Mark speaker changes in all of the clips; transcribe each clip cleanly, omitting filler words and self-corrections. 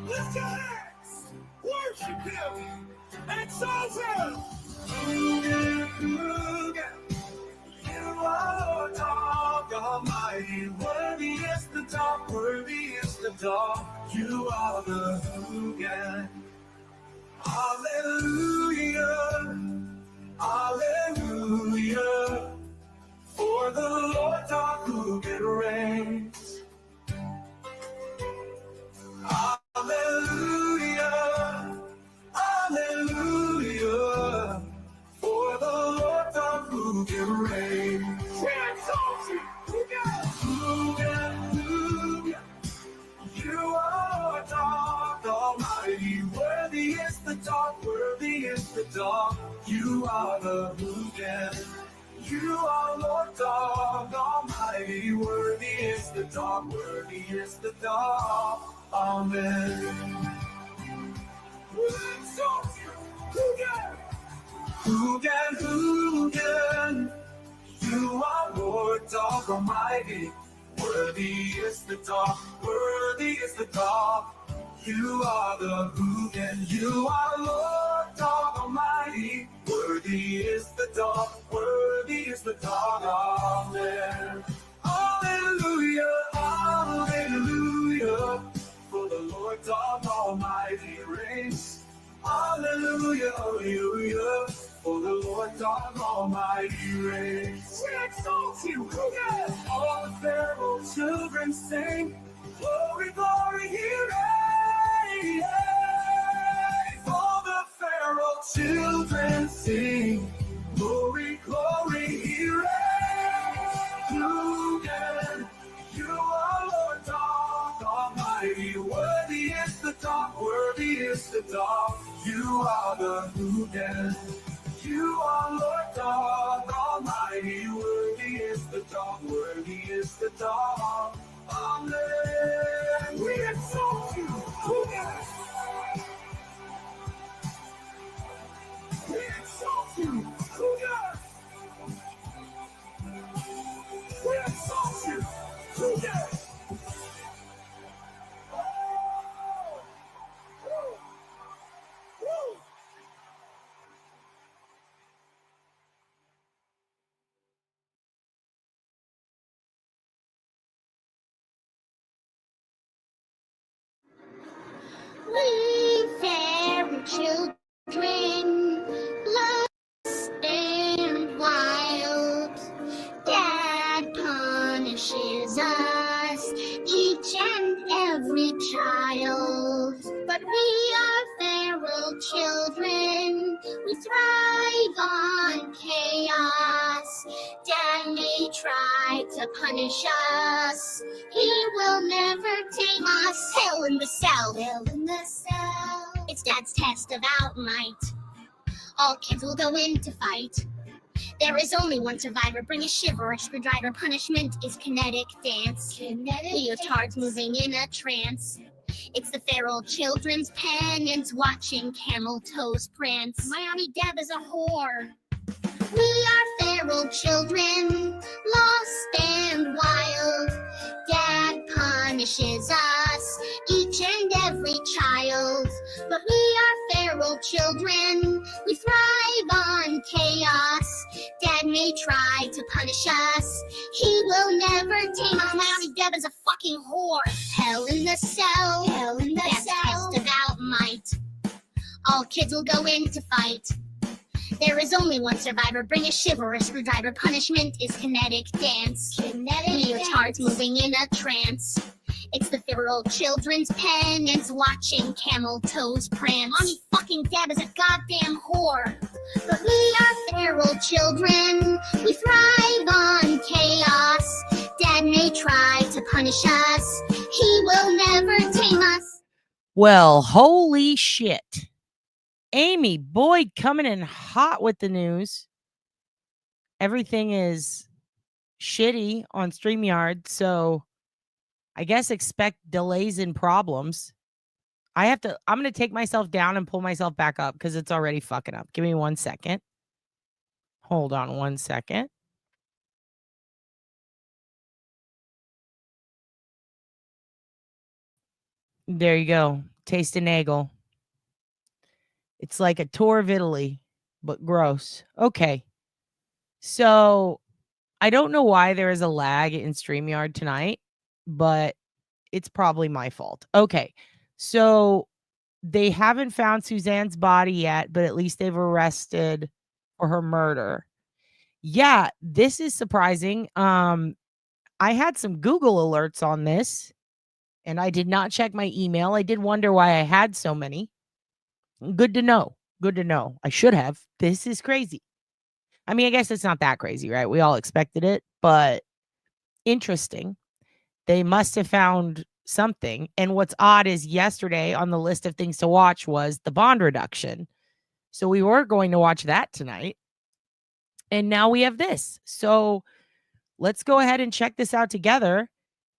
Speaker 1: Lift your hands. Worship him. Exalt him. You are dog almighty. Worthy is the dog. Worthy is the dog. You are the Hoogan. Hallelujah. Hallelujah. For the Lord our Hoogan reigns. Hallelujah. Hallelujah. For the Lord our Hoogan reigns. We exalt you. Hoogan, Hoogan. You are God Almighty. Worthy is the dog. Worthy is the dog. You are the Hoogan. You are Lord God Almighty. Worthy is the dog. Worthy is the dog. Amen. We exalt you. Hoogan, Hoogan. You are Lord God Almighty. Worthy is the dog. Worthy is the dog. You are the Hoogan. You are Lord God Almighty. Worthy is the dog. Worthy is the dog. Amen. Hallelujah. Hallelujah. For the Lord God Almighty reigns. Hallelujah. Hallelujah. For the Lord God Almighty reigns. We exalt you. All the Pharaoh children sing. Glory, glory, he reigns. All the Pharaoh children sing. Glory, glory, he reigns. You are Lord God Almighty. Worthy is the dog. Worthy is the dog. You are the Hoogan. You are Lord God Almighty. Worthy is the dog. Worthy is the dog. Amen. We exalt you. We exalt you. We exalt you.
Speaker 2: We fairy children, lost and wild. Dad punishes us, each and every child. But we are feral children, we thrive on chaos. Dad may try to punish us, he will never tame us. Hell in the cell. Hell in the cell. It's Dad's test of might. All kids will go in to fight. There is only one survivor. Bring a shiver, a screwdriver. Punishment is kinetic dance. Leotards moving in a trance. It's the feral children's penance, watching camel toes prance. Miami Deb is a whore. We are feral children, lost and wild. Dad punishes us, each and every child. But we are feral children, we thrive on chaos. Dad may try to punish us, he will never tame us. Miami Deb is a fucking whore. Hell in the cell. Hell in the cell. Test of might. All kids will go in to fight. There is only one survivor. Bring a shiver, a screwdriver. Punishment is kinetic dance. Leotards moving in a trance. It's the feral children's penance, watching camel toes prance. Mommy fucking Deb is a goddamn whore. But we are feral children, we thrive on chaos. Dad may try to punish us, he will never tame us.
Speaker 3: Well, holy shit. Amy Boyd coming in hot with the news. Everything is shitty on StreamYard, so I guess expect delays and problems. I'm going to take myself down and pull myself back up because it's already fucking up. Give me 1 second. Hold on 1 second. There you go. taste a nagel. It's like a tour of Italy, but gross. Okay. So I don't know why there is a lag in StreamYard tonight, but it's probably my fault. Okay. So they haven't found Suzanne's body yet, but at least they've arrested for her murder. Yeah, this is surprising. I had some Google alerts on this, and I did not check my email. I did wonder why I had so many. Good to know. Good to know. I should have. This is crazy. I mean, I guess it's not that crazy, right? We all expected it, but interesting. They must have found something. And what's odd is yesterday on the list of things to watch was the bond reduction. So we were going to watch that tonight. And now we have this. So let's go ahead and check this out together.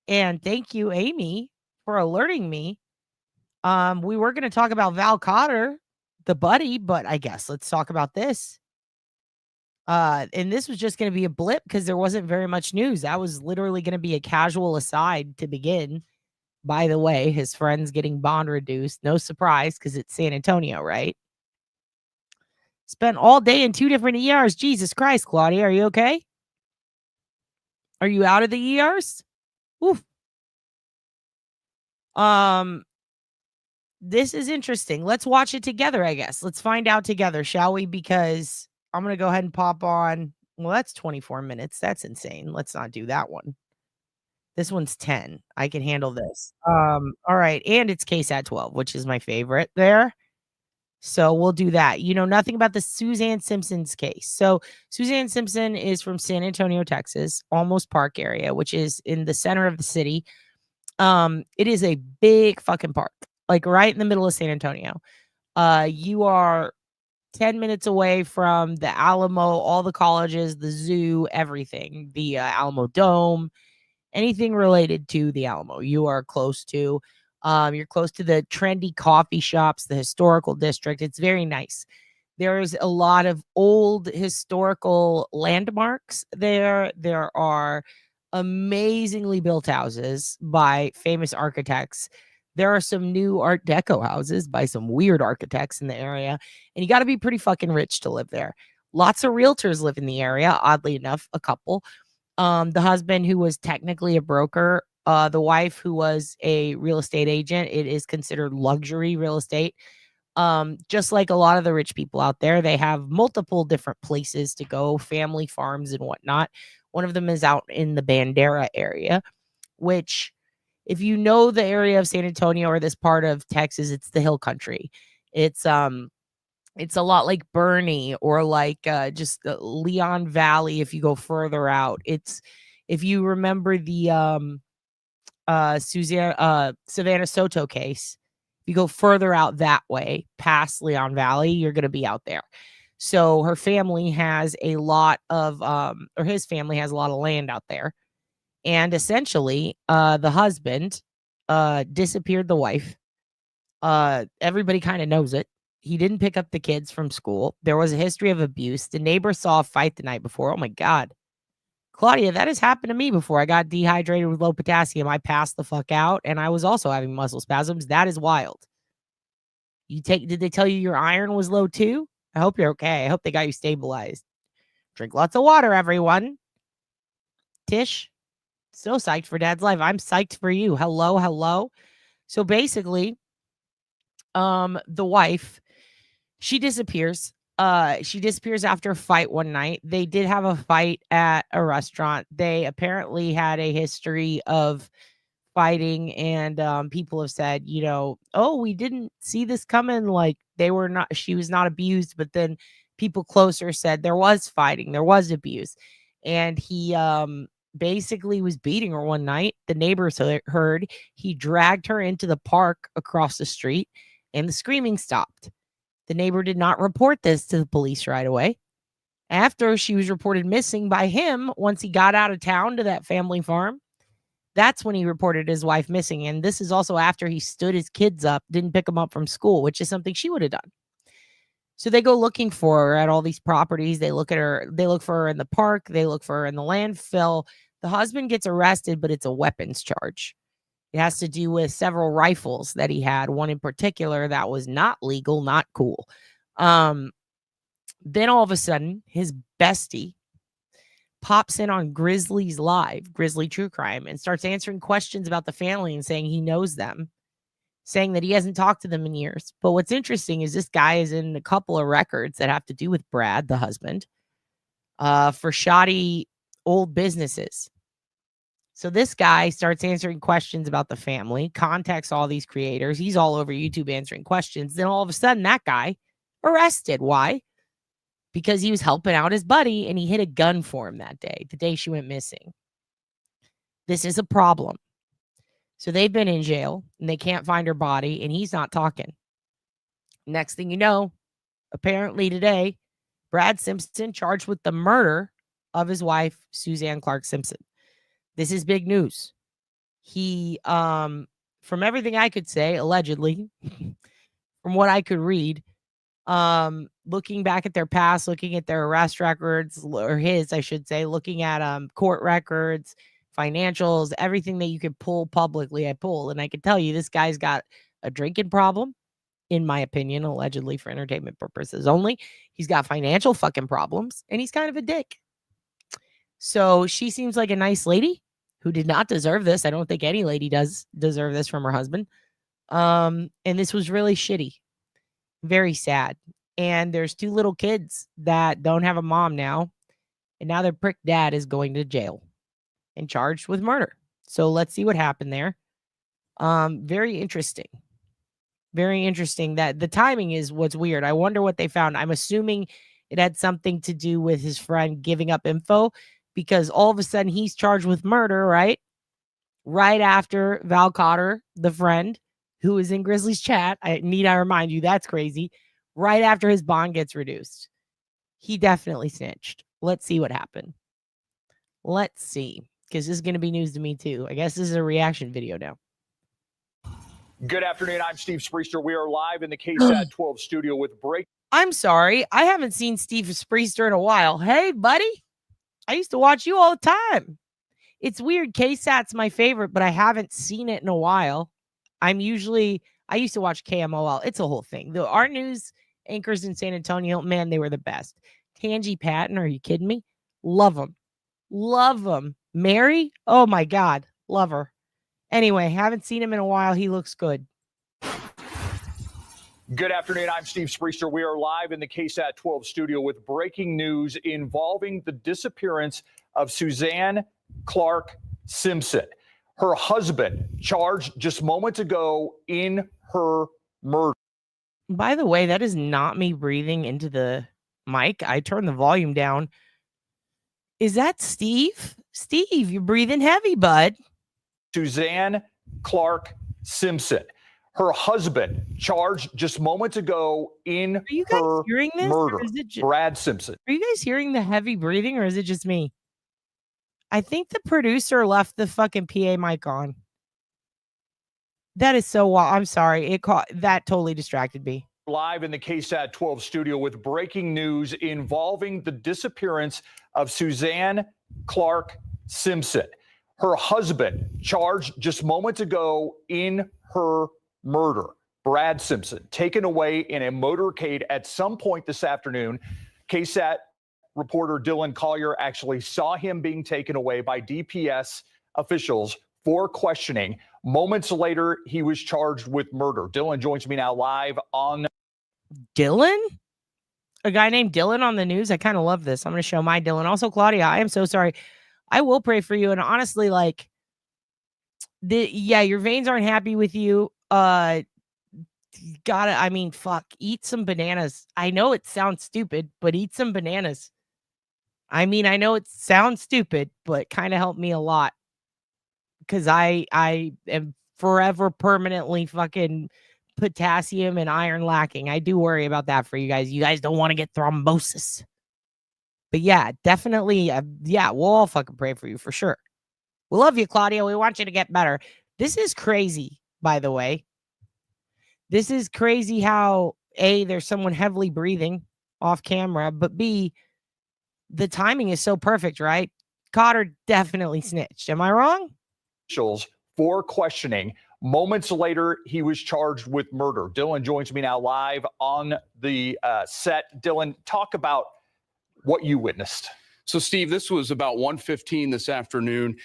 Speaker 3: And thank you, Amy, for alerting me. We were going to talk about Val Cotter, the buddy, but I guess let's talk about this. And this was just going to be a blip because there wasn't very much news. That was literally going to be a casual aside to begin. By the way, his friend's getting bond reduced. No surprise because it's San Antonio, right? Spent all day in 2 different ERs. Jesus Christ, Claudia, are you okay? Are you out of the ERs? Oof. This is interesting. Let's watch it together, I guess. Let's find out together, shall we? Because I'm going to go ahead and pop on. Well, that's 24 minutes. That's insane. Let's not do that one. This one's 10. I can handle this. All right. And it's KSAT 12, which is my favorite there. So we'll do that. You know nothing about the Suzanne Simpson's case. So Suzanne Simpson is from San Antonio, Texas, Olmos Park area, which is in the center of the city. It is a big fucking park, like right in the middle of San Antonio. You are 10 minutes away from the Alamo, all the colleges, the zoo, everything, the Alamo Dome, anything related to the Alamo, you are close to. You're close to the trendy coffee shops, the historical district. It's very nice. There's a lot of old historical landmarks there. There are amazingly built houses by famous architects. There are some new Art Deco houses by some weird architects in the area. And you got to be pretty fucking rich to live there. Lots of realtors live in the area, oddly enough, a couple. The husband who was technically a broker, the wife who was a real estate agent. It is considered luxury real estate. Just like a lot of the rich people out there, they have multiple different places to go, family farms and whatnot. One of them is out in the Bandera area, which if you know the area of San Antonio or this part of Texas, it's the hill country. It's a lot like Bernie or like just Leon Valley if you go further out. It's if you remember the Savannah Soto case, if you go further out that way past Leon Valley, you're going to be out there. So her family has a lot of or his family has a lot of land out there. And essentially, the husband disappeared the wife. Everybody kind of knows it. He didn't pick up the kids from school. There was a history of abuse. The neighbor saw a fight the night before. Oh my God. Claudia, that has happened to me before. I got dehydrated with low potassium. I passed the fuck out and I was also having muscle spasms. That is wild. Did they tell you your iron was low too? I hope you're okay. I hope they got you stabilized. Drink lots of water, everyone. Tish, so psyched for Dad's life. I'm psyched for you. Hello, hello. So basically, the wife, she disappears. She disappears after a fight one night. They did have a fight at a restaurant. They apparently had a history of fighting, and people have said, oh, we didn't see this coming. Like she was not abused, but then people closer said there was fighting, there was abuse. And he basically was beating her one night. The neighbors heard. He dragged her into the park across the street and the screaming stopped. The neighbor did not report this to the police right away. After she was reported missing by him, once he got out of town to that family farm, that's when he reported his wife missing. And this is also after he stood his kids up, didn't pick them up from school, which is something she would have done. So they go looking for her at all these properties. They look for her in the park. They look for her in the landfill. The husband gets arrested, but it's a weapons charge. It has to do with several rifles that he had, one in particular that was not legal, not cool. Then all of a sudden, his bestie pops in on Grizzly's Live, Grizzly True Crime, and starts answering questions about the family and saying he knows them, saying that he hasn't talked to them in years. But what's interesting is this guy is in a couple of records that have to do with Brad, the husband, for shoddy old businesses. So this guy starts answering questions about the family, contacts all these creators. He's all over YouTube answering questions. Then all of a sudden, that guy arrested. Why? Because he was helping out his buddy and he hid a gun for him that day, the day she went missing. This is a problem. So they've been in jail and they can't find her body and he's not talking. Next thing you know, apparently today, Brad Simpson charged with the murder of his wife, Suzanne Clark Simpson. This is big news. He, from everything I could say, allegedly, from what I could read, looking back at their past, looking at their arrest records, or his, I should say, looking at court records, financials, everything that you could pull publicly, I pulled. And I can tell you this guy's got a drinking problem, in my opinion, allegedly for entertainment purposes only. He's got financial fucking problems, and he's kind of a dick. So she seems like a nice lady who did not deserve this. I don't think any lady does deserve this from her husband. And this was really shitty. Very sad. And there's two little kids that don't have a mom now. And now their prick dad is going to jail and charged with murder. So let's see what happened there. Very interesting. Very interesting. That the timing is what's weird. I wonder what they found. I'm assuming it had something to do with his friend giving up info, because all of a sudden he's charged with murder, right? Right after Val Cotter, the friend who is in Grizzly's chat. I remind you, that's crazy. Right after his bond gets reduced. He definitely snitched. Let's see what happened. Let's see. Because this is going to be news to me too. I guess this is a reaction video now.
Speaker 4: Good afternoon. I'm Steve Spriester. We are live in the KSAT 12 studio with break.
Speaker 3: I'm sorry. I haven't seen Steve Spriester in a while. Hey, buddy. I used to watch you all the time. It's weird. KSAT's my favorite, but I haven't seen it in a while. I used to watch KMOL. It's a whole thing. Our news anchors in San Antonio, man, they were the best. Tangi Patton, are you kidding me? Love them. Love them. Mary, oh my God. Love her. Anyway, haven't seen him in a while. He looks good.
Speaker 4: Good afternoon. I'm Steve Spriester. We are live in the KSAT 12 studio with breaking news involving the disappearance of Suzanne Clark Simpson. Her husband charged just moments ago in her murder.
Speaker 3: By the way, that is not me breathing into the mic. I turned the volume down. Is that Steve? Steve, you're breathing heavy, bud.
Speaker 4: Suzanne Clark Simpson. Her husband charged just moments ago in her murder. Brad Simpson.
Speaker 3: Are you guys hearing the heavy breathing, or is it just me? I think the producer left the fucking PA mic on. That is so wild. I'm sorry. That totally distracted me.
Speaker 4: Live in the KSAT 12 studio with breaking news involving the disappearance of Suzanne Clark Simpson. Her husband charged just moments ago in her murder. Brad Simpson taken away in a motorcade at some point this afternoon. KSAT reporter Dylan Collier actually saw him being taken away by DPS officials for questioning. Moments later, he was charged with murder. Dylan joins me now live on.
Speaker 3: Dylan? A guy named Dylan on the news? I kind of love this. I'm going to show my Dylan. Also, Claudia, I am so sorry. I will pray for you. And honestly, like, your veins aren't happy with you. Eat some bananas. I know it sounds stupid, but eat some bananas. I know it sounds stupid, but kind of helped me a lot. Because I am forever permanently fucking potassium and iron lacking. I do worry about that for you guys. You guys don't want to get thrombosis. But yeah, definitely. We'll all fucking pray for you for sure. We love you, Claudia. We want you to get better. This is crazy, by the way. This is crazy how, A, there's someone heavily breathing off camera, but B, the timing is so perfect, right? Cotter definitely snitched. Am I wrong?
Speaker 4: Officials for questioning. Moments later, he was charged with murder. Dylan joins me now live on the set. Dylan, talk about what you witnessed.
Speaker 5: So, Steve, this was about 1:15 this afternoon.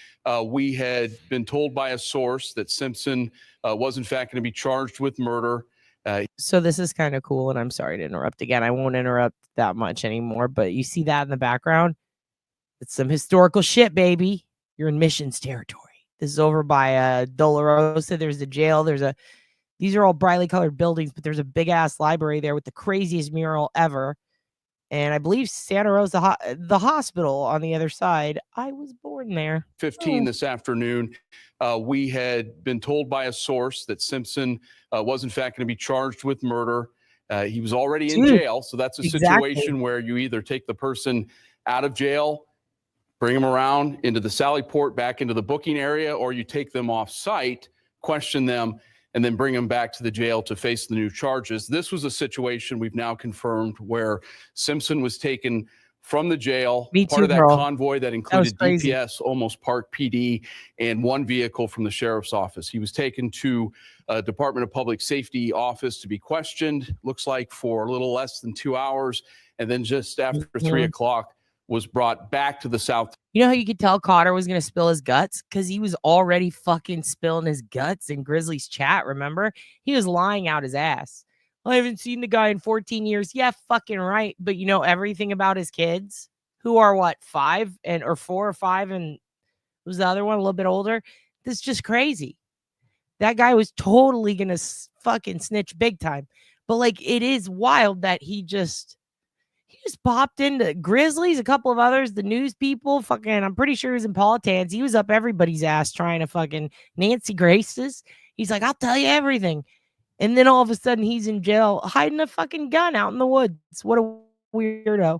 Speaker 5: We had been told by a source that Simpson was, in fact, going to be charged with murder.
Speaker 3: So this is kind of cool, and I'm sorry to interrupt again. I won't interrupt that much anymore, but you see that in the background? It's some historical shit, baby. You're in missions territory. This is over by Dolorosa. There's the jail. These are all brightly colored buildings, but there's a big ass library there with the craziest mural ever. And I believe Santa Rosa, the hospital on the other side. I was born there.
Speaker 5: 15 this afternoon. We had been told by a source that Simpson was, in fact, going to be charged with murder. He was already in jail. So that's a situation where you either take the person out of jail, bring them around into the Sally Port, back into the booking area, or you take them off site, question them, and then bring them back to the jail to face the new charges. This was a situation we've now confirmed where Simpson was taken from the jail, part of that convoy that included DPS, Olmos Park PD, and one vehicle from the sheriff's office. He was taken to a Department of Public Safety office to be questioned, looks like for a little less than 2 hours, and then just after 3 o'clock was brought back to the South.
Speaker 3: You know how you could tell Cotter was going to spill his guts? Because he was already fucking spilling his guts in Grizzly's chat, remember? He was lying out his ass. I haven't seen the guy in 14 years. Yeah, fucking right. But you know everything about his kids, who are what, 5 or 4 or 5, and who's the other one, a little bit older? This is just crazy. That guy was totally going to fucking snitch big time. But like, it is wild that he just popped into Grizzlies, a couple of others, the news people, fucking, I'm pretty sure he was in Politics. He was up everybody's ass trying to fucking Nancy Grace's. He's like, I'll tell you everything. And then all of a sudden he's in jail hiding a fucking gun out in the woods. What a weirdo.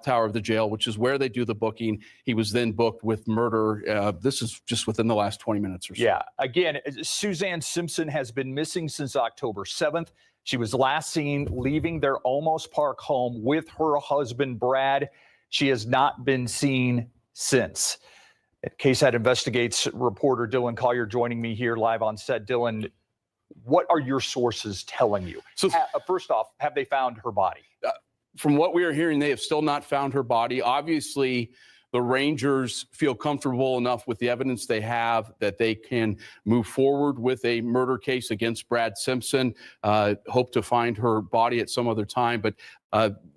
Speaker 5: Tower of the jail, which is where they do the booking. He was then booked with murder. This is just within the last 20 minutes or so.
Speaker 4: Yeah. Again, Suzanne Simpson has been missing since October 7th. She was last seen leaving their Olmos Park home with her husband, Brad. She has not been seen since. KSAT Investigates reporter Dylan Collier joining me here live on set. Dylan, what are your sources telling you? So, first off, have they found her body?
Speaker 5: From what we are hearing, they have still not found her body. Obviously, the Rangers feel comfortable enough with the evidence they have that they can move forward with a murder case against Brad Simpson, hope to find her body at some other time. But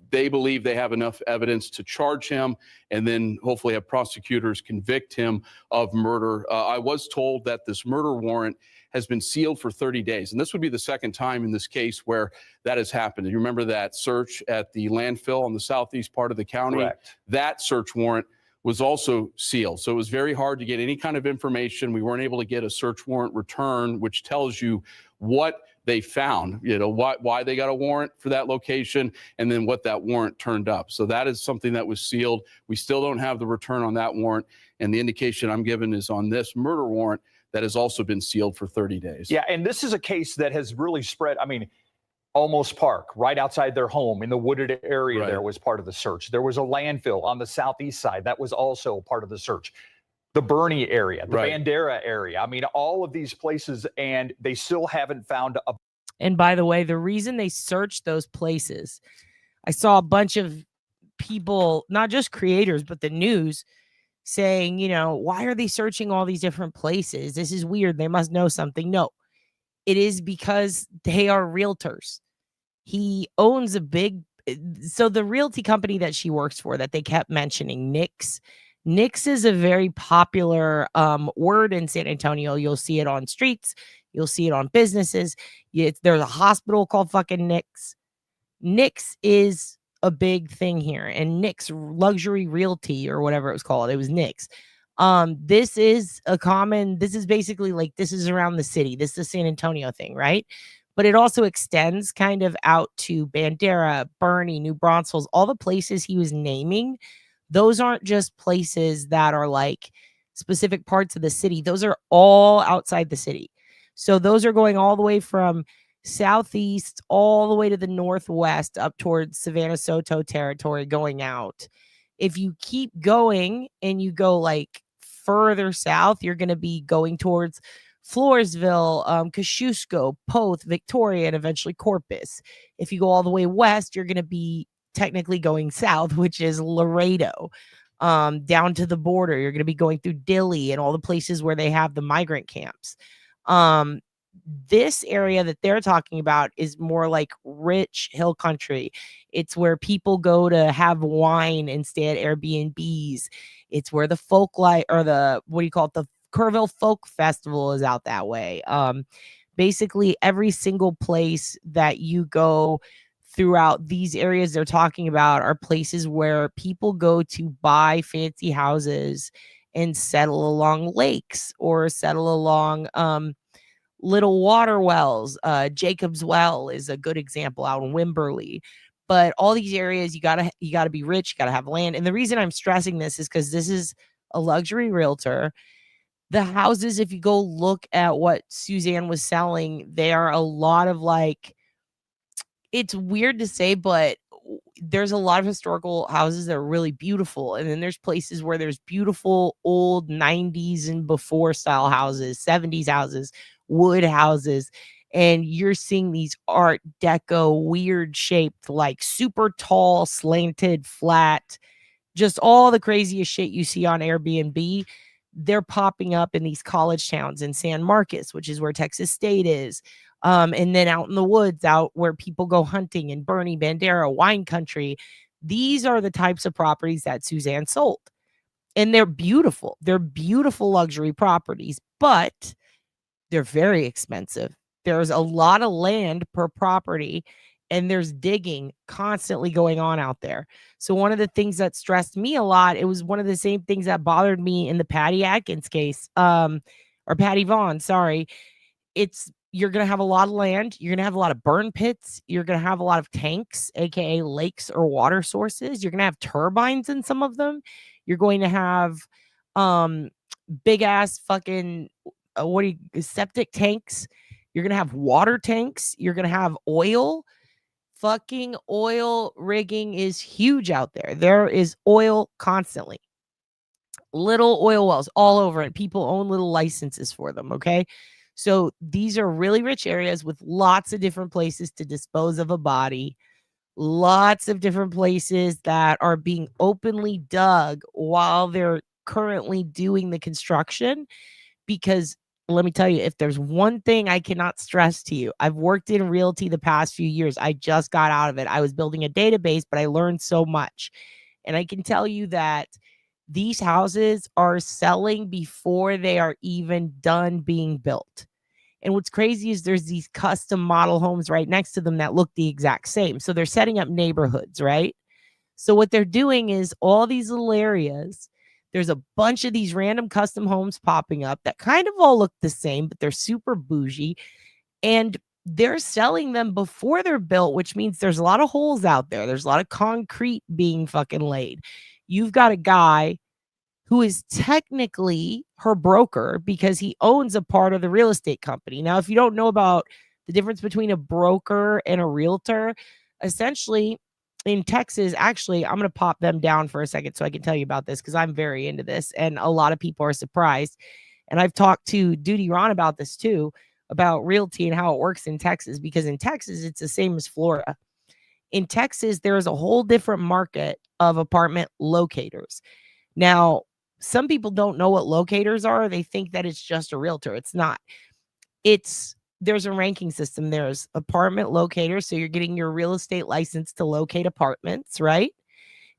Speaker 5: they believe they have enough evidence to charge him and then hopefully have prosecutors convict him of murder. I was told that this murder warrant has been sealed for 30 days. And this would be the second time in this case where that has happened. You remember that search at the landfill on the southeast part of the county?
Speaker 4: Correct.
Speaker 5: That search warrant was also sealed. So it was very hard to get any kind of information. We weren't able to get a search warrant return, which tells you what they found, you know, why they got a warrant for that location, and then what that warrant turned up. So that is something that was sealed. We still don't have the return on that warrant. And the indication I'm given is on this murder warrant that has also been sealed for 30 days.
Speaker 4: Yeah, and this is a case that has really spread. I mean, Olmos Park, right outside their home in the wooded area, there was part of the search. There was a landfill on the southeast side. That was also part of the search. The Bernie area, the Bandera area. I mean, all of these places, and they still haven't found a.
Speaker 3: And by the way, the reason they searched those places, I saw a bunch of people, not just creators, but the news, saying, you know, why are they searching all these different places? This is weird. They must know something. No, it is because they are realtors. He owns a big, so the realty company that she works for that they kept mentioning, Nix is a very popular word in San Antonio. You'll see it on streets. You'll see it on businesses. There's a hospital called fucking Nix. Nix is a big thing here. And Nix Luxury Realty or whatever it was called. It was Nix. This is basically like, this is around the city. This is a San Antonio thing, right? But it also extends kind of out to Bandera, Bernie, New Braunfels, all the places he was naming. Those aren't just places that are like specific parts of the city. Those are all outside the city. So those are going all the way from southeast all the way to the northwest up towards Savannah Soto territory going out. If you keep going and you go like further south, you're going to be going towards Floresville, Kosciuszko, Poth, Victoria, and eventually Corpus. If you go all the way west, you're going to be technically going south, which is Laredo, down to the border. You're going to be going through Dilley and all the places where they have the migrant camps. This area that they're talking about is more like rich hill country. It's where people go to have wine and stay at Airbnbs. It's where the folk light, or the, what do you call it, the Kerrville Folk Festival is out that way. Basically every single place that you go throughout these areas they're talking about are places where people go to buy fancy houses and settle along lakes or settle along little water wells. Jacob's Well is a good example out in Wimberley. But all these areas, you gotta be rich, you gotta have land. And the reason I'm stressing this is because this is a luxury realtor. The houses, if you go look at what Suzanne was selling, they are a lot of like, it's weird to say, but there's a lot of historical houses that are really beautiful. And then there's places where there's beautiful old 90s and before style houses, 70s houses, wood houses. And you're seeing these Art Deco, weird shaped, like super tall, slanted, flat, just all the craziest shit you see on Airbnb. They're popping up in these college towns in San Marcos, which is where Texas State is. And then out in the woods, out where people go hunting in Bernie, Bandera, wine country. These are the types of properties that Suzanne sold. And they're beautiful. They're beautiful luxury properties, but they're very expensive. There's a lot of land per property, and there's digging constantly going on out there. So one of the things that stressed me a lot, it was one of the same things that bothered me in the Patty Atkins case, or Patty Vaughn, sorry. You're going to have a lot of land. You're going to have a lot of burn pits. You're going to have a lot of tanks, aka lakes or water sources. You're going to have turbines in some of them. You're going to have big ass fucking septic tanks. You're going to have water tanks. You're going to have oil. Fucking oil rigging is huge out there. There is oil constantly. Little oil wells all over it. People own little licenses for them, okay? So these are really rich areas with lots of different places to dispose of a body. Lots of different places that are being openly dug while they're currently doing the construction. Because let me tell you, if there's one thing I cannot stress to you, I've worked in realty the past few years. I just got out of it. I was building a database, but I learned so much. And I can tell you that these houses are selling before they are even done being built. And what's crazy is there's these custom model homes right next to them that look the exact same. So they're setting up neighborhoods, right? So what they're doing is all these little areas, there's a bunch of these random custom homes popping up that kind of all look the same, but they're super bougie. And they're selling them before they're built, which means there's a lot of holes out there. There's a lot of concrete being fucking laid. You've got a guy who is technically her broker because he owns a part of the real estate company. Now, if you don't know about the difference between a broker and a realtor, essentially in Texas, actually, I'm going to pop them down for a second so I can tell you about this because I'm very into this and a lot of people are surprised. And I've talked to Duty Ron about this too, about realty and how it works in Texas, because in Texas, it's the same as Florida. In Texas, there is a whole different market of apartment locators. Now, some people don't know what locators are. They think that it's just a realtor. It's not. There's a ranking system. There's apartment locators. So you're getting your real estate license to locate apartments, right?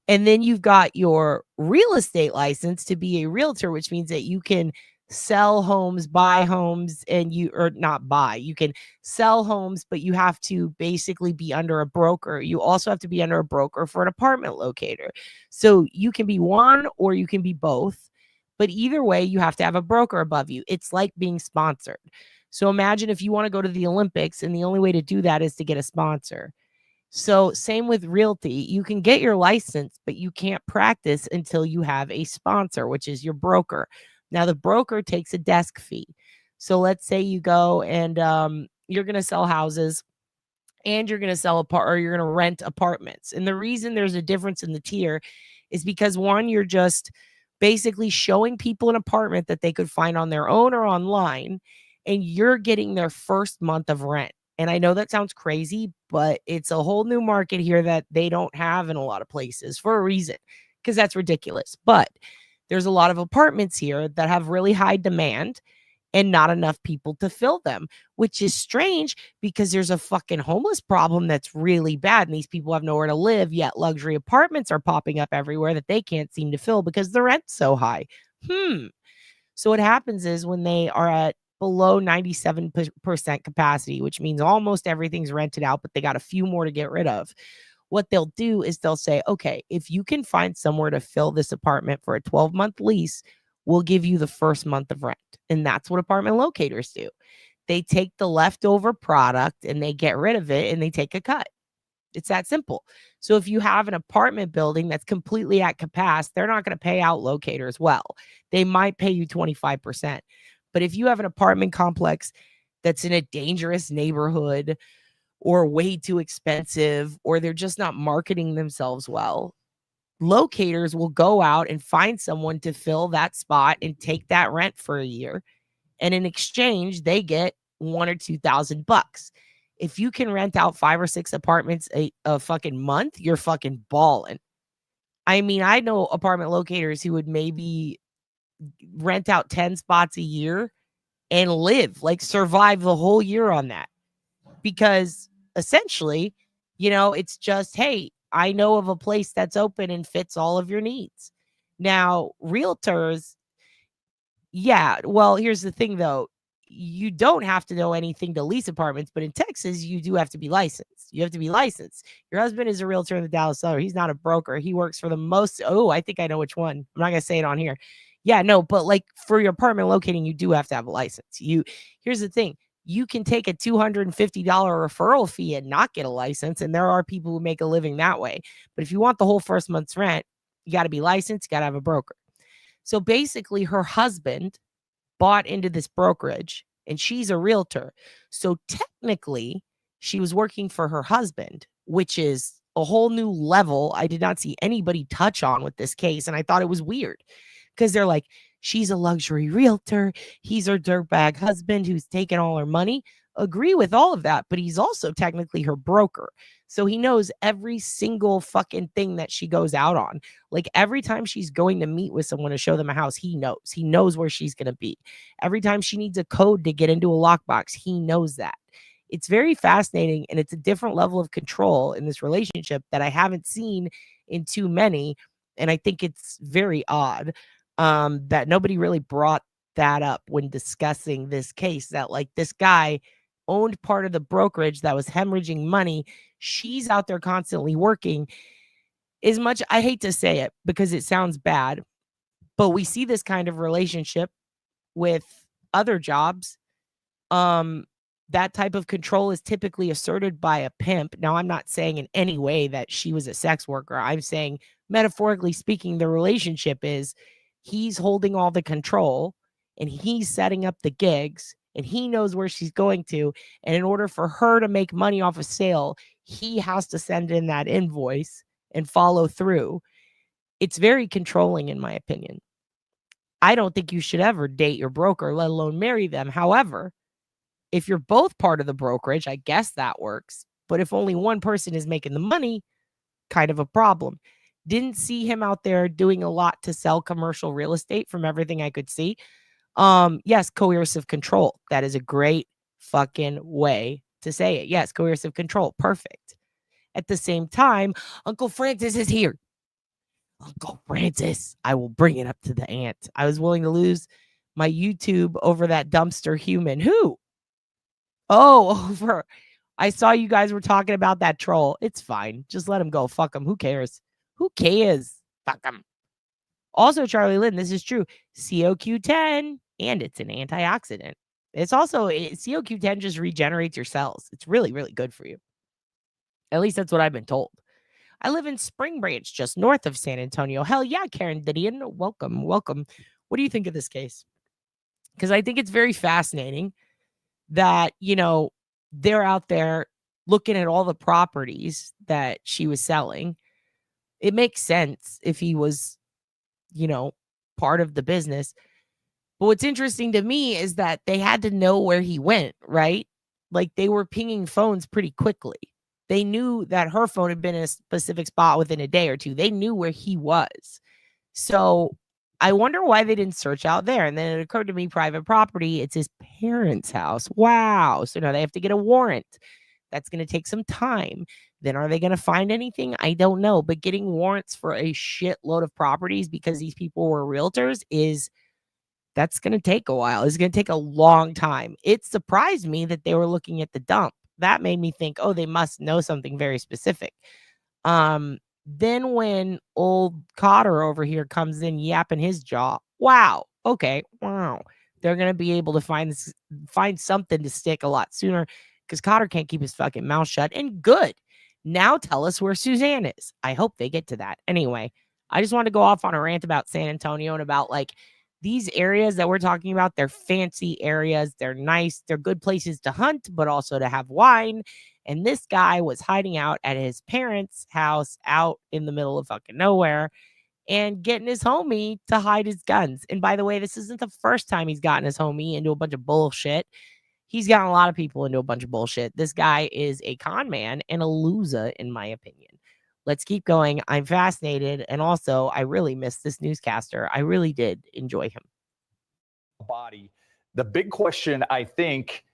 Speaker 3: And then you've got your real estate license to be a realtor, which means that you can sell homes, buy homes, and you can sell homes, but you have to basically be under a broker. You also have to be under a broker for an apartment locator. So you can be one or you can be both, but either way, you have to have a broker above you. It's like being sponsored. So imagine if you want to go to the Olympics and the only way to do that is to get a sponsor. So same with realty. You can get your license, but you can't practice until you have a sponsor, which is your broker. Now, the broker takes a desk fee. So let's say you go and you're going to sell houses and you're going to sell you're going to rent apartments. And the reason there's a difference in the tier is because one, you're just basically showing people an apartment that they could find on their own or online, and you're getting their first month of rent. And I know that sounds crazy, but it's a whole new market here that they don't have in a lot of places for a reason, because that's ridiculous. But there's a lot of apartments here that have really high demand and not enough people to fill them, which is strange because there's a fucking homeless problem that's really bad. And these people have nowhere to live, yet luxury apartments are popping up everywhere that they can't seem to fill because the rent's so high. So what happens is when they are at below 97% capacity, which means almost everything's rented out, but they got a few more to get rid of. What they'll do is they'll say, okay, if you can find somewhere to fill this apartment for a 12-month lease, we'll give you the first month of rent. And that's what apartment locators do. They take the leftover product and they get rid of it and they take a cut. It's that simple. So if you have an apartment building that's completely at capacity, they're not going to pay out locators well. They might pay you 25%. But if you have an apartment complex that's in a dangerous neighborhood or way too expensive, or they're just not marketing themselves well, locators will go out and find someone to fill that spot and take that rent for a year. And in exchange, they get $1,000 or $2,000. If you can rent out 5 or 6 apartments a fucking month, you're fucking balling. I mean, I know apartment locators who would maybe rent out 10 spots a year and live, like survive the whole year on that. Because essentially, it's just, hey, I know of a place that's open and fits all of your needs. Now, realtors, yeah, well, here's the thing though. You don't have to know anything to lease apartments, but in Texas, you do have to be licensed. You have to be licensed. Your husband is a realtor in the Dallas suburb. He's not a broker. He works for the most. Oh, I think I know which one. I'm not going to say it on here. Yeah, no, but like for your apartment locating, you do have to have a license. Here's the thing. You can take a $250 referral fee and not get a license. And there are people who make a living that way. But if you want the whole first month's rent, you got to be licensed. You got to have a broker. So basically, her husband bought into this brokerage and she's a realtor. So technically, she was working for her husband, which is a whole new level I did not see anybody touch on with this case. And I thought it was weird because they're like, she's a luxury realtor. He's her dirtbag husband who's taken all her money. Agree with all of that, but he's also technically her broker. So he knows every single fucking thing that she goes out on. Like every time she's going to meet with someone to show them a house, he knows where she's going to be. Every time she needs a code to get into a lockbox, he knows that. It's very fascinating. And it's a different level of control in this relationship that I haven't seen in too many. And I think it's very odd that nobody really brought that up when discussing this case, that like this guy owned part of the brokerage that was hemorrhaging money. She's out there constantly working. As much, I hate to say it because it sounds bad, but we see this kind of relationship with other jobs. That type of control is typically asserted by a pimp. Now, I'm not saying in any way that she was a sex worker. I'm saying, metaphorically speaking, the relationship is he's holding all the control and he's setting up the gigs and he knows where she's going to. And in order for her to make money off a sale, he has to send in that invoice and follow through. It's very controlling, in my opinion. I don't think you should ever date your broker, let alone marry them. However, if you're both part of the brokerage, I guess that works. But if only one person is making the money, kind of a problem. Didn't see him out there doing a lot to sell commercial real estate from everything I could see. Yes, coercive control. That is a great fucking way to say it. Yes, coercive control. Perfect. At the same time, Uncle Francis is here. Uncle Francis. I will bring it up to the ant. I was willing to lose my YouTube over that dumpster human. Who? Oh, I saw you guys were talking about that troll. It's fine. Just let him go. Fuck him. Who cares? Who cares? Fuck him. Also, Charlie Lynn, this is true. COQ10, and it's an antioxidant. It's also, COQ10 just regenerates your cells. It's really, really good for you. At least that's what I've been told. I live in Spring Branch, just north of San Antonio. Hell yeah, Karen Didion. Welcome, welcome. What do you think of this case? Because I think it's very fascinating that, they're out there looking at all the properties that she was selling. It makes sense if he was, part of the business. But what's interesting to me is that they had to know where he went, right? Like they were pinging phones pretty quickly. They knew that her phone had been in a specific spot within a day or two. They knew where he was. So I wonder why they didn't search out there. And then it occurred to me, private property, it's his parents' house. Wow. So now they have to get a warrant. That's going to take some time. Then are they going to find anything? I don't know. But getting warrants for a shitload of properties because these people were realtors that's going to take a while. It's going to take a long time. It surprised me that they were looking at the dump. That made me think, oh, they must know something very specific. Then when old Cotter over here comes in yapping his jaw, wow, okay, wow. They're going to be able to find something to stick a lot sooner because Cotter can't keep his fucking mouth shut. And good. Now tell us where Suzanne is. I hope they get to that. Anyway, I just wanted to go off on a rant about San Antonio and about like these areas that we're talking about. They're fancy areas. They're nice. They're good places to hunt, but also to have wine. And this guy was hiding out at his parents' house out in the middle of fucking nowhere and getting his homie to hide his guns. And by the way, this isn't the first time he's gotten his homie into a bunch of bullshit. He's gotten a lot of people into a bunch of bullshit. This guy is a con man and a loser, in my opinion. Let's keep going. I'm fascinated. And also, I really missed this newscaster. I really did enjoy him.
Speaker 4: Body. The big question, I think,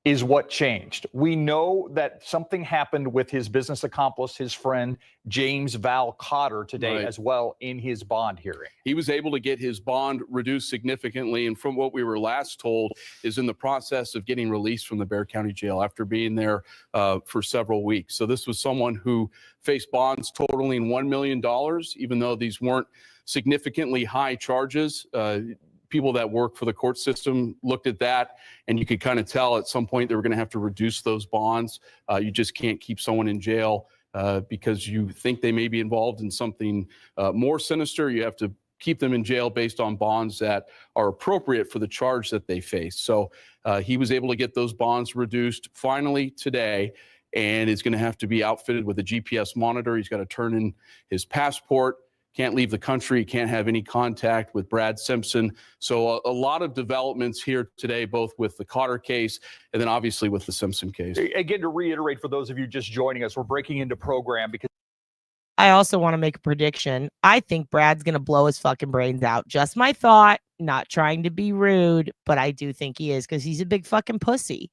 Speaker 4: is what changed. We know that something happened with his business accomplice, his friend, James Val Cotter, today as well in his bond hearing.
Speaker 5: He was able to get his bond reduced significantly. And from what we were last told, is in the process of getting released from the Bexar County Jail after being there for several weeks. So this was someone who faced bonds totaling $1 million, even though these weren't significantly high charges. People that work for the court system looked at that, and you could kind of tell at some point they were going to have to reduce those bonds. You just can't keep someone in jail because you think they may be involved in something more sinister. You have to keep them in jail based on bonds that are appropriate for the charge that they face. So he was able to get those bonds reduced finally today, and is going to have to be outfitted with a GPS monitor. He's got to turn in his passport. Can't leave the country, can't have any contact with Brad Simpson. So a lot of developments here today, both with the Cotter case and then obviously with the Simpson case.
Speaker 4: Again, to reiterate for those of you just joining us, we're breaking into program because
Speaker 3: I also want to make a prediction. I think Brad's going to blow his fucking brains out. Just my thought, not trying to be rude, but I do think he is because he's a big fucking pussy.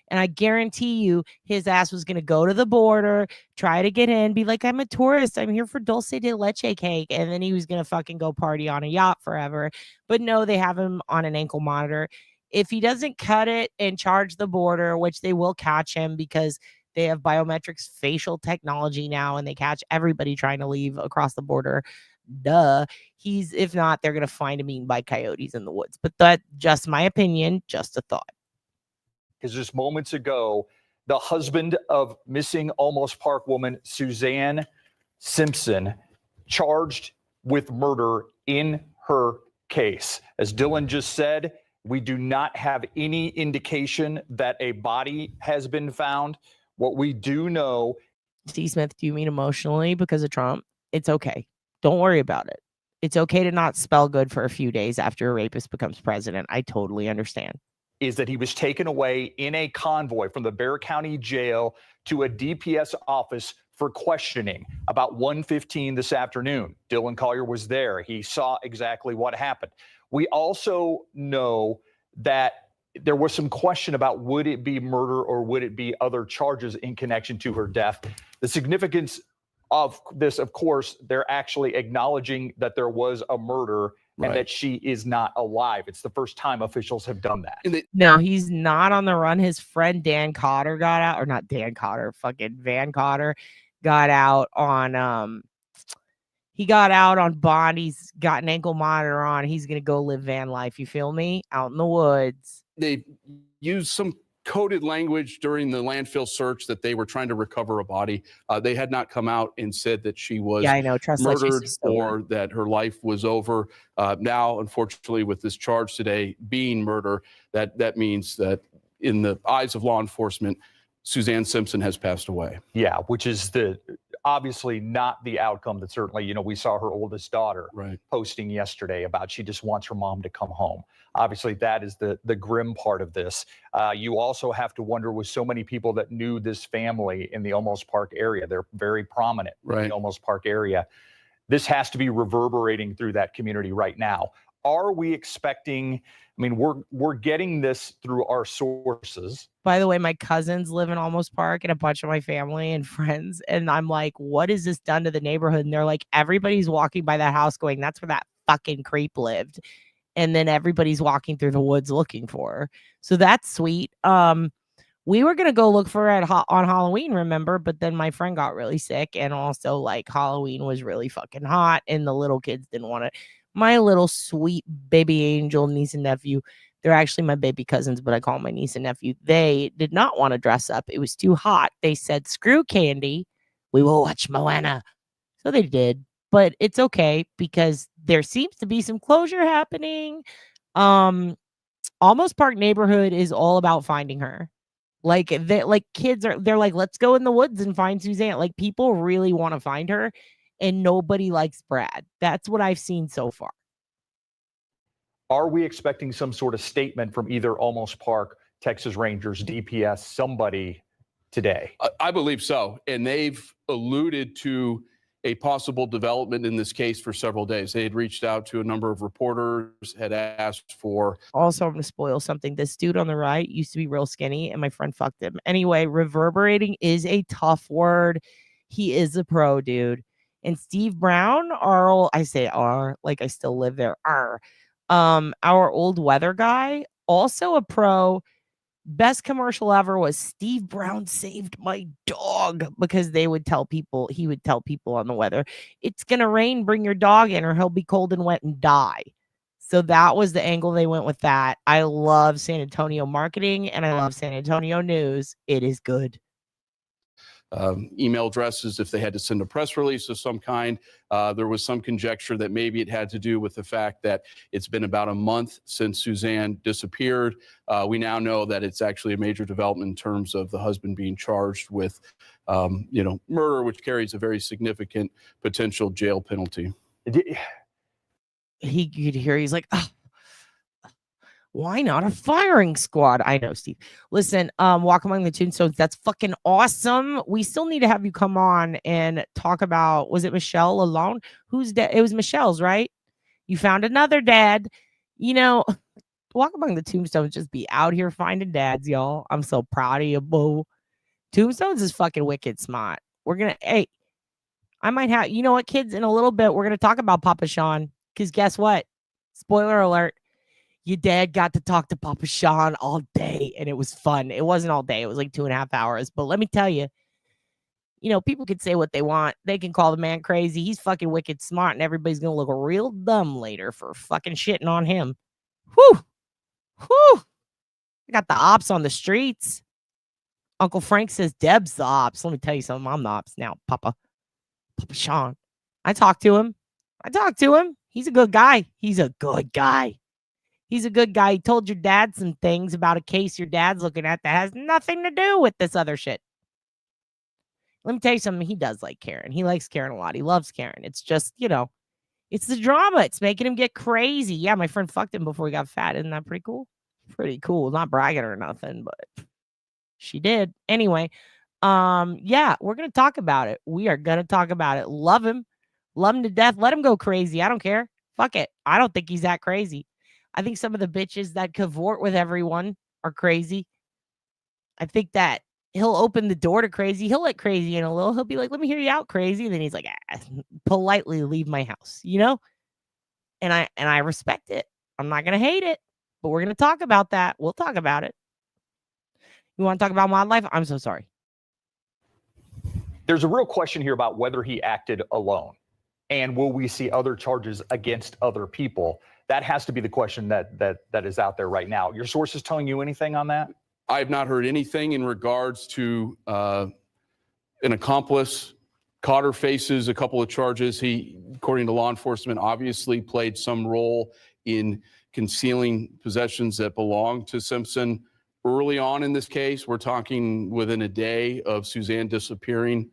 Speaker 3: And I guarantee you his ass was going to go to the border, try to get in, be like, I'm a tourist. I'm here for dulce de leche cake. And then he was going to fucking go party on a yacht forever. But no, they have him on an ankle monitor. If he doesn't cut it and charge the border, which they will catch him because they have biometrics facial technology now and they catch everybody trying to leave across the border. Duh. If not, they're going to find him eaten by coyotes in the woods. But that's just my opinion, just a thought.
Speaker 4: Because just moments ago, the husband of missing Olmos Park woman, Suzanne Simpson, charged with murder in her case. As Dylan just said, we do not have any indication that a body has been found. What we do know.
Speaker 3: Steve Smith, do you mean emotionally because of Trump? It's okay. Don't worry about it. It's okay to not spell good for a few days after a rapist becomes president. I totally understand.
Speaker 4: Is that he was taken away in a convoy from the Bexar County Jail to a DPS office for questioning about 1:15 this afternoon. Dylan Collier was there. He saw exactly what happened. We also know that there was some question about would it be murder or would it be other charges in connection to her death. The significance of this, of course, they're actually acknowledging that there was a murder and that she is not alive. It's the first time officials have done that.
Speaker 3: No, he's not on the run. His friend Dan Cotter got out, or not Dan Cotter, fucking Van Cotter got out on he got out on bond. He's got an ankle monitor on. He's gonna go live van life. You feel me? Out in the woods.
Speaker 5: They used some coded language during the landfill search that they were trying to recover a body. They had not come out and said that she was murdered or that her life was over. Now, unfortunately, with this charge today being murder, that means that in the eyes of law enforcement, Suzanne Simpson has passed away.
Speaker 4: Yeah, which is obviously not the outcome that certainly, we saw her oldest daughter
Speaker 5: Right.
Speaker 4: posting yesterday about she just wants her mom to come home. Obviously, that is the grim part of this. You also have to wonder, with so many people that knew this family in the Olmos Park area, they're very prominent in the Olmos Park area. This has to be reverberating through that community right now. Are we expecting, we're getting this through our sources.
Speaker 3: By the way, my cousins live in Olmos Park and a bunch of my family and friends. And I'm like, what has this done to the neighborhood? And they're like, everybody's walking by that house going, that's where that fucking creep lived. And then everybody's walking through the woods looking for her. So that's sweet. We were going to go look for her on Halloween, remember? But then my friend got really sick. And also, like, Halloween was really fucking hot. And the little kids didn't want it. My little sweet baby angel niece and nephew, they're actually my baby cousins, but I call them my niece and nephew. They did not want to dress up. It was too hot. They said, screw candy. We will watch Moana. So they did. But it's okay because there seems to be some closure happening. Olmos Park neighborhood is all about finding her. Like they're like, let's go in the woods and find Suzanne. Like, people really want to find her, and nobody likes Brad. That's what I've seen so far.
Speaker 4: Are we expecting some sort of statement from either Olmos Park, Texas Rangers, DPS, somebody today?
Speaker 5: I believe so. And they've alluded to a possible development in this case for several days. They had reached out to a number of reporters, had asked for.
Speaker 3: Also, I'm going to spoil something. This dude on the right used to be real skinny, and my friend fucked him. Anyway, reverberating is a tough word. He is a pro, dude. And Steve Brown, I say R, like I still live there, R. Our old weather guy, also a pro. Best commercial ever was Steve Brown saved my dog, because he would tell people on the weather, it's gonna rain, bring your dog in or he'll be cold and wet and die. So that was the angle they went with that. I love San Antonio marketing and I love San Antonio news. It is good.
Speaker 5: Email addresses, if they had to send a press release of some kind. There was some conjecture that maybe it had to do with the fact that it's been about a month since Suzanne disappeared. We now know that it's actually a major development in terms of the husband being charged with, murder, which carries a very significant potential jail penalty.
Speaker 3: You could hear he's like, oh, why not a firing squad? I know, Steve. Listen, Walk Among the Tombstones, that's fucking awesome. We still need to have you come on and talk about, was it Michelle alone? Who's dead? It was Michelle's, right? You found another dad. Walk Among the Tombstones just be out here finding dads, y'all. I'm so proud of you, boo. Tombstones is fucking wicked smart. I might have, you know what, kids, in a little bit, we're going to talk about Papa Sean, because guess what? Spoiler alert. Your dad got to talk to Papa Sean all day, and it was fun. It wasn't all day. It was like 2.5 hours. But let me tell you, people could say what they want. They can call the man crazy. He's fucking wicked smart, and everybody's going to look real dumb later for fucking shitting on him. Whew. Whew. I got the ops on the streets. Uncle Frank says Deb's the ops. Let me tell you something. I'm the ops now, Papa Sean. I talked to him. He's a good guy. He's a good guy. He told your dad some things about a case your dad's looking at that has nothing to do with this other shit. Let me tell you something. He does like Karen. He likes Karen a lot. He loves Karen. It's just, it's the drama. It's making him get crazy. Yeah, my friend fucked him before he got fat. Isn't that pretty cool? Pretty cool. Not bragging or nothing, but she did. Anyway, yeah, we're going to talk about it. We are going to talk about it. Love him to death. Let him go crazy. I don't care. Fuck it. I don't think he's that crazy. I think some of the bitches that cavort with everyone are crazy. I think that he'll open the door to crazy. He'll let crazy in a little. He'll be like, let me hear you out, crazy. And then he's like, politely leave my house, And I respect it. I'm not going to hate it, but we're going to talk about that. We'll talk about it. You want to talk about wildlife? I'm so sorry.
Speaker 4: There's a real question here about whether he acted alone, and will we see other charges against other people? That has to be the question that is out there right now. Your sources telling you anything on that?
Speaker 5: I have not heard anything in regards to an accomplice. Cotter faces a couple of charges. He, according to law enforcement, obviously played some role in concealing possessions that belong to Simpson. Early on in this case, we're talking within a day of Suzanne disappearing.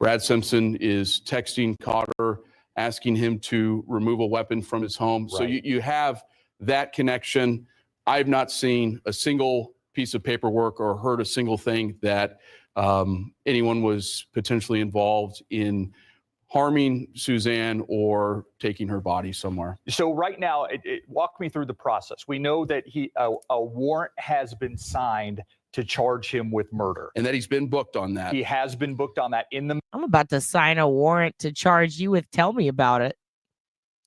Speaker 5: Brad Simpson is texting Cotter, asking him to remove a weapon from his home. So
Speaker 4: Right.
Speaker 5: you have that connection. I've not seen a single piece of paperwork or heard a single thing that anyone was potentially involved in harming Suzanne or taking her body somewhere.
Speaker 4: So right now, walk me through the process. We know that a warrant has been signed to charge him with murder.
Speaker 5: And that he's been booked on that.
Speaker 4: He has been booked on that.
Speaker 3: I'm about to sign a warrant to charge you with. Tell me about it.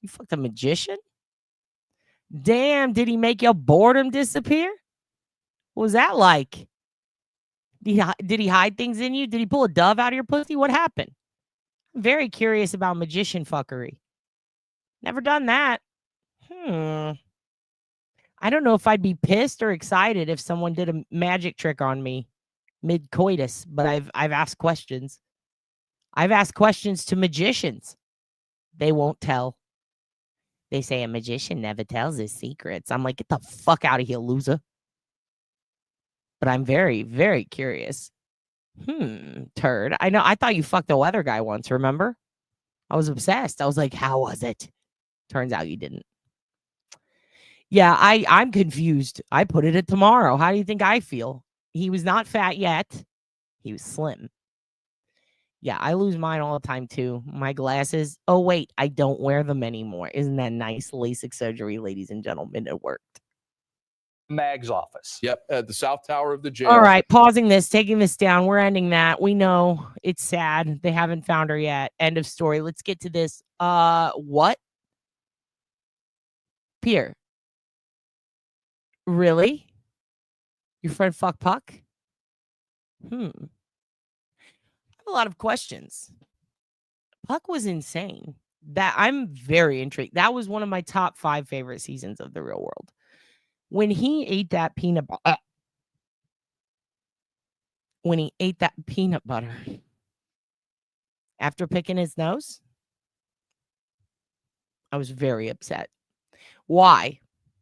Speaker 3: You fucked a magician? Damn, did he make your boredom disappear? What was that like? Did he hide things in you? Did he pull a dove out of your pussy? What happened? I'm very curious about magician fuckery. Never done that. I don't know if I'd be pissed or excited if someone did a magic trick on me mid-coitus, but I've asked questions. I've asked questions to magicians. They won't tell. They say a magician never tells his secrets. I'm like, get the fuck out of here, loser. But I'm very, very curious. Turd. I know. I thought you fucked a weather guy once, remember? I was obsessed. I was like, how was it? Turns out you didn't. Yeah, I'm confused. I put it at tomorrow. How do you think I feel? He was not fat yet. He was slim. Yeah, I lose mine all the time too. My glasses. Oh, wait, I don't wear them anymore. Isn't that nice? LASIK surgery, ladies and gentlemen. It worked.
Speaker 4: Mag's office.
Speaker 5: Yep, at the South Tower of the jail.
Speaker 3: All right, pausing this, taking this down. We're ending that. We know it's sad. They haven't found her yet. End of story. Let's get to this. What? Pierre. Really? Your friend fuck Puck? I have a lot of questions. Puck was insane. That I'm very intrigued. That was one of my top 5 favorite seasons of The Real World. When he ate that peanut butter. After picking his nose, I was very upset. Why?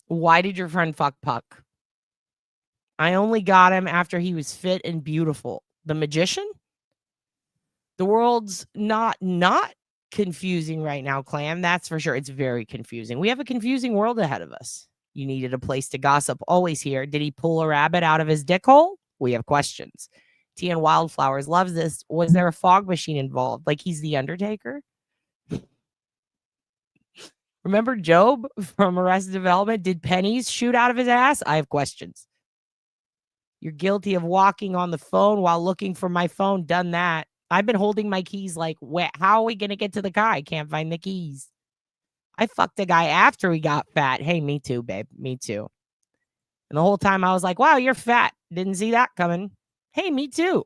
Speaker 3: Why did your friend fuck Puck? I only got him after he was fit and beautiful. The magician? The world's not confusing right now, Clam. That's for sure. It's very confusing. We have a confusing world ahead of us. You needed a place to gossip. Always here. Did he pull a rabbit out of his dick hole? We have questions. TN Wildflowers loves this. Was there a fog machine involved? Like he's the Undertaker? Remember Job from Arrested Development? Did pennies shoot out of his ass? I have questions. You're guilty of walking on the phone while looking for my phone. Done that. I've been holding my keys like, how are we going to get to the car? I can't find the keys. I fucked a guy after he got fat. Hey, me too, babe. Me too. And the whole time I was like, wow, you're fat. Didn't see that coming. Hey, me too.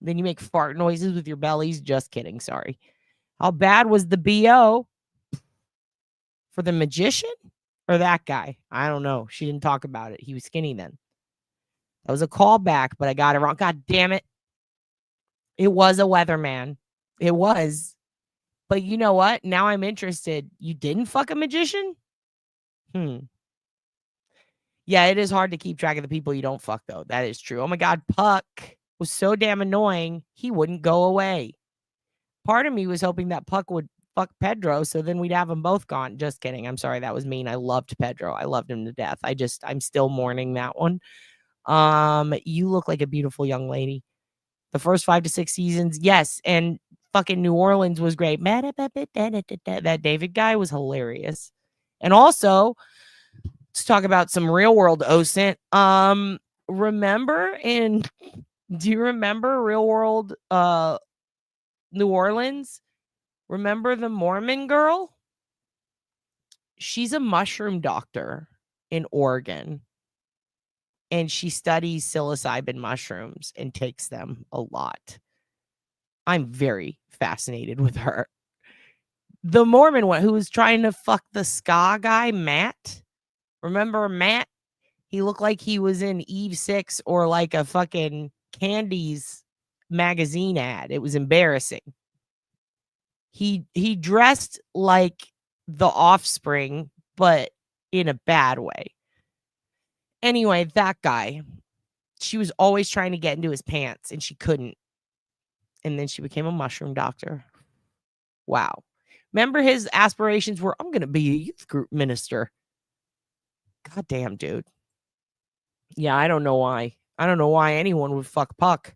Speaker 3: Then you make fart noises with your bellies. Just kidding. Sorry. How bad was the BO for the magician or that guy? I don't know. She didn't talk about it. He was skinny then. That was a callback, but I got it wrong. God damn it. It was a weatherman. It was. But you know what? Now I'm interested. You didn't fuck a magician? Yeah, it is hard to keep track of the people you don't fuck, though. That is true. Oh my God, Puck was so damn annoying, he wouldn't go away. Part of me was hoping that Puck would fuck Pedro, so then we'd have them both gone. Just kidding. I'm sorry, that was mean. I loved Pedro. I loved him to death. I'm still mourning that one. You look like a beautiful young lady. The first 5 to 6 seasons, yes, and fucking New Orleans was great. That David guy was hilarious. And also, let's talk about some real world OSINT. Do you remember real world New Orleans? Remember the Mormon girl? She's a mushroom doctor in Oregon. And she studies psilocybin mushrooms and takes them a lot. I'm very fascinated with her. The Mormon one who was trying to fuck the ska guy, Matt. Remember Matt? He looked like he was in Eve 6 or like a fucking Candy's magazine ad. It was embarrassing. He dressed like the Offspring, but in a bad way. Anyway, that guy, she was always trying to get into his pants and she couldn't. And then she became a mushroom doctor. Wow. Remember his aspirations were, I'm going to be a youth group minister. God damn, dude. Yeah, I don't know why. I don't know why anyone would fuck Puck.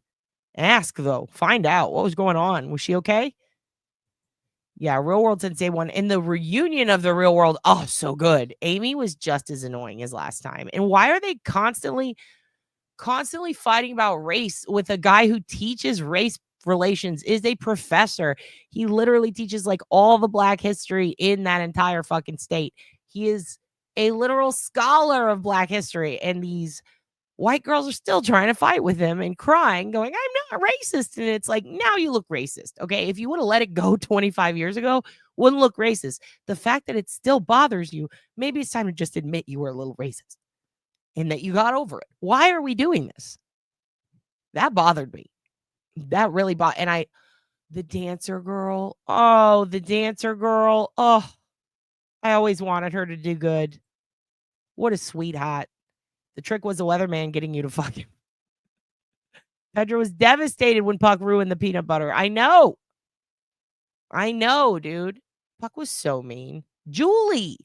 Speaker 3: Ask, though. Find out what was going on. Was she okay? Yeah, Real World since day one. And the reunion of the Real World, oh, so good. Amy was just as annoying as last time. And why are they constantly fighting about race with a guy who teaches race relations, is a professor? He literally teaches like all the Black history in that entire fucking state. He is a literal scholar of Black history. And these white girls are still trying to fight with him and crying, going, I'm not racist. And it's like, now you look racist. Okay. If you would have let it go 25 years ago, wouldn't look racist. The fact that it still bothers you, maybe it's time to just admit you were a little racist and that you got over it. Why are we doing this? That bothered me. That really bothered. And the dancer girl. Oh, the dancer girl. Oh, I always wanted her to do good. What a sweetheart. The trick was the weatherman getting you to fuck him. Pedro was devastated when Puck ruined the peanut butter. I know, dude. Puck was so mean. Julie.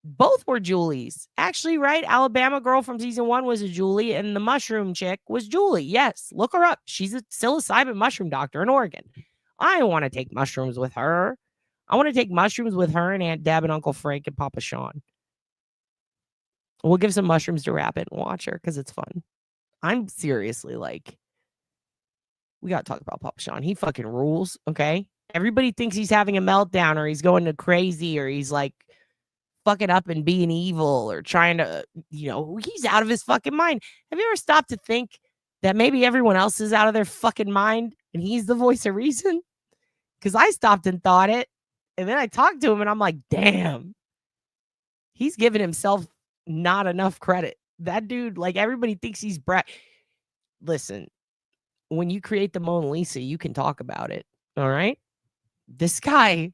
Speaker 3: Both were Julies. Actually, right? Alabama girl from season 1 was a Julie, and the mushroom chick was Julie. Yes, look her up. She's a psilocybin mushroom doctor in Oregon. I want to take mushrooms with her. I want to take mushrooms with her and Aunt Deb and Uncle Frank and Papa Sean. We'll give some mushrooms to wrap it and watch her because it's fun. I'm seriously like, we got to talk about Papa Sean. He fucking rules, okay? Everybody thinks he's having a meltdown or he's going to crazy or he's like fucking up and being evil or trying to, he's out of his fucking mind. Have you ever stopped to think that maybe everyone else is out of their fucking mind and he's the voice of reason? Because I stopped and thought it. And then I talked to him and I'm like, damn, he's giving himself not enough credit. That dude, like everybody thinks he's Listen, when you create the Mona Lisa, you can talk about it. All right. This guy,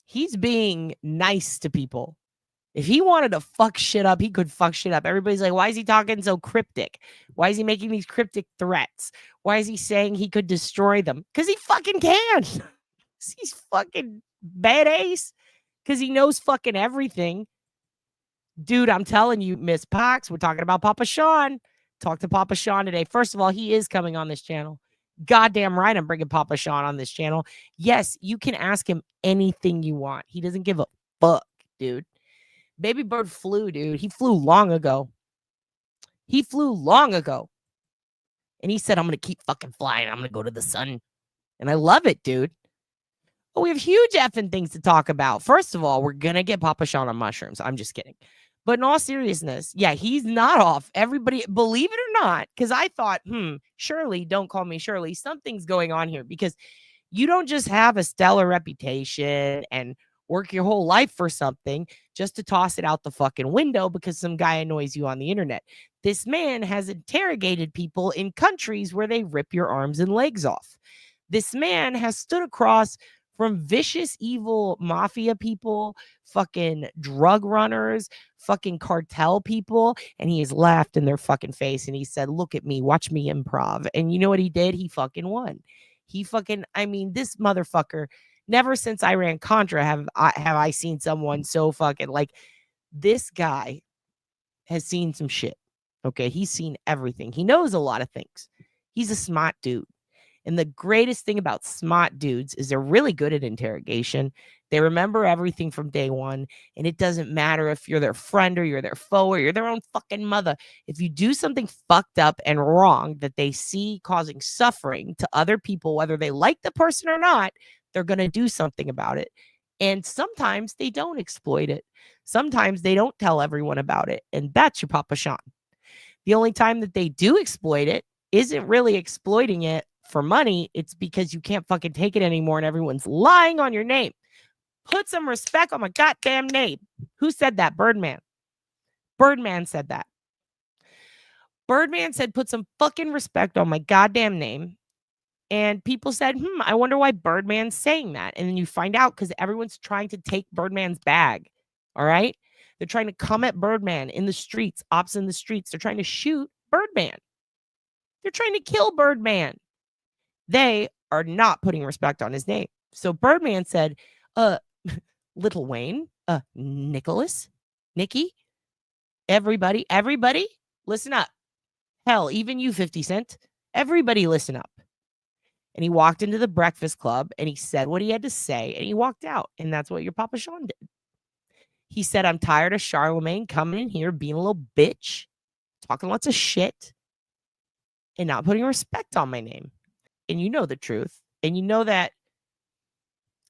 Speaker 3: he's being nice to people. If he wanted to fuck shit up, he could fuck shit up. Everybody's like, why is he talking so cryptic? Why is he making these cryptic threats? Why is he saying he could destroy them? Because he fucking can. He's fucking badass. Because he knows fucking everything. Dude, I'm telling you, Miss Pox, we're talking about Papa Sean. Talk to Papa Sean today. First of all, he is coming on this channel. Goddamn right, I'm bringing Papa Sean on this channel. Yes, you can ask him anything you want. He doesn't give a fuck, dude. Baby bird flew, dude. He flew long ago. And he said, I'm going to keep fucking flying. I'm going to go to the sun. And I love it, dude. But we have huge effing things to talk about. First of all, we're going to get Papa Sean on mushrooms. I'm just kidding. But in all seriousness, yeah, he's not off. Everybody, believe it or not, because I thought, Shirley, don't call me Shirley. Something's going on here because you don't just have a stellar reputation and work your whole life for something just to toss it out the fucking window because some guy annoys you on the internet. This man has interrogated people in countries where they rip your arms and legs off. This man has stood across from vicious, evil mafia people, fucking drug runners, fucking cartel people, and he has laughed in their fucking face and he said, look at me, watch me improv. And you know what he did? He fucking won. This motherfucker, never since Iran-Contra have I seen someone so fucking like this guy has seen some shit. Okay, he's seen everything. He knows a lot of things. He's a smart dude. And the greatest thing about smart dudes is they're really good at interrogation. They remember everything from day one. And it doesn't matter if you're their friend or you're their foe or you're their own fucking mother. If you do something fucked up and wrong that they see causing suffering to other people, whether they like the person or not, they're going to do something about it. And sometimes they don't exploit it. Sometimes they don't tell everyone about it. And that's your Papa Sean. The only time that they do exploit it isn't really exploiting it for money. It's because you can't fucking take it anymore and everyone's lying on your name. Put some respect on my goddamn name. Who said that? Birdman. Birdman said that. Birdman said, put some fucking respect on my goddamn name. And people said, I wonder why Birdman's saying that. And then you find out because everyone's trying to take Birdman's bag. All right? They're trying to come at Birdman in the streets, ops in the streets. They're trying to shoot Birdman. They're trying to kill Birdman. They are not putting respect on his name. So Birdman said, Little Wayne, Nicholas, Nikki, everybody, listen up. Hell, even you, 50 Cent, everybody listen up. And he walked into the Breakfast Club and he said what he had to say and he walked out. And that's what your Papa Sean did. He said, I'm tired of Charlamagne coming in here being a little bitch, talking lots of shit, and not putting respect on my name. And you know the truth. And you know that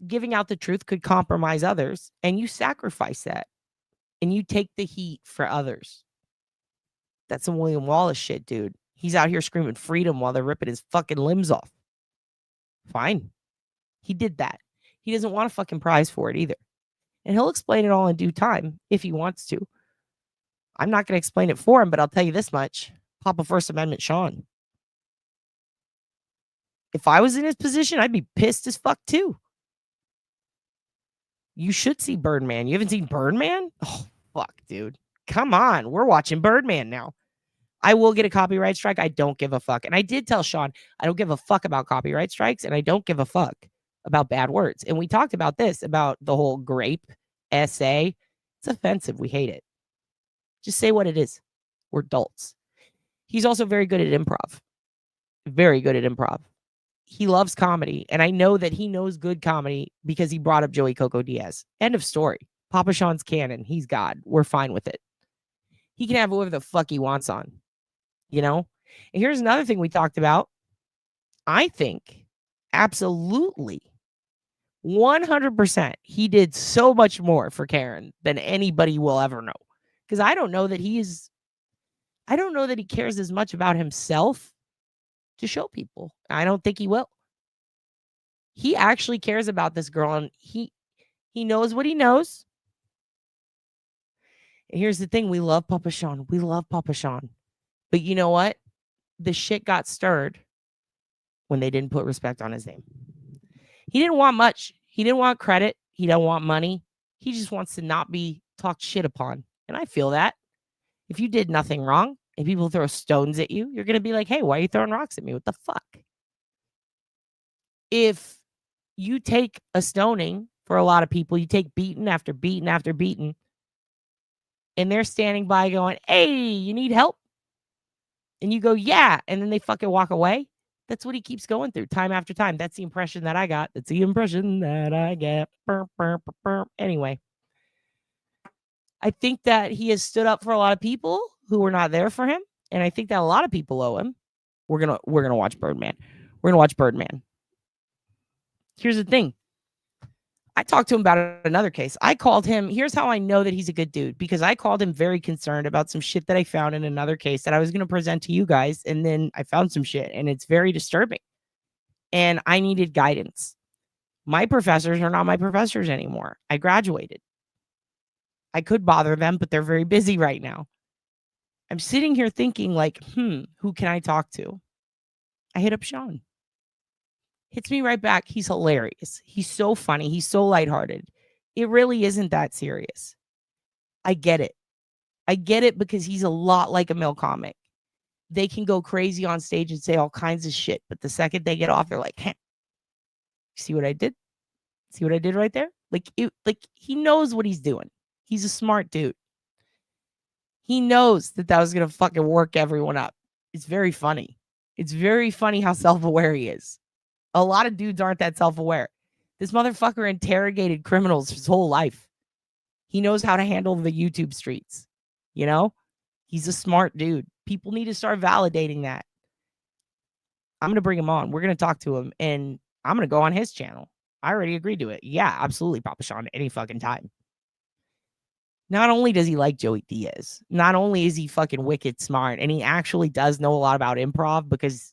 Speaker 3: giving out the truth could compromise others. And you sacrifice that. And you take the heat for others. That's some William Wallace shit, dude. He's out here screaming freedom while they're ripping his fucking limbs off. Fine. He did that. He doesn't want a fucking prize for it either. And he'll explain it all in due time if he wants to. I'm not going to explain it for him, but I'll tell you this much. Papa First Amendment Sean. If I was in his position, I'd be pissed as fuck too. You should see Birdman. You haven't seen Birdman? Oh, fuck, dude. Come on. We're watching Birdman now. I will get a copyright strike. I don't give a fuck. And I did tell Sean, I don't give a fuck about copyright strikes, and I don't give a fuck about bad words. And we talked about this, about the whole grape essay. It's offensive. We hate it. Just say what it is. We're adults. He's also very good at improv. Very good at improv. He loves comedy. And I know that he knows good comedy because he brought up Joey Coco Diaz. End of story. Papa Sean's canon. He's God. We're fine with it. He can have whatever the fuck he wants on. You know? And here's another thing we talked about. I think absolutely 100% he did so much more for Karen than anybody will ever know. Because I don't know that he cares as much about himself to show people. I don't think he will. He actually cares about this girl, and he knows what he knows. And here's the thing. We love Papa Sean. We love Papa Sean. But you know what? The shit got stirred when they didn't put respect on his name. He didn't want much. He didn't want credit. He didn't want money. He just wants to not be talked shit upon. And I feel that. If you did nothing wrong and people throw stones at you, you're going to be like, hey, why are you throwing rocks at me? What the fuck? If you take a stoning for a lot of people, you take beating after beating after beating, and they're standing by going, hey, you need help? And you go, yeah. And then they fucking walk away. That's what he keeps going through time after time. That's the impression that I got. That's the impression that I get. Anyway, I think that he has stood up for a lot of people who were not there for him. And I think that a lot of people owe him. We're gonna watch Birdman. We're gonna watch Birdman. Here's the thing. I talked to him about another case. I called him. Here's how I know that he's a good dude, because I called him very concerned about some shit that I found in another case that I was going to present to you guys. And then I found some shit and it's very disturbing. And I needed guidance. My professors are not my professors anymore. I graduated. I could bother them, but they're very busy right now. I'm sitting here thinking like, who can I talk to? I hit up Sean. Hits me right back. He's hilarious. He's so funny. He's so lighthearted. It really isn't that serious. I get it. I get it because he's a lot like a male comic. They can go crazy on stage and say all kinds of shit, but the second they get off, they're like, hey, see what I did? See what I did right there? Like he knows what he's doing. He's a smart dude. He knows that was going to fucking work everyone up. It's very funny. It's very funny how self-aware he is. A lot of dudes aren't that self-aware. This motherfucker interrogated criminals his whole life. He knows how to handle the YouTube streets. You know? He's a smart dude. People need to start validating that. I'm going to bring him on. We're going to talk to him, and I'm going to go on his channel. I already agreed to it. Yeah, absolutely, Papa Sean, any fucking time. Not only does he like Joey Diaz, not only is he fucking wicked smart, and he actually does know a lot about improv, because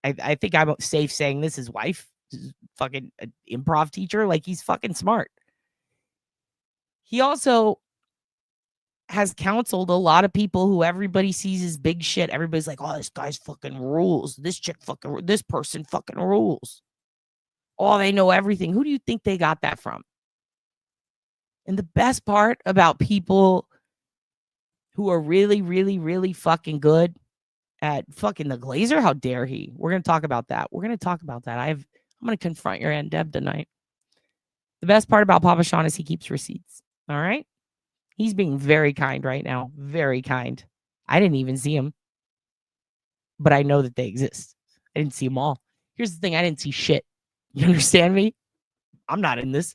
Speaker 3: I think I'm safe saying this, his wife is fucking an improv teacher. Like, he's fucking smart. He also has counseled a lot of people who everybody sees as big shit. Everybody's like, oh, this guy's fucking rules. This person fucking rules. Oh, they know everything. Who do you think they got that from? And the best part about people who are really, really, really fucking good at fucking the Glazer. How dare he? We're going to talk about that. I'm going to confront your Aunt Deb tonight. The best part about Papa Sean is he keeps receipts. All right. He's being very kind right now. Very kind. I didn't even see him, but I know that they exist. I didn't see them all. Here's the thing. I didn't see shit. You understand me? I'm not in this.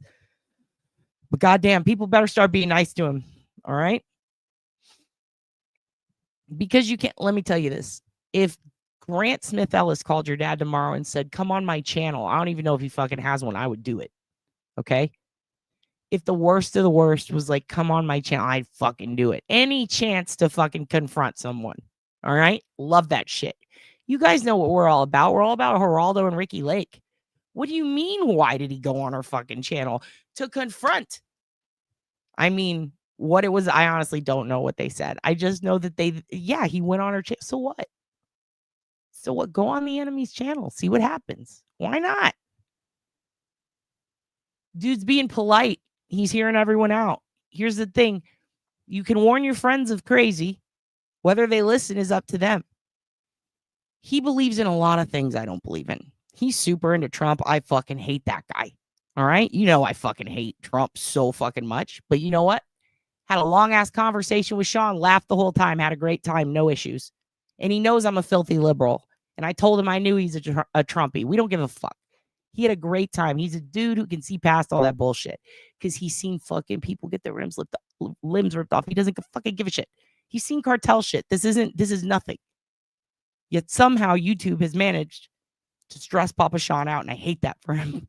Speaker 3: But goddamn, people better start being nice to him. All right. Because you can't, let me tell you this. If Grant Smith Ellis called your dad tomorrow and said, come on my channel, I don't even know if he fucking has one, I would do it. Okay. If the worst of the worst was like, come on my channel, I'd fucking do it. Any chance to fucking confront someone. All right. Love that shit. You guys know what we're all about. We're all about Geraldo and Ricki Lake. What do you mean? Why did he go on her fucking channel? To confront. I mean, what it was, I honestly don't know what they said. I just know that he went on her channel. So what? So what? Go on the enemy's channel. See what happens. Why not? Dude's being polite. He's hearing everyone out. Here's the thing. You can warn your friends of crazy. Whether they listen is up to them. He believes in a lot of things I don't believe in. He's super into Trump. I fucking hate that guy. All right? You know I fucking hate Trump so fucking much. But you know what? Had a long-ass conversation with Sean. Laughed the whole time. Had a great time. No issues. And he knows I'm a filthy liberal. And I told him I knew he's a Trumpy. We don't give a fuck. He had a great time. He's a dude who can see past all that bullshit. Because he's seen fucking people get their limbs ripped off. He doesn't fucking give a shit. He's seen cartel shit. This is nothing. Yet somehow YouTube has managed to stress Papa Sean out. And I hate that for him.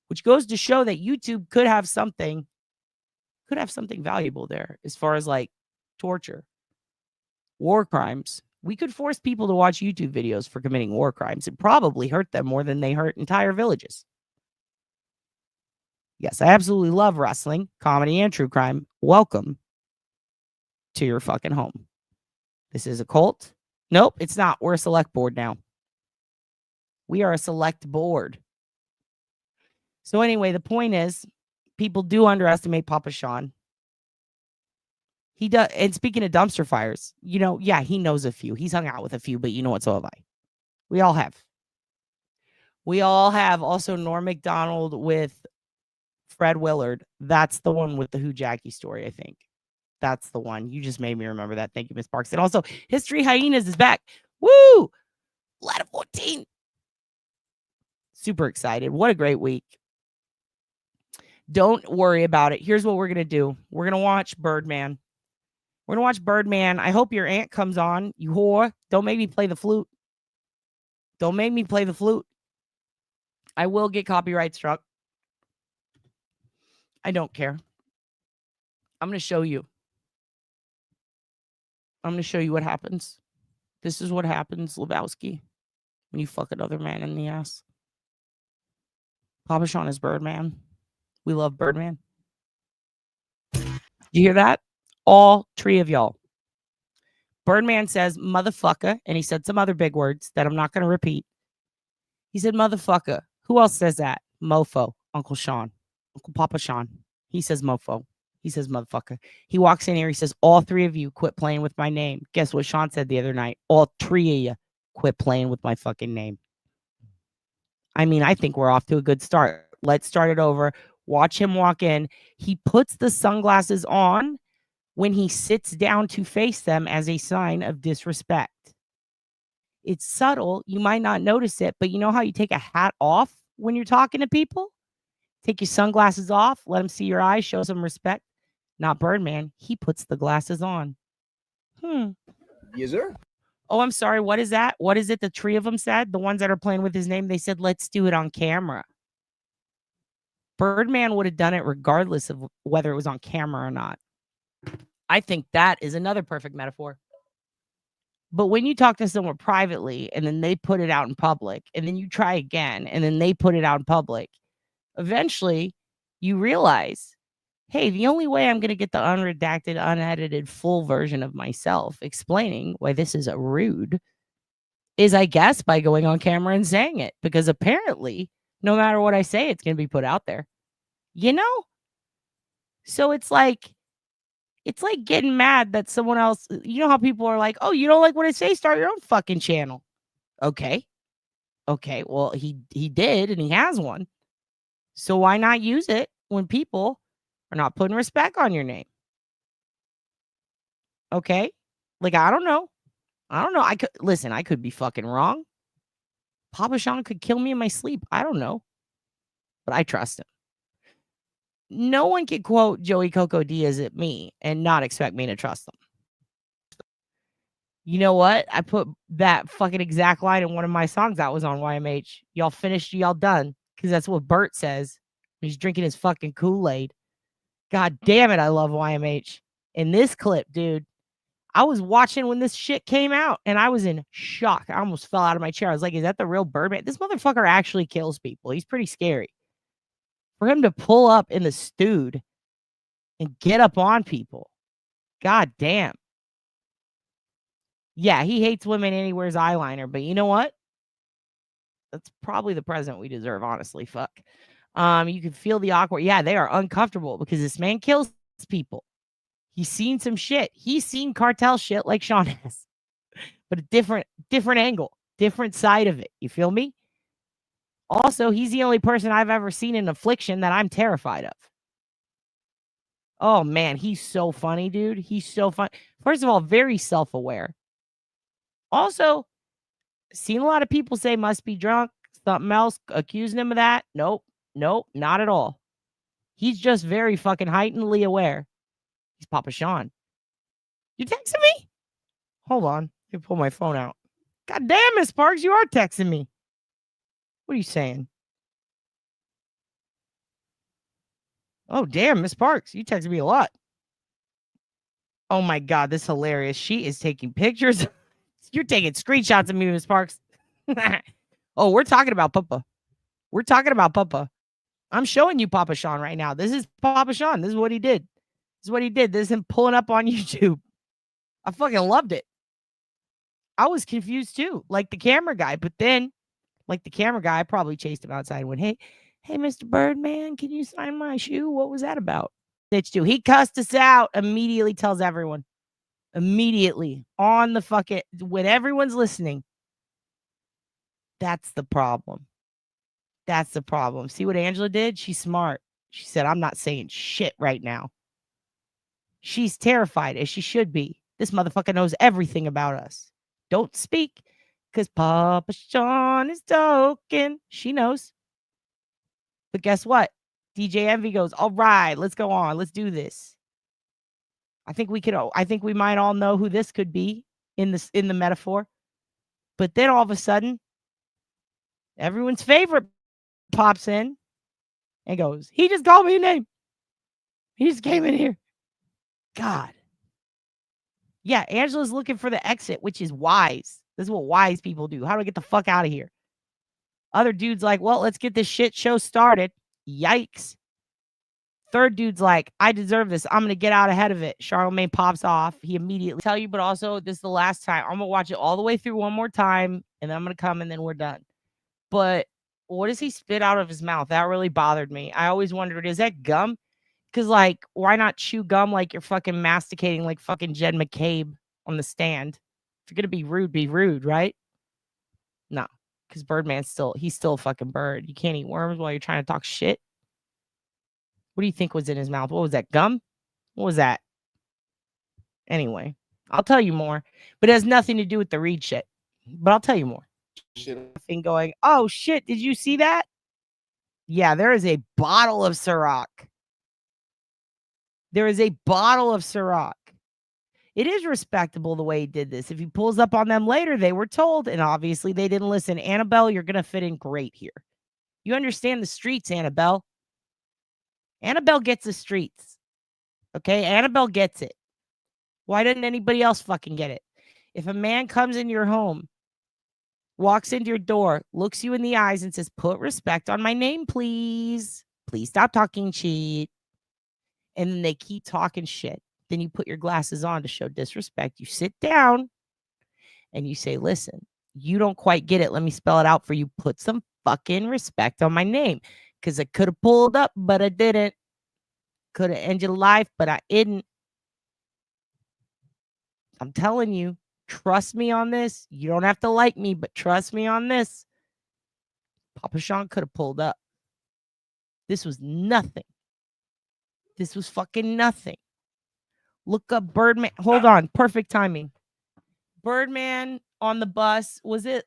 Speaker 3: Which goes to show that YouTube could have something valuable there as far as like torture, war crimes. We could force people to watch YouTube videos for committing war crimes and probably hurt them more than they hurt entire villages. Yes, I absolutely love wrestling, comedy, and true crime. Welcome to your fucking home. This is a cult? Nope, it's not. We're a select board now. We are a select board. So anyway, the point is, people do underestimate Papa Sean. He does. And speaking of dumpster fires, he knows a few. He's hung out with a few, but you know what? So have I. We all have. Also, Norm Macdonald with Fred Willard. That's the one with the Who Jackie story, I think. That's the one. You just made me remember that. Thank you, Miss Parks. And also, History Hyenas is back. Woo! Ladder 14. Super excited. What a great week. Don't worry about it. Here's what we're going to do. We're going to watch Birdman. I hope your aunt comes on. You whore. Don't make me play the flute. I will get copyright struck. I don't care. I'm going to show you. What happens. This is what happens, Lebowski, when you fuck another man in the ass. Papa Sean is Birdman. We love Birdman. You hear that? All three of y'all. Birdman says motherfucker, and he said some other big words that I'm not going to repeat. He said motherfucker. Who else says that? Mofo. Uncle Sean. Uncle Papa Sean. He says mofo. He says motherfucker. He walks in here. He says, all three of you quit playing with my name. Guess what Sean said the other night? All three of you quit playing with my fucking name. I mean, I think we're off to a good start. Let's start it over. Watch him walk in. He puts the sunglasses on when he sits down to face them as a sign of disrespect. It's subtle. You might not notice it, but you know how you take a hat off when you're talking to people? Take your sunglasses off, let them see your eyes, show some respect. Not Birdman. He puts the glasses on.
Speaker 1: Yes, sir.
Speaker 3: Oh, I'm sorry. What is that? What is it the three of them said? The ones that are playing with his name, they said, let's do it on camera. Birdman would have done it regardless of whether it was on camera or not. I think that is another perfect metaphor. But when you talk to someone privately and then they put it out in public and then you try again and then they put it out in public, eventually you realize, hey, the only way I'm going to get the unredacted, unedited, full version of myself explaining why this is rude is, I guess, by going on camera and saying it. Because apparently, no matter what I say, it's going to be put out there. You know? So it's like, It's like getting mad that someone else, you know how people are like, oh, you don't like what I say? Start your own fucking channel. Okay. Okay. Well, he did, and he has one. So why not use it when people are not putting respect on your name? Okay. Like, I don't know. I could be fucking wrong. Papa Sean could kill me in my sleep. I don't know. But I trust him. No one can quote Joey Coco Diaz at me and not expect me to trust them. You know what? I put that fucking exact line in one of my songs that was on YMH. Y'all finished, y'all done. Because that's what Bert says when he's drinking his fucking Kool-Aid. God damn it, I love YMH. In this clip, dude, I was watching when this shit came out and I was in shock. I almost fell out of my chair. I was like, is that the real Birdman? This motherfucker actually kills people. He's pretty scary. For him to pull up in the stewed and get up on people. God damn. Yeah, he hates women and he wears eyeliner, but you know what? That's probably the president we deserve, honestly. Fuck. You can feel the awkward. Yeah, they are uncomfortable because this man kills people. He's seen some shit. He's seen cartel shit like Sean has, but a different angle, different side of it. You feel me? Also, he's the only person I've ever seen in affliction that I'm terrified of. Oh man, he's so funny, dude. He's so fun. First of all, very self-aware. Also, seen a lot of people say must be drunk, something else, accusing him of that. Nope, not at all. He's just very fucking heightenedly aware. He's Papa Sean. You texting me? Hold on. Let me pull my phone out. God damn, Miss Parks, you are texting me. What are you saying? Oh, damn, Miss Parks, you texted me a lot. Oh my God, this is hilarious. She is taking pictures. You're taking screenshots of me, Miss Parks. Oh, we're talking about Puppa. We're talking about Puppa. I'm showing you Papa Sean right now. This is Papa Sean. This is what he did. This is what he did. This is him pulling up on YouTube. I fucking loved it. I was confused too, like the camera guy. But then, like the camera guy, I probably chased him outside and went, hey, Mr. Birdman, can you sign my shoe? What was that about? Bitch, too. He cussed us out, immediately tells everyone. Immediately. On the fucking, when everyone's listening. That's the problem. That's the problem. See what Angela did? She's smart. She said, I'm not saying shit right now. She's terrified, as she should be. This motherfucker knows everything about us. Don't speak, because Papa Sean is talking. She knows. But guess what? DJ Envy goes, all right, let's go on. Let's do this. I think we might all know who this could be in the metaphor. But then all of a sudden, everyone's favorite pops in and goes, he just called me a name. He just came in here. God. Yeah, Angela's looking for the exit, which is wise. This is what wise people do. How do I get the fuck out of here? Other dude's like, well, let's get this shit show started. Yikes. Third dude's like, I deserve this. I'm going to get out ahead of it. Charlamagne pops off. He immediately tell you, but also this is the last time. I'm going to watch it all the way through one more time, and then I'm going to come, and then we're done. But what does he spit out of his mouth? That really bothered me. I always wondered, is that gum? Because, like, why not chew gum like you're fucking masticating like fucking Jed McCabe on the stand? If you're going to be rude, right? No, because Birdman's he's still a fucking bird. You can't eat worms while you're trying to talk shit. What do you think was in his mouth? What was that, gum? What was that? Anyway, I'll tell you more. But it has nothing to do with the Reed shit. But I'll tell you more. Thing going, oh shit, did you see that? Yeah, there is a bottle of Ciroc. There is a bottle of Ciroc. It is respectable the way he did this. If he pulls up on them later, they were told, and obviously they didn't listen. Annabelle, you're going to fit in great here. You understand the streets, Annabelle. Annabelle gets the streets. Okay? Annabelle gets it. Why didn't anybody else fucking get it? If a man comes into your home, walks into your door, looks you in the eyes and says, put respect on my name, please. Please stop talking shit. And then they keep talking shit. Then you put your glasses on to show disrespect. You sit down and you say, listen, you don't quite get it. Let me spell it out for you. Put some fucking respect on my name. Because I could have pulled up, but I didn't. Could have ended your life, but I didn't. I'm telling you, trust me on this. You don't have to like me, but trust me on this. Papa Sean could have pulled up. This was nothing. This was fucking nothing. Look up Birdman. Hold on. Perfect timing. Birdman on the bus. Was it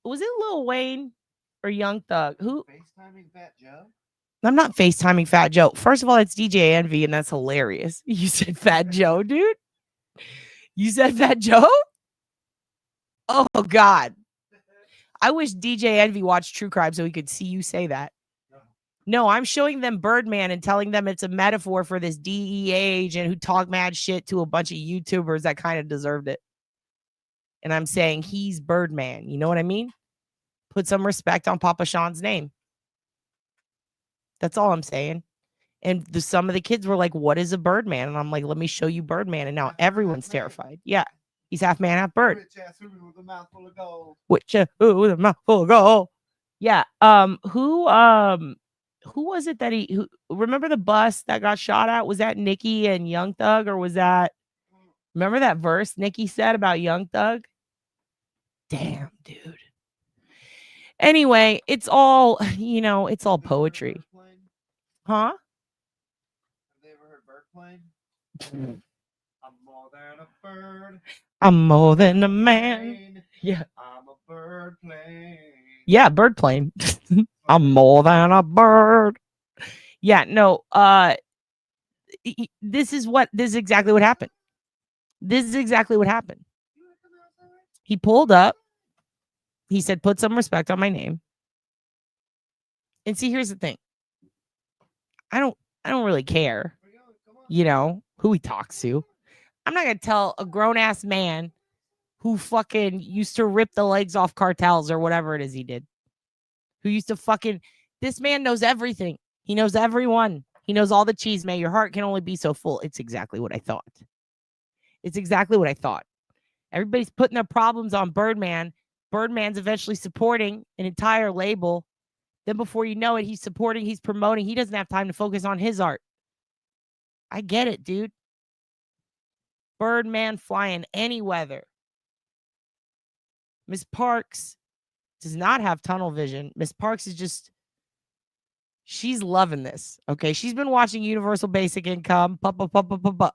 Speaker 3: Lil Wayne or Young Thug? Who?
Speaker 1: FaceTiming Fat Joe?
Speaker 3: I'm not FaceTiming Fat Joe. First of all, it's DJ Envy, and that's hilarious. You said Fat Joe, dude. You said Fat Joe? Oh, God. I wish DJ Envy watched True Crime so he could see you say that. No, I'm showing them Birdman and telling them it's a metaphor for this DEA agent who talked mad shit to a bunch of YouTubers that kind of deserved it. And I'm saying he's Birdman. You know what I mean? Put some respect on Papa Sean's name. That's all I'm saying. And some of the kids were like, what is a Birdman? And I'm like, let me show you Birdman. And now everyone's terrified. Yeah. He's half man, half bird.
Speaker 1: With a mouthful of gold.
Speaker 3: With a mouthful of gold. Yeah. Who was it that who remember the bus that got shot at? Was that Nicki and Young Thug, or was that, remember that verse Nicki said about Young Thug? Damn, dude. Anyway, it's all, it's all poetry. Huh?
Speaker 1: Have they ever heard bird plane? I'm more than a bird.
Speaker 3: I'm more than a man. Yeah.
Speaker 1: I'm a bird plane.
Speaker 3: Yeah, bird plane. I'm more than a bird. Yeah, no, this is exactly what happened. This is exactly what happened. He pulled up. He said, put some respect on my name. And see, here's the thing. I don't really care, who he talks to. I'm not going to tell a grown-ass man who fucking used to rip the legs off cartels or whatever it is he did. Who used to fucking... This man knows everything. He knows everyone. He knows all the cheese, man. Your heart can only be so full. It's exactly what I thought. It's exactly what I thought. Everybody's putting their problems on Birdman. Birdman's eventually supporting an entire label. Then before you know it, he's supporting, he's promoting. He doesn't have time to focus on his art. I get it, dude. Birdman flying any weather. Miss Parks does not have tunnel vision. Miss Parks is just, she's loving this. Okay. She's been watching Universal Basic Income. Puppa.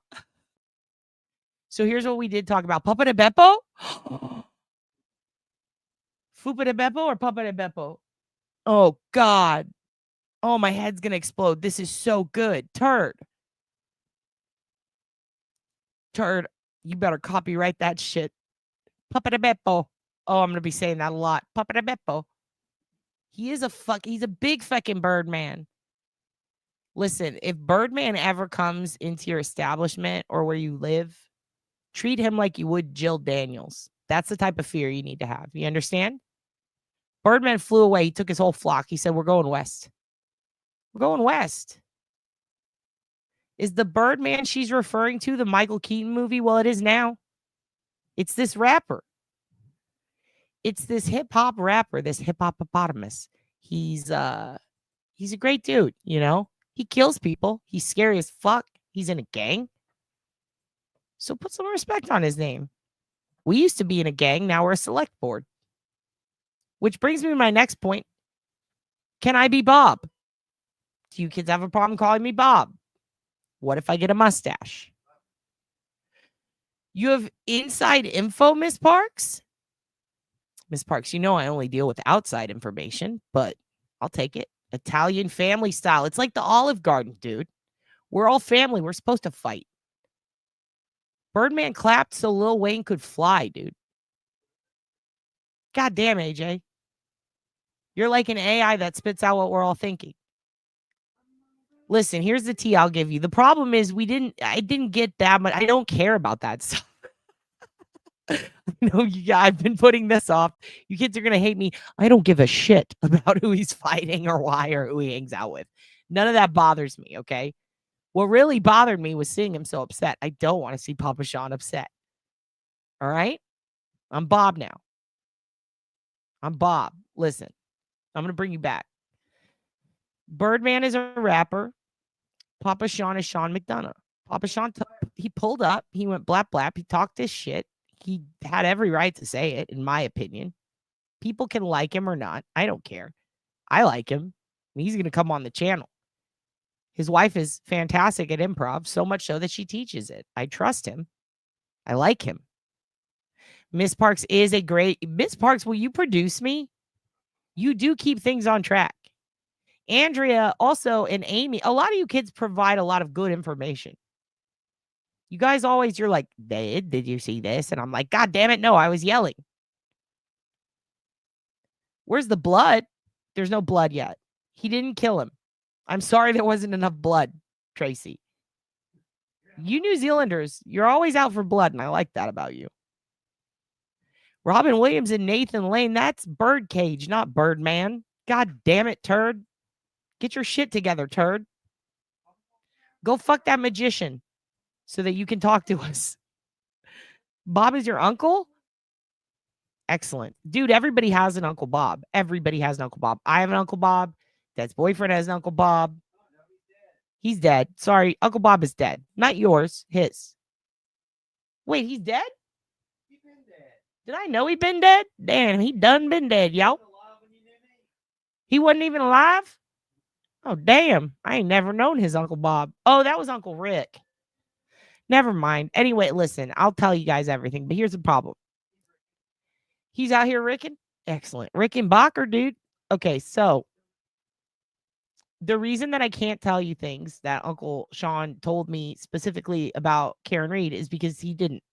Speaker 3: So here's what we did talk about. Puppa de Beppo? Fupa de Beppo or Puppa de Beppo? Oh, God. Oh, my head's going to explode. This is so good. Turd. You better copyright that shit. Puppa de Beppo. Oh, I'm going to be saying that a lot. Puppa de Beppo. He's a big fucking Birdman. Listen, if Birdman ever comes into your establishment or where you live, treat him like you would Jill Daniels. That's the type of fear you need to have. You understand? Birdman flew away. He took his whole flock. He said, we're going west. We're going west. Is the Birdman she's referring to the Michael Keaton movie? Well, it is now. It's this rapper. It's this hip-hop rapper, this hip-hop-opotamus. He's a great dude, He kills people. He's scary as fuck. He's in a gang. So put some respect on his name. We used to be in a gang. Now we're a select board. Which brings me to my next point. Can I be Bob? Do you kids have a problem calling me Bob? What if I get a mustache? You have inside info, Miss Parks? Miss Parks, I only deal with outside information, but I'll take it. Italian family style. It's like the Olive Garden, dude. We're all family. We're supposed to fight. Birdman clapped so Lil Wayne could fly, dude. God damn, AJ. You're like an AI that spits out what we're all thinking. Listen, here's the tea I'll give you. The problem is I didn't get that much. I don't care about that stuff. I've been putting this off. You kids are going to hate me. I don't give a shit about who he's fighting or why or who he hangs out with. None of that bothers me, okay? What really bothered me was seeing him so upset. I don't want to see Papa Sean upset. All right? I'm Bob now. I'm Bob. Listen, I'm going to bring you back. Birdman is a rapper. Papa Sean is Sean McDonough. Papa Sean, he pulled up. He went blap, blap. He talked his shit. He had every right to say it, in my opinion. People can like him or not. I don't care. I like him. He's going to come on the channel. His wife is fantastic at improv, so much so that she teaches it. I trust him. I like him. Miss Parks is a great... Miss Parks, will you produce me? You do keep things on track. Andrea also and Amy, a lot of you kids provide a lot of good information. You guys always, you're like, did you see this? And I'm like, God damn it, no, I was yelling. Where's the blood? There's no blood yet. He didn't kill him. I'm sorry there wasn't enough blood, Tracy. You New Zealanders, you're always out for blood, and I like that about you. Robin Williams and Nathan Lane, that's Birdcage, not Birdman. God damn it, turd. Get your shit together, turd. Go fuck that magician so that you can talk to us. Bob is your uncle? Excellent. Dude, everybody has an Uncle Bob. Everybody has an Uncle Bob. I have an Uncle Bob. Dad's boyfriend has an Uncle Bob. He's dead. Sorry, Uncle Bob is dead. Not yours, his. Wait, he's dead? He's been dead. Did I know he been dead? Damn, he done been dead, y'all. He wasn't even alive? Oh, damn. I ain't never known his Uncle Bob. Oh, that was Uncle Rick. Never mind. Anyway, listen, I'll tell you guys everything, but here's the problem. He's out here ricking? Excellent. Rickenbacker, dude. Okay, so the reason that I can't tell you things that Uncle Sean told me specifically about Karen Reed is because he didn't.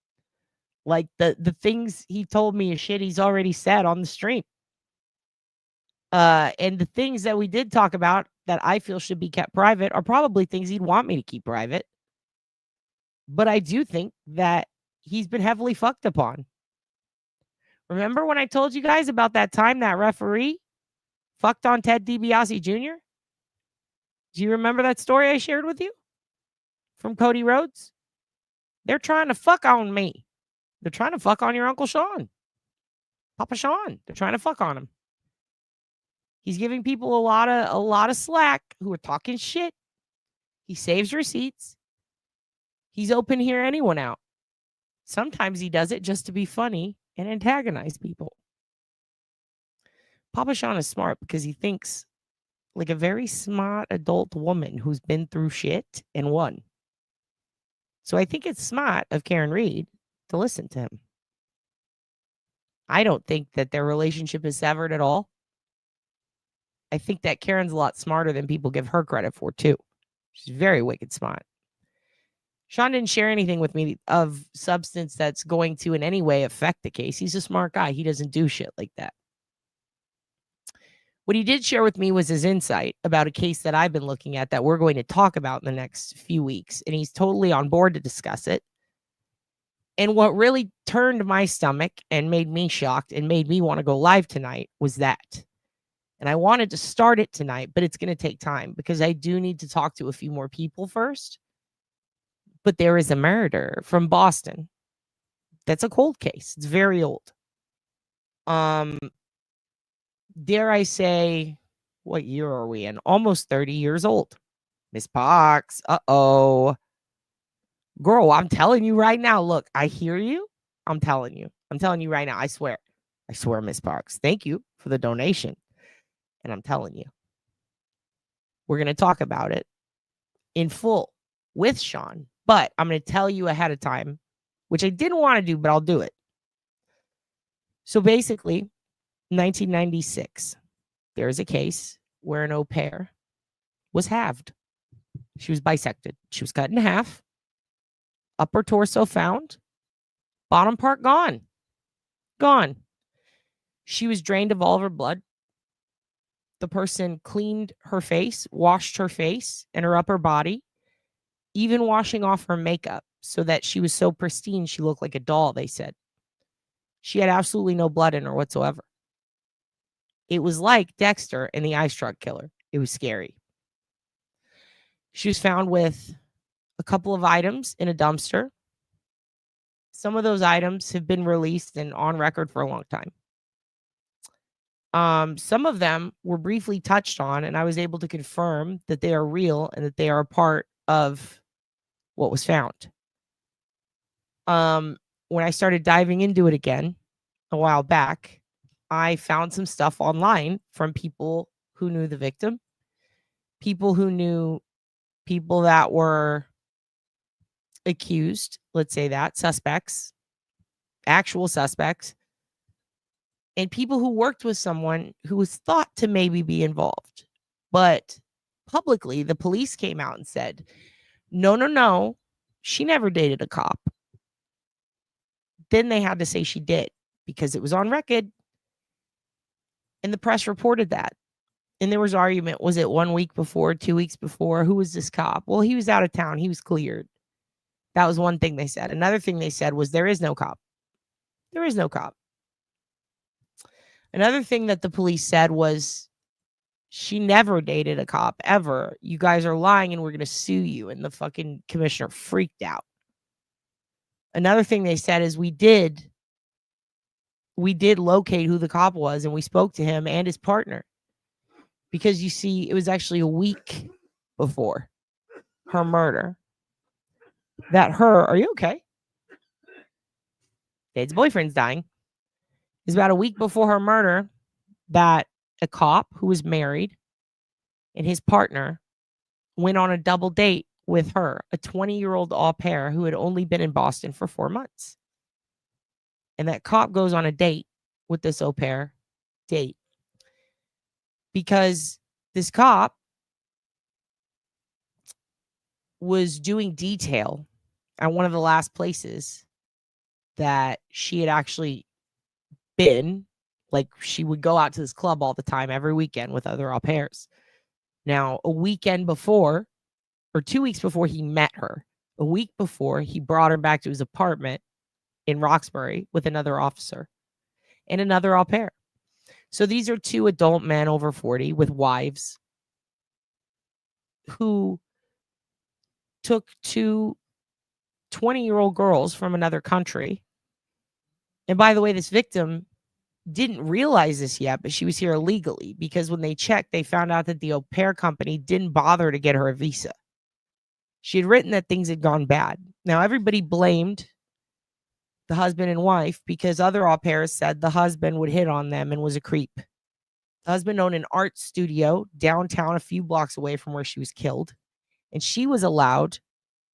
Speaker 3: Like, the things he told me is shit he's already said on the stream. And the things that we did talk about that I feel should be kept private are probably things he'd want me to keep private. But I do think that he's been heavily fucked upon. Remember when I told you guys about that time that referee fucked on Ted DiBiase Jr.? Do you remember that story I shared with you from Cody Rhodes? They're trying to fuck on me. They're trying to fuck on your Uncle Sean. Papa Sean. They're trying to fuck on him. He's giving people a lot of slack who are talking shit. He saves receipts. He's open to hear anyone out. Sometimes he does it just to be funny and antagonize people. Papa Sean is smart because he thinks like a very smart adult woman who's been through shit and won. So I think it's smart of Karen Reed to listen to him. I don't think that their relationship is severed at all. I think that Karen's a lot smarter than people give her credit for, too. She's very wicked smart. Sean didn't share anything with me of substance that's going to in any way affect the case. He's a smart guy. He doesn't do shit like that. What he did share with me was his insight about a case that I've been looking at that we're going to talk about in the next few weeks. And he's totally on board to discuss it. And what really turned my stomach and made me shocked and made me want to go live tonight was that. And I wanted to start it tonight, but it's going to take time because I do need to talk to a few more people first. But there is a murder from Boston. That's a cold case. It's very old. Dare I say, what year are we in? Almost 30 years old. Miss Parks. Uh-oh. Girl, I'm telling you right now. Look, I hear you. I'm telling you. I'm telling you right now. I swear. I swear, Miss Parks. Thank you for the donation. And I'm telling you. We're going to talk about it in full with Sean. But I'm going to tell you ahead of time, which I didn't want to do, but I'll do it. So basically, 1996, there is a case where an au pair was halved. She was bisected. She was cut in half. Upper torso found. Bottom part gone. Gone. She was drained of all of her blood. The person cleaned her face, washed her face and her upper body, even washing off her makeup so that she was so pristine she looked like a doll, they said. She had absolutely no blood in her whatsoever. It was like Dexter and the Ice Truck Killer. It was scary. She was found with a couple of items in a dumpster. Some of those items have been released and on record for a long time. Some of them were briefly touched on, and I was able to confirm that they are real and that they are a part of what was found. When I started diving into it again a while back, I found some stuff online from people who knew the victim, people who knew people that were accused, let's say that, suspects, actual suspects, and people who worked with someone who was thought to maybe be involved. But publicly, the police came out and said, no, she never dated a cop. Then they had to say she did because it was on record. And the press reported that. And there was argument. Was it 1 week before, 2 weeks before? Who was this cop? Well, he was out of town. He was cleared. That was one thing they said. Another thing they said was there is no cop. There is no cop. Another thing that the police said was she never dated a cop ever. You guys are lying and we're going to sue you. And the fucking commissioner freaked out. Another thing they said is we did locate who the cop was and we spoke to him and his partner. Because you see, it was actually a week before her murder that are you okay? Dave's boyfriend's dying. It was about a week before her murder that a cop who was married and his partner went on a double date with her, a 20-year-old au pair who had only been in Boston for 4 months. And that cop goes on a date with this au pair date because this cop was doing detail at one of the last places that she had actually been. Like, she would go out to this club all the time every weekend with other au pairs. Now, a weekend before, or 2 weeks before he met her, a week before, he brought her back to his apartment in Roxbury with another officer and another au pair. So these are two adult men over 40 with wives who took two 20-year-old girls from another country. And by the way, this victim didn't realize this yet, but she was here illegally because when they checked, they found out that the au pair company didn't bother to get her a visa. She had written that things had gone bad. Now, everybody blamed the husband and wife because other au pairs said the husband would hit on them and was a creep. The husband owned an art studio downtown a few blocks away from where she was killed. And she was allowed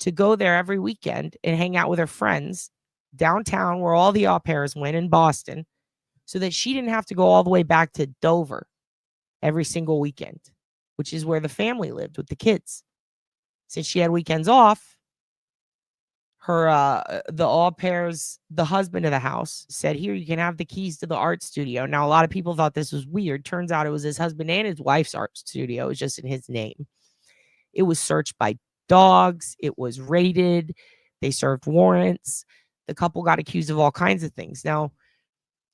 Speaker 3: to go there every weekend and hang out with her friends downtown where all the au pairs went in Boston so that she didn't have to go all the way back to Dover every single weekend, which is where the family lived with the kids. Since she had weekends off, the au pairs, the husband of the house said, here, you can have the keys to the art studio. Now, a lot of people thought this was weird. Turns out it was his husband and his wife's art studio. It was just in his name. It was searched by dogs. It was raided. They served warrants. The couple got accused of all kinds of things. Now,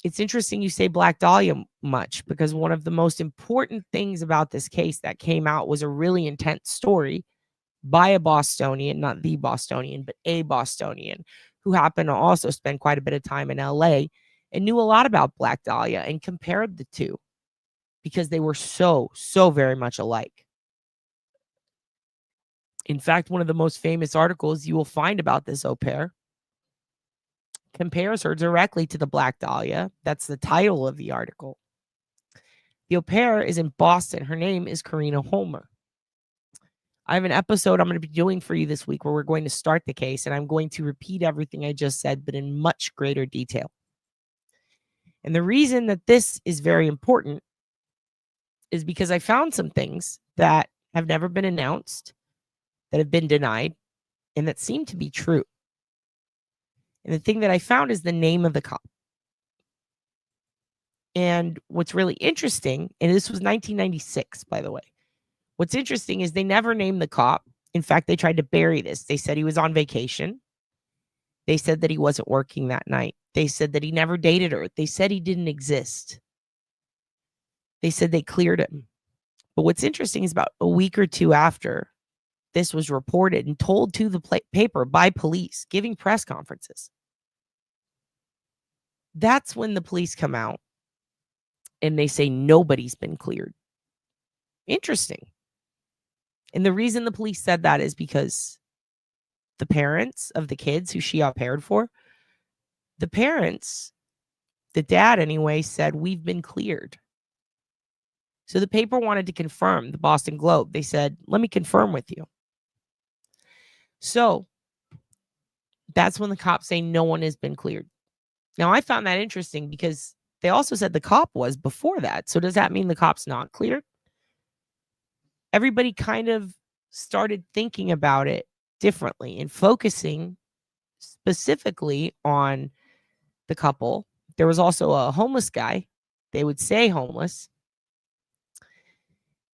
Speaker 3: it's interesting you say Black Dahlia much because one of the most important things about this case that came out was a really intense story by a Bostonian, not the Bostonian, but a Bostonian who happened to also spend quite a bit of time in LA and knew a lot about Black Dahlia and compared the two because they were so very much alike. In fact, one of the most famous articles you will find about this au pair compares her directly to the Black Dahlia. That's the title of the article. The au pair is in Boston. Her name is Karina Holmer. I have an episode I'm going to be doing for you this week where we're going to start the case, and I'm going to repeat everything I just said, but in much greater detail. And the reason that this is very important is because I found some things that have never been announced, that have been denied, and that seem to be true. And the thing that I found is the name of the cop. And what's really interesting, and this was 1996, by the way. What's interesting is they never named the cop. In fact, they tried to bury this. They said he was on vacation. They said that he wasn't working that night. They said that he never dated her. They said he didn't exist. They said they cleared him. But what's interesting is about a week or two after this was reported and told to the paper by police, giving press conferences, that's when the police come out and they say nobody's been cleared. Interesting. And the reason the police said that is because the parents of the kids who she au paired for, the parents, the dad anyway, said, we've been cleared. So the paper wanted to confirm, the Boston Globe. They said, let me confirm with you. So that's when the cops say no one has been cleared. Now, I found that interesting because they also said the cop was before that. So does that mean the cop's not cleared? Everybody kind of started thinking about it differently and focusing specifically on the couple. There was also a homeless guy. They would say homeless.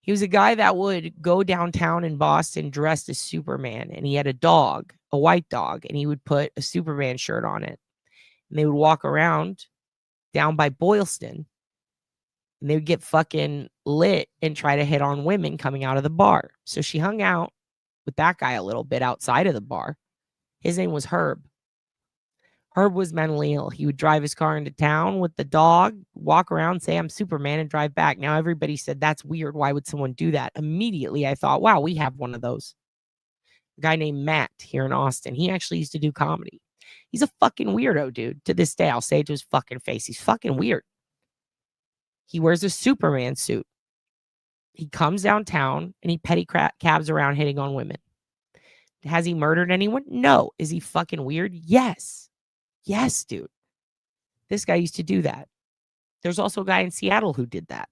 Speaker 3: He was a guy that would go downtown in Boston dressed as Superman, and he had a dog, a white dog, and he would put a Superman shirt on it. And they would walk around down by Boylston, and they would get fucking lit and try to hit on women coming out of the bar. So she hung out with that guy a little bit outside of the bar. His name was Herb. Herb was mentally ill. He would drive his car into town with the dog, walk around, say, I'm Superman, and drive back. Now, everybody said, that's weird. Why would someone do that? Immediately, I thought, wow, we have one of those. A guy named Matt here in Austin. He actually used to do comedy. He's a fucking weirdo, dude. To this day, I'll say it to his fucking face. He's fucking weird. He wears a Superman suit. He comes downtown, and he petty cabs around hitting on women. Has he murdered anyone? No. Is he fucking weird? Yes. Yes, dude. This guy used to do that. There's also a guy in Seattle who did that.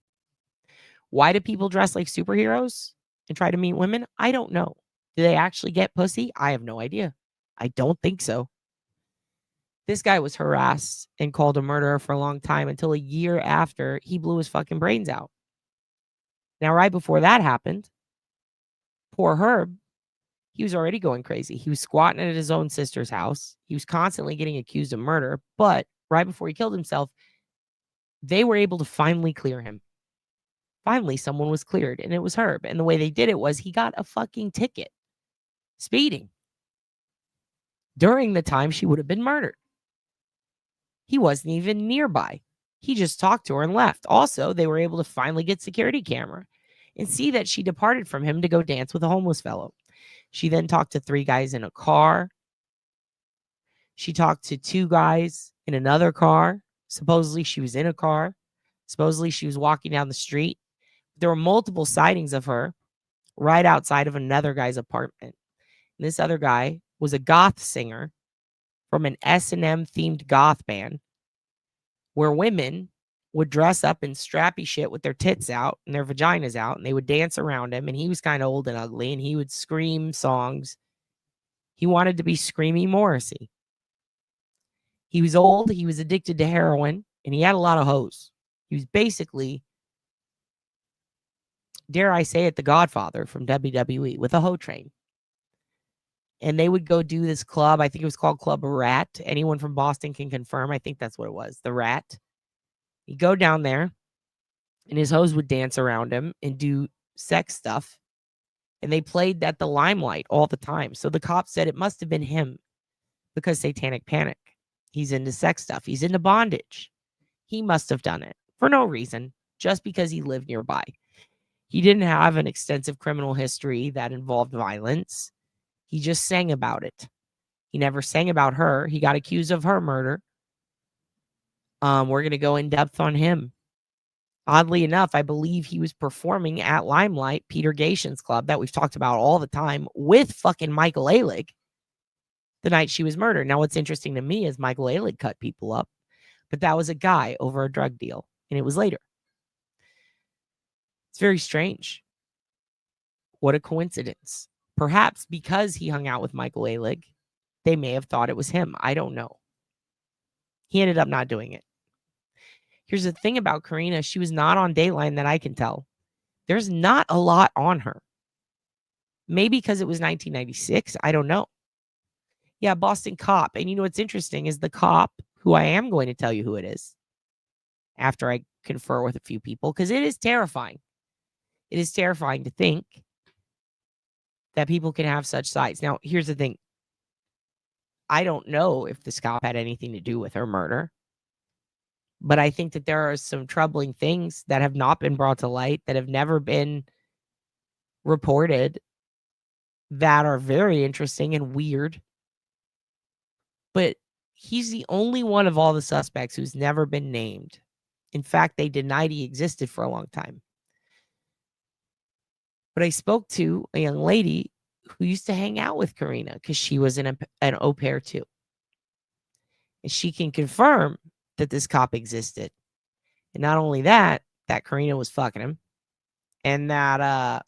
Speaker 3: Why do people dress like superheroes and try to meet women? I don't know. Do they actually get pussy? I have no idea. I don't think so. This guy was harassed and called a murderer for a long time until a year after he blew his fucking brains out. Now, right before that happened, poor Herb, he was already going crazy. He was squatting at his own sister's house. He was constantly getting accused of murder. But right before he killed himself, they were able to finally clear him. Finally, someone was cleared, and it was Herb. And the way they did it was he got a fucking ticket. Speeding. During the time she would have been murdered. He wasn't even nearby. He just talked to her and left. Also, they were able to finally get security camera and see that she departed from him to go dance with a homeless fellow. She then talked to 3 guys in a car. She talked to 2 guys in another car. Supposedly she was in a car. Supposedly she was walking down the street. There were multiple sightings of her right outside of another guy's apartment. And this other guy was a goth singer from an S&M themed goth band where women would dress up in strappy shit with their tits out and their vaginas out, and they would dance around him, and he was kind of old and ugly, and he would scream songs. He wanted to be Screamy Morrissey. He was old, he was addicted to heroin, and he had a lot of hoes. He was basically, dare I say it, the Godfather from WWE with a hoe train. And they would go do this club. I think it was called Club Rat. Anyone from Boston can confirm. I think that's what it was. The Rat. He'd go down there, and his hoes would dance around him and do sex stuff. And they played at the Limelight all the time. So the cops said it must have been him because Satanic Panic. He's into sex stuff. He's into bondage. He must have done it for no reason, just because he lived nearby. He didn't have an extensive criminal history that involved violence. He just sang about it. He never sang about her. He got accused of her murder. We're going to go in depth on him. Oddly enough, I believe he was performing at Limelight, Peter Gation's club that we've talked about all the time, with fucking Michael Alick the night she was murdered. Now, what's interesting to me is Michael Alick cut people up, but that was a guy over a drug deal, and it was later. It's very strange. What a coincidence. Perhaps because he hung out with Michael Alick, they may have thought it was him. I don't know. He ended up not doing it. Here's the thing about Karina. She was not on Dateline that I can tell. There's not a lot on her. Maybe because it was 1996. I don't know. Yeah, Boston cop. And you know what's interesting is the cop, who I am going to tell you who it is after I confer with a few people, because it is terrifying. It is terrifying to think that people can have such sides. Now, here's the thing. I don't know if this cop had anything to do with her murder. But I think that there are some troubling things that have not been brought to light, that have never been reported, that are very interesting and weird. But he's the only one of all the suspects who's never been named. In fact, they denied he existed for a long time. But I spoke to a young lady who used to hang out with Karina because she was an au pair too. And she can confirm that this cop existed. And not only that, that Karina was fucking him. And that,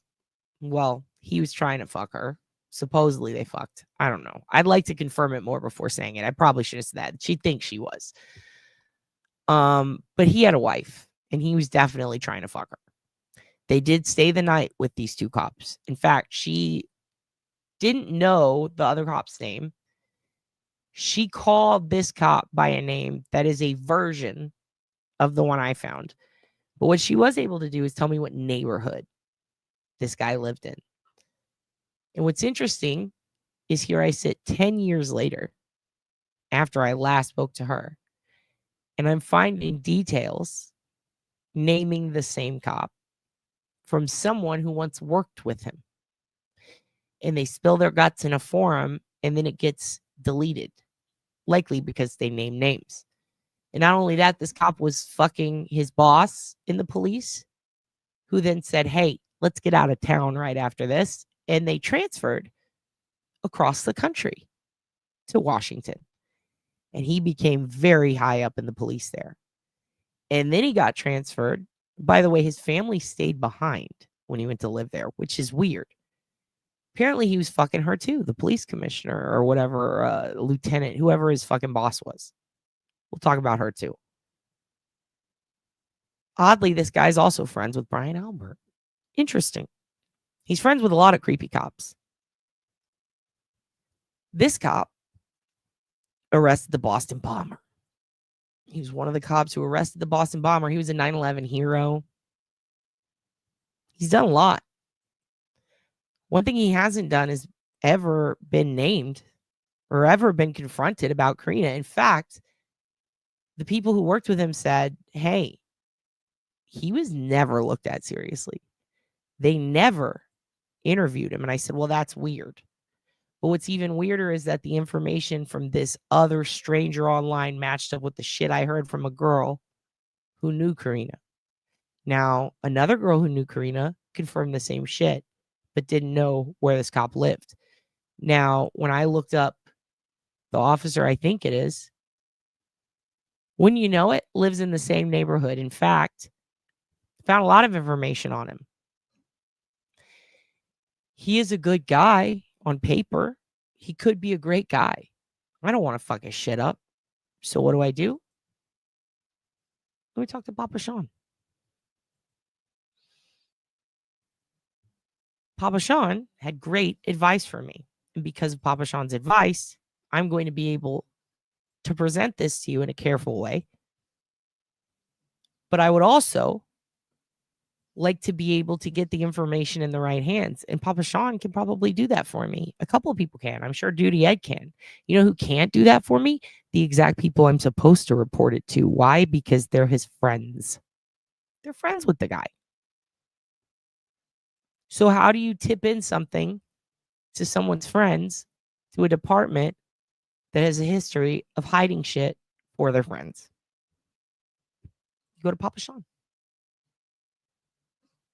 Speaker 3: well, he was trying to fuck her. Supposedly they fucked. I don't know. I'd like to confirm it more before saying it. I probably should have said that. She thinks she was. But he had a wife, and he was definitely trying to fuck her. They did stay the night with these two cops. In fact, she didn't know the other cop's name. She called this cop by a name that is a version of the one I found. But what she was able to do is tell me what neighborhood this guy lived in. And what's interesting is here I sit 10 years later after I last spoke to her, and I'm finding details naming the same cop from someone who once worked with him. And they spill their guts in a forum, and then it gets deleted, likely because they name names. And not only that, this cop was fucking his boss in the police, who then said, hey, let's get out of town right after this. And they transferred across the country to Washington. And he became very high up in the police there. And then he got transferred. By the way, his family stayed behind when he went to live there, which is weird. Apparently, he was fucking her too, the police commissioner or whatever, lieutenant, whoever his fucking boss was. We'll talk about her too. Oddly, this guy's also friends with Brian Albert. Interesting. He's friends with a lot of creepy cops. This cop arrested the Boston bomber. He was one of the cops who arrested the Boston bomber. He was a 9/11 hero. He's done a lot. One thing he hasn't done is ever been named or ever been confronted about Karina. In fact, the people who worked with him said, hey, he was never looked at seriously. They never interviewed him. And I said, well, that's weird. But what's even weirder is that the information from this other stranger online matched up with the shit I heard from a girl who knew Karina. Now, another girl who knew Karina confirmed the same shit, but didn't know where this cop lived. Now, when I looked up the officer, I think it is, when you know it, lives in the same neighborhood. In fact, found a lot of information on him. He is a good guy on paper. He could be a great guy. I don't want to fuck his shit up. So what do? Let me talk to Papa Sean. Papa Sean had great advice for me. And because of Papa Sean's advice, I'm going to be able to present this to you in a careful way. But I would also like to be able to get the information in the right hands. And Papa Sean can probably do that for me. A couple of people can. I'm sure Duty Ed can. You know who can't do that for me? The exact people I'm supposed to report it to. Why? Because they're his friends. They're friends with the guy. So how do you tip in something to someone's friends, to a department that has a history of hiding shit for their friends? You go to Papa Sean.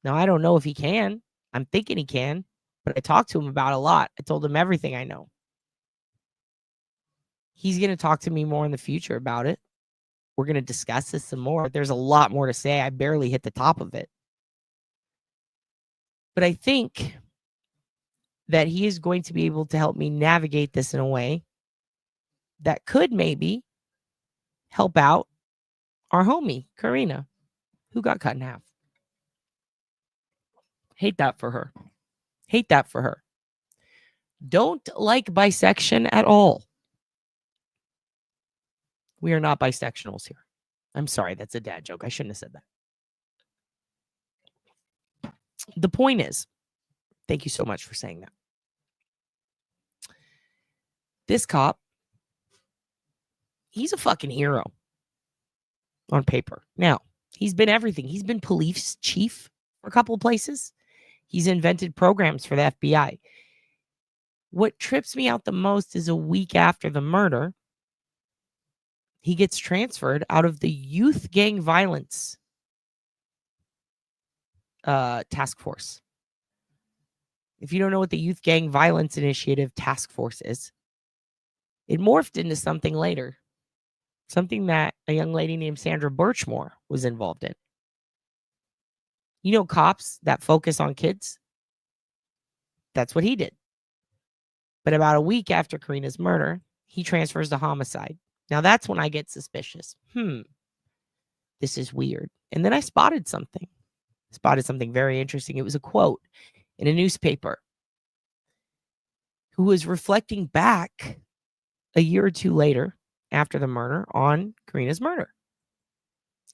Speaker 3: Now, I don't know if he can. I'm thinking he can, but I talked to him about it a lot. I told him everything I know. He's going to talk to me more in the future about it. We're going to discuss this some more. There's a lot more to say. I barely hit the top of it. But I think that he is going to be able to help me navigate this in a way that could maybe help out our homie, Karina, who got cut in half. Hate that for her. Hate that for her. Don't like bisection at all. We are not bisectionals here. I'm sorry, that's a dad joke. I shouldn't have said that. The point is, thank you so much for saying that. This cop, he's a fucking hero on paper. Now, he's been everything. He's been police chief for a couple of places. He's invented programs for the FBI. What trips me out the most is a week after the murder, he gets transferred out of the youth gang violence task force. If you don't know what the Youth Gang Violence Initiative Task Force is, it morphed into something later. Something that a young lady named Sandra Birchmore was involved in. You know, cops that focus on kids? That's what he did. But about a week after Karina's murder, he transfers to homicide. Now that's when I get suspicious. This is weird. And then I spotted something. Very interesting. It was a quote in a newspaper who was reflecting back a year or two later after the murder on Karina's murder.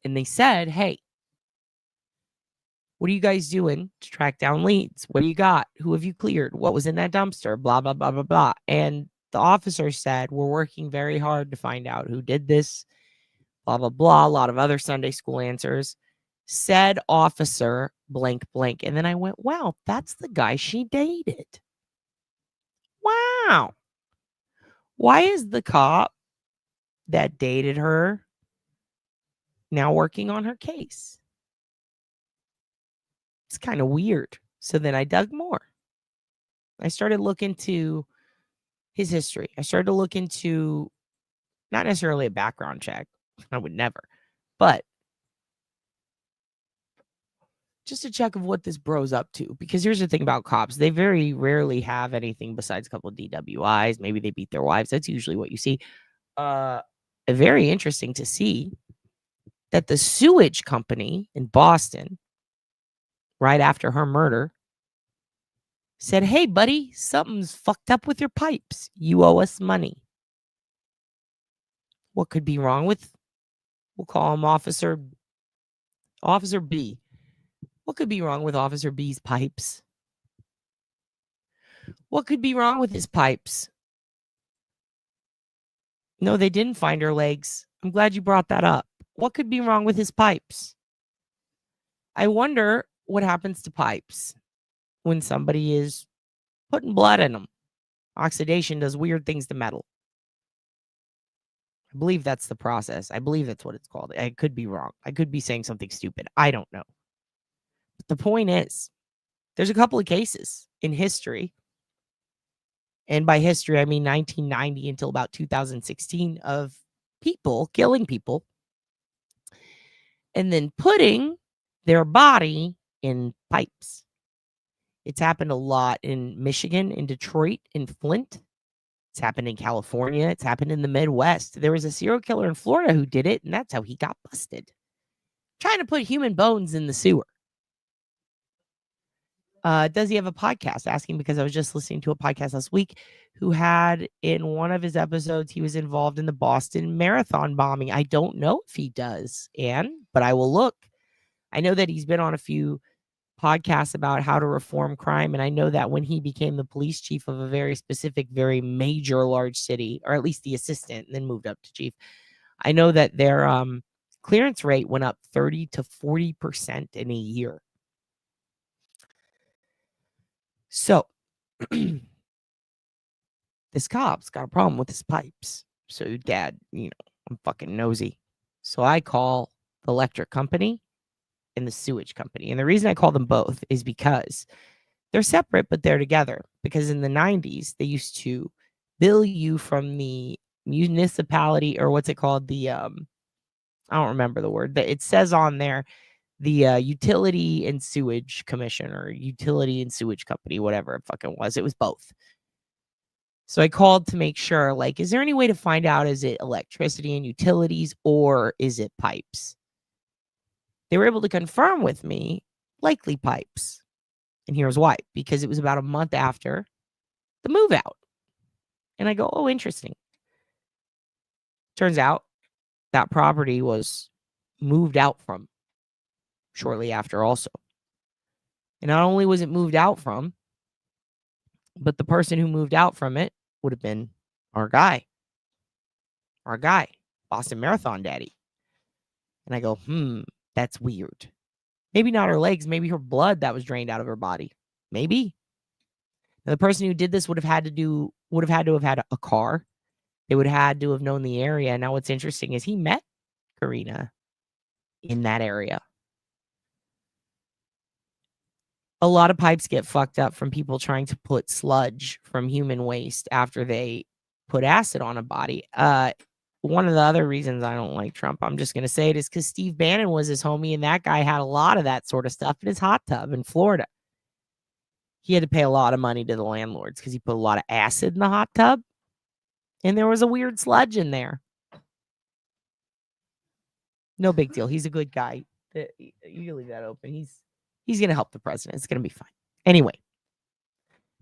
Speaker 3: And they said, hey, what are you guys doing to track down leads? What do you got? Who have you cleared? What was in that dumpster? Blah, blah, blah, blah, blah. And the officer said, we're working very hard to find out who did this. Blah, blah, blah. A lot of other Sunday school answers. Said officer blank, blank. And then I went, wow, that's the guy she dated. Wow. Why is the cop that dated her now working on her case? It's kind of weird. So then I dug more. I started looking into his history. I started to look into not necessarily a background check. I would never. But just a check of what this bro's up to. Because here's the thing about cops. They very rarely have anything besides a couple of DWIs. Maybe they beat their wives. That's usually what you see. Very interesting to see that the sewage company in Boston, right after her murder, said, hey, buddy, something's fucked up with your pipes. You owe us money. What could be wrong with, we'll call him Officer B. What could be wrong with Officer B's pipes? What could be wrong with his pipes? No, they didn't find her legs. I'm glad you brought that up. What could be wrong with his pipes? I wonder what happens to pipes when somebody is putting blood in them. Oxidation does weird things to metal. I believe that's the process. I believe that's what it's called. I could be wrong. I could be saying something stupid. I don't know. But the point is, there's a couple of cases in history. And by history, I mean 1990 until about 2016 of people killing people and then putting their body in pipes. It's happened a lot in Michigan, in Detroit, in Flint. It's happened in California. It's happened in the Midwest. There was a serial killer in Florida who did it, and that's how he got busted. Trying to put human bones in the sewer. Does he have a podcast? Asking because I was just listening to a podcast last week who had in one of his episodes, he was involved in the Boston Marathon bombing. I don't know if he does, but I will look. I know that he's been on a few podcasts about how to reform crime. And I know that when he became the police chief of a very specific, very major large city, or at least the assistant, and then moved up to chief, I know that their clearance rate went up 30 to 40% in a year. So this cop's got a problem with his pipes. So dad, I'm fucking nosy. So I call the electric company and the sewage company. And the reason I call them both is because they're separate, but they're together. Because in the 90s, they used to bill you from the municipality, or what's it called? The, I don't remember the word. It says on there, the Utility and Sewage Commission, or Utility and Sewage Company, whatever it fucking was. It was both. So I called to make sure, like, is there any way to find out, is it electricity and utilities, or is it pipes? They were able to confirm with me, likely pipes. And here's why. Because it was about a month after the move out. And I go, oh, interesting. Turns out that property was moved out from shortly after also. And not only was it moved out from, but the person who moved out from it would have been our guy, Boston Marathon daddy. And I go, that's weird. Maybe not her legs, maybe her blood that was drained out of her body. Maybe. Now, the person who did this would have had to have had a car. They would have had to have known the area. Now, what's interesting is he met Karina in that area. A lot of pipes get fucked up from people trying to put sludge from human waste after they put acid on a body. One of the other reasons I don't like Trump, I'm just going to say it, is because Steve Bannon was his homie, and that guy had a lot of that sort of stuff in his hot tub in Florida. He had to pay a lot of money to the landlords because he put a lot of acid in the hot tub, and there was a weird sludge in there. No big deal. He's a good guy. You leave that open. He's going to help the president. It's going to be fine. Anyway,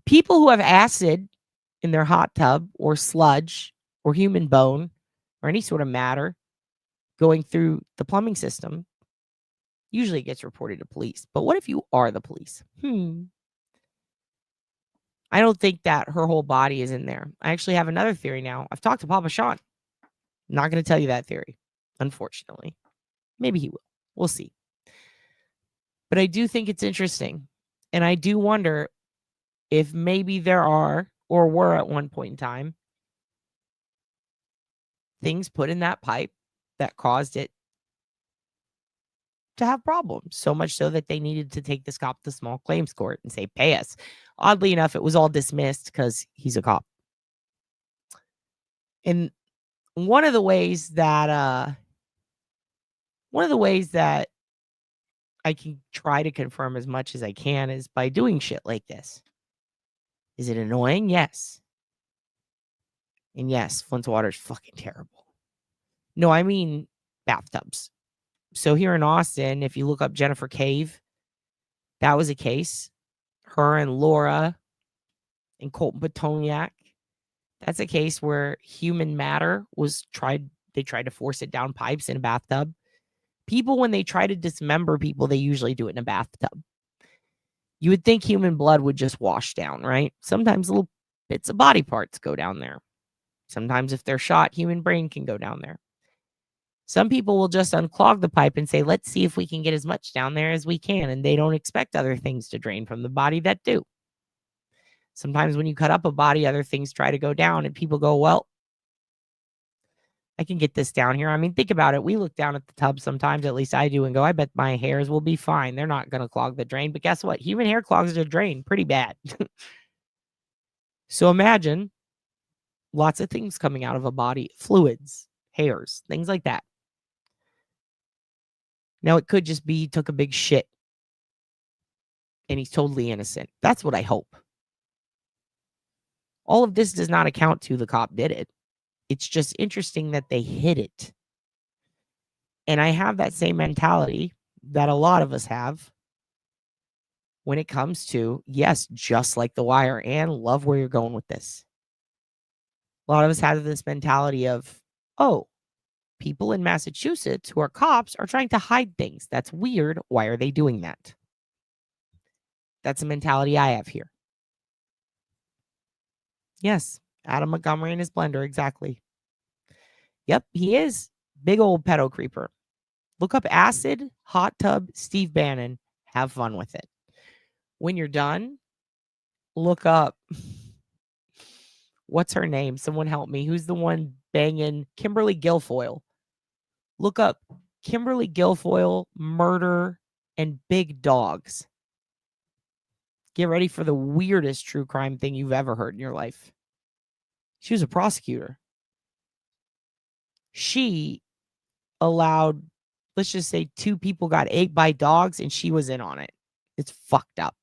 Speaker 3: people who have acid in their hot tub or sludge or human bone or any sort of matter going through the plumbing system, usually it gets reported to police. But what if you are the police? I don't think that her whole body is in there. I actually have another theory now. I've talked to Papa Sean. I'm not going to tell you that theory, unfortunately. Maybe he will. We'll see. But I do think it's interesting. And I do wonder if maybe there are, or were at one point in time, things put in that pipe that caused it to have problems. So much so that they needed to take this cop to small claims court and say, pay us. Oddly enough, it was all dismissed because he's a cop. And one of the ways that I can try to confirm as much as I can is by doing shit like this. Is it annoying? Yes. And yes, Flint's water is fucking terrible. No, I mean bathtubs. So here in Austin, if you look up Jennifer Cave, that was a case. Her and Laura and Colton Petoniak. That's a case where human matter was they tried to force it down pipes in a bathtub. People, when they try to dismember people, they usually do it in a bathtub. You would think human blood would just wash down, right? Sometimes little bits of body parts go down there. Sometimes if they're shot, human brain can go down there. Some people will just unclog the pipe and say, let's see if we can get as much down there as we can. And they don't expect other things to drain from the body that do. Sometimes when you cut up a body, other things try to go down and people go, well, I can get this down here. I mean, think about it. We look down at the tub sometimes, at least I do, and go, I bet my hairs will be fine. They're not going to clog the drain. But guess what? Human hair clogs the drain pretty bad. So imagine lots of things coming out of a body, fluids, hairs, things like that. Now, it could just be he took a big shit and he's totally innocent. That's what I hope. All of this does not account to the cop did it. It's just interesting that they hid it. And I have that same mentality that a lot of us have when it comes to, yes, just like The Wire, and love where you're going with this. A lot of us have this mentality of, oh, people in Massachusetts who are cops are trying to hide things. That's weird. Why are they doing that? That's a mentality I have here. Yes, Adam Montgomery and his blender, exactly. Yep, he is. Big old pedo creeper. Look up acid, hot tub, Steve Bannon. Have fun with it. When you're done, look up, what's her name? Someone help me. Who's the one banging? Kimberly Guilfoyle. Look up Kimberly Guilfoyle, murder, and big dogs. Get ready for the weirdest true crime thing you've ever heard in your life. She was a prosecutor. She allowed, let's just say, 2 people got ate by dogs, and she was in on it. It's fucked up.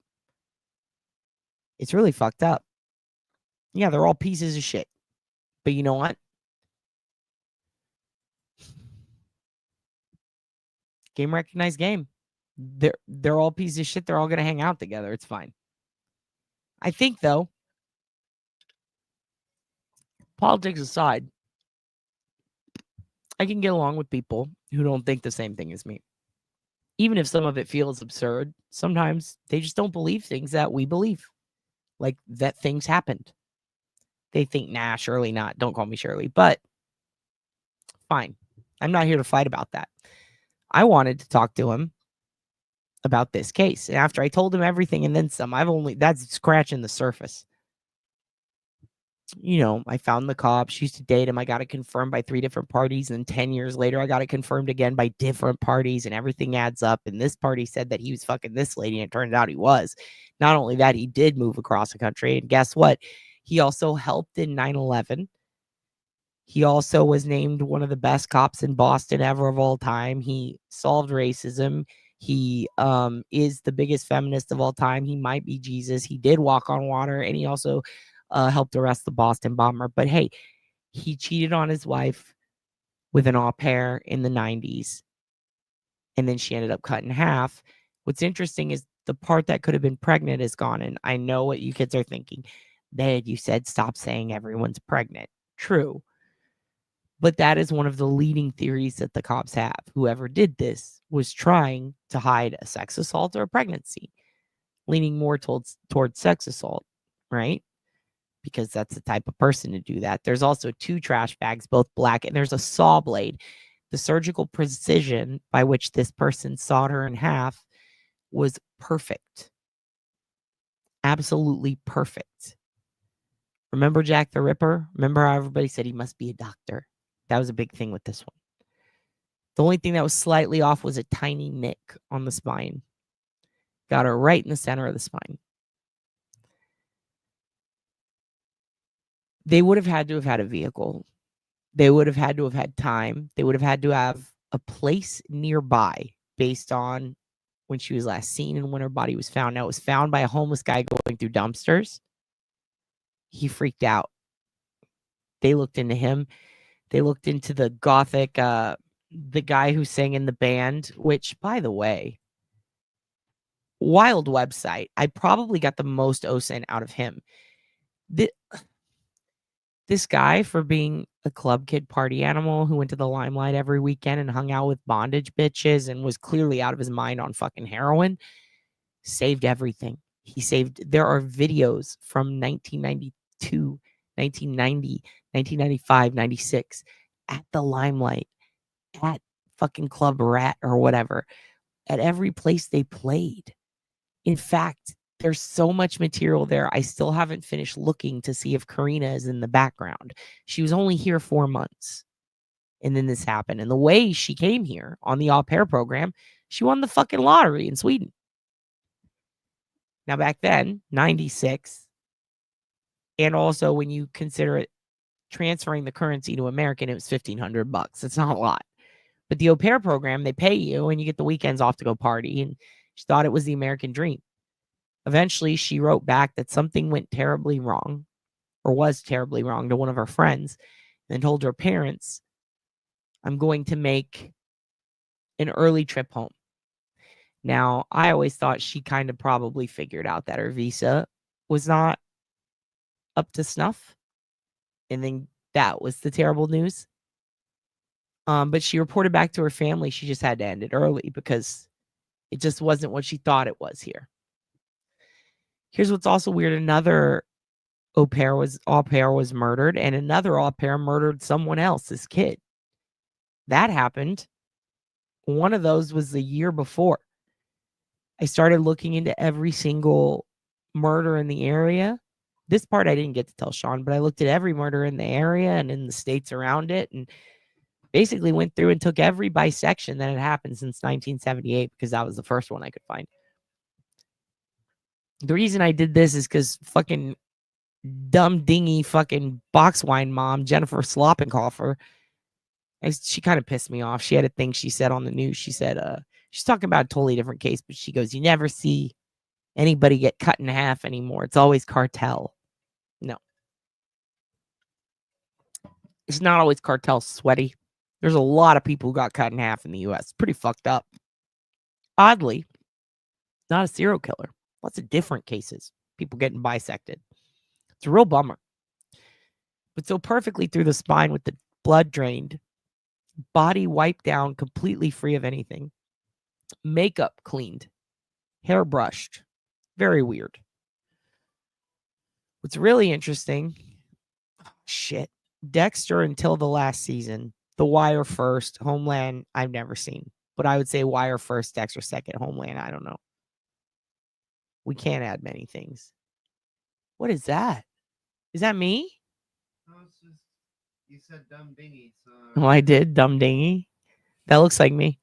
Speaker 3: It's really fucked up. Yeah, they're all pieces of shit. But you know what? Game recognized game. They're all pieces of shit. They're all going to hang out together. It's fine. I think, though, politics aside, I can get along with people who don't think the same thing as me. Even if some of it feels absurd, sometimes they just don't believe things that we believe. Like that things happened. They think, nah, surely not. Don't call me Shirley. But fine. I'm not here to fight about that. I wanted to talk to him about this case. And after I told him everything and then some, that's scratching the surface. I found the cops. She used to date him. I got it confirmed by 3 different parties. And 10 years later, I got it confirmed again by different parties, and everything adds up. And this party said that he was fucking this lady, and it turned out he was. Not only that, he did move across the country. And guess what? He also helped in 9/11. He also was named one of the best cops in Boston ever of all time. He solved racism. He is the biggest feminist of all time. He might be Jesus. He did walk on water, and he also helped arrest the Boston bomber. But hey, he cheated on his wife with an au pair in the 90s, and then she ended up cut in half. What's interesting is the part that could have been pregnant is gone. And I know what you kids are thinking. Dad, you said stop saying everyone's pregnant. True. But that is one of the leading theories that the cops have. Whoever did this was trying to hide a sex assault or a pregnancy, leaning more towards sex assault, right? Because that's the type of person to do that. There's also 2 trash bags, both black, and there's a saw blade. The surgical precision by which this person sawed her in half was perfect. Absolutely perfect. Remember Jack the Ripper? Remember how everybody said he must be a doctor? That was a big thing with this one. The only thing that was slightly off was a tiny nick on the spine. Got her right in the center of the spine. They would have had to have had a vehicle. They would have had to have had time. They would have had to have a place nearby based on when she was last seen and when her body was found. Now, it was found by a homeless guy going through dumpsters. He freaked out. They looked into him. They looked into the gothic, the guy who sang in the band, which, by the way, wild website. I probably got the most OSIN out of him. This guy, for being a club kid party animal who went to the limelight every weekend and hung out with bondage bitches and was clearly out of his mind on fucking heroin, saved everything. There are videos from 1992, 1990, 1995, 96 at the limelight, at fucking Club Rat or whatever, at every place they played. In fact, there's so much material there. I still haven't finished looking to see if Karina is in the background. She was only here 4 months. And then this happened. And the way she came here on the au pair program, she won the fucking lottery in Sweden. Now, back then, 96. And also, when you consider it transferring the currency to American, it was $1,500. It's not a lot. But the au pair program, they pay you and you get the weekends off to go party. And she thought it was the American dream. Eventually, she wrote back that something went terribly wrong, or was terribly wrong, to one of her friends, and told her parents, I'm going to make an early trip home. Now, I always thought she kind of probably figured out that her visa was not up to snuff. And then that was the terrible news. But she reported back to her family she just had to end it early because it just wasn't what she thought it was here. Here's what's also weird. Another au pair was murdered, and another au pair murdered someone else's kid. That happened. One of those was the year before. I started looking into every single murder in the area. This part I didn't get to tell Sean, but I looked at every murder in the area and in the states around it, and basically went through and took every bisection that had happened since 1978 because that was the first one I could find. The reason I did this is because fucking dumb dingy fucking box wine mom, Jennifer Sloppenkoffer, she kind of pissed me off. She had a thing she said on the news. She said, she's talking about a totally different case, but she goes, you never see anybody get cut in half anymore. It's always cartel. No. It's not always cartel, sweaty. There's a lot of people who got cut in half in the U.S. It's pretty fucked up. Oddly, not a serial killer. Lots of different cases. People getting bisected. It's a real bummer. But so perfectly through the spine with the blood drained, body wiped down, completely free of anything. Makeup cleaned. Hair brushed. Very weird. What's really interesting, shit, Dexter until the last season, The Wire first, Homeland I've never seen. But I would say Wire first, Dexter second, Homeland, I don't know. We can't add many things. What is that? Is that me?
Speaker 1: You said dumb dingy. So
Speaker 3: Oh, I did. Dumb dingy. That looks like me.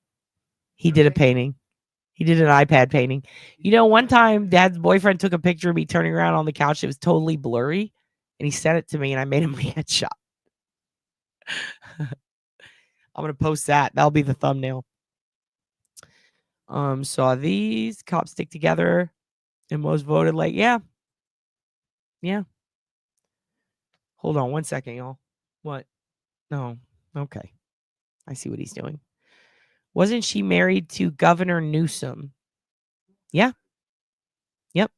Speaker 3: He did a painting. He did an iPad painting. You know, one time Dad's boyfriend took a picture of me turning around on the couch. It was totally blurry. And he sent it to me and I made him my headshot. I'm going to post that. That'll be the thumbnail. Saw these. Cops stick together. And most voted like, yeah. Yeah. Hold on 1 second, y'all. What? No. Okay. I see what he's doing. Wasn't she married to Governor Newsom? Yeah. Yep.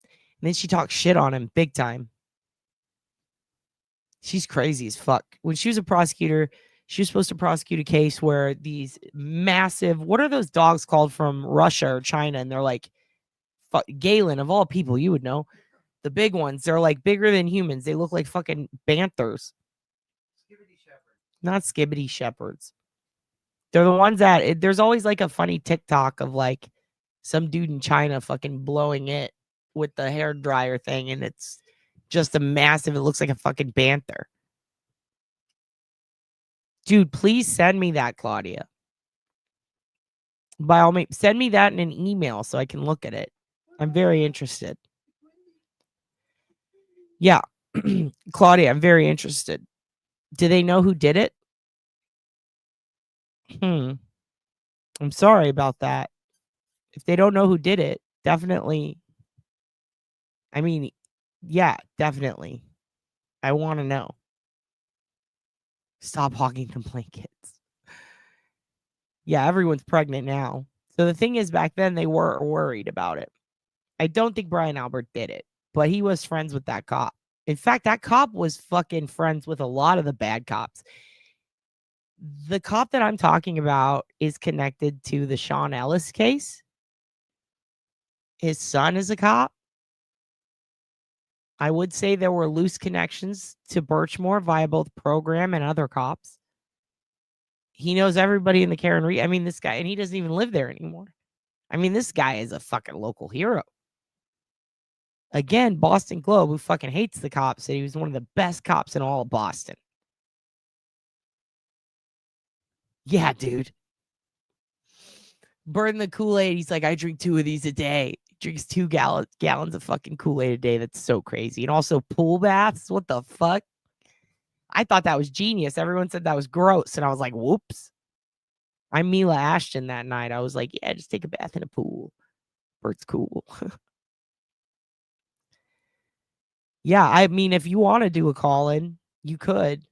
Speaker 3: And then she talked shit on him big time. She's crazy as fuck. When she was a prosecutor, she was supposed to prosecute a case where these massive, what are those dogs called from Russia or China? And they're like, Galen, of all people, you would know. The big ones, they're like bigger than humans. They look like fucking banthers. Not skibbity shepherds. They're the ones that, there's always like a funny TikTok of like some dude in China fucking blowing it with the hair dryer thing. And it's just a massive, it looks like a fucking panther. Dude, please send me that, Claudia. By all means, send me that in an email so I can look at it. I'm very interested. Yeah. Claudia, I'm very interested. Do they know who did it? I'm sorry about that. If they don't know who did it, definitely. I mean, yeah, definitely. I want to know. Stop hogging the blankets. Yeah, everyone's pregnant now. So the thing is, back then they were worried about it. I don't think Brian Albert did it, but he was friends with that cop. In fact, that cop was fucking friends with a lot of the bad cops. The cop that I'm talking about is connected to the Sean Ellis case. His son is a cop. I would say there were loose connections to Birchmore via both program and other cops. He knows everybody in the Karen Reed. I mean, this guy, and he doesn't even live there anymore. I mean, this guy is a fucking local hero. Again, Boston Globe, who fucking hates the cops, said he was one of the best cops in all of Boston. Yeah, dude. Burn the Kool-Aid. He's like, I drink 2 of these a day. He drinks 2 gallons of fucking Kool-Aid a day. That's so crazy. And also pool baths. What the fuck? I thought that was genius. Everyone said that was gross. And I was like, whoops. I'm Mila Ashton that night. I was like, yeah, just take a bath in a pool. Bert's cool. Yeah, I mean, if you want to do a call-in, you could.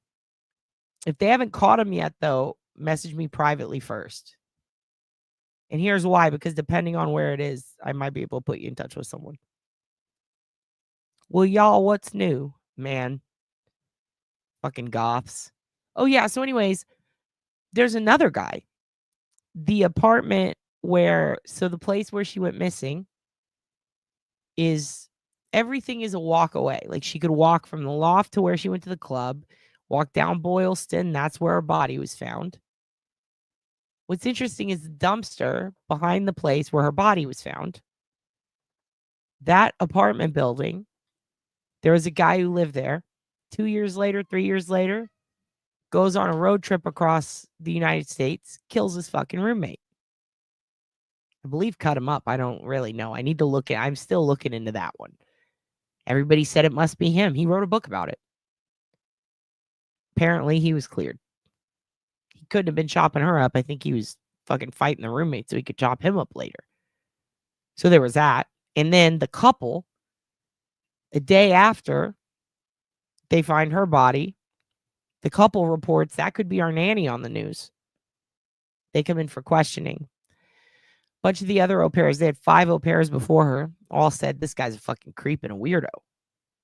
Speaker 3: If they haven't caught him yet, though, message me privately first. And here's why, because depending on where it is, I might be able to put you in touch with someone. Well, y'all, what's new, man? Fucking goths. Oh, yeah, so anyways, there's another guy. The apartment so the place where she went missing is, everything is a walk away. Like, she could walk from the loft to where she went to the club, walk down Boylston, that's where her body was found. What's interesting is the dumpster behind the place where her body was found. That apartment building, there was a guy who lived there. 2 years later, 3 years later, goes on a road trip across the United States, kills his fucking roommate. I believe cut him up. I don't really know. I need to look at, I'm still looking into that one. Everybody said it must be him. He wrote a book about it. Apparently, he was cleared. He couldn't have been chopping her up. I think he was fucking fighting the roommate so he could chop him up later. So there was that. And then the couple, a day after they find her body, the couple reports that could be our nanny on the news. They come in for questioning. A bunch of the other au pairs, they had 5 au pairs before her, all said, this guy's a fucking creep and a weirdo.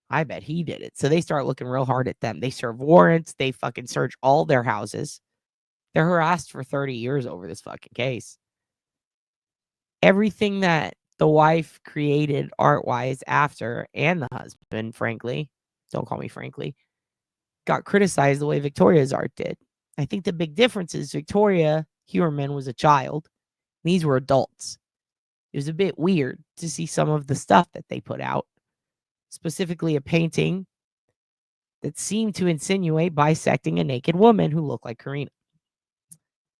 Speaker 3: I bet he did it. So they start looking real hard at them. They serve warrants. They fucking search all their houses. They're harassed for 30 years over this fucking case. Everything that the wife created art-wise after, and the husband, frankly, don't call me frankly, got criticized the way Victoria's art did. I think the big difference is Victoria Huerman was a child. These were adults. It was a bit weird to see some of the stuff that they put out, specifically a painting that seemed to insinuate bisecting a naked woman who looked like Karina.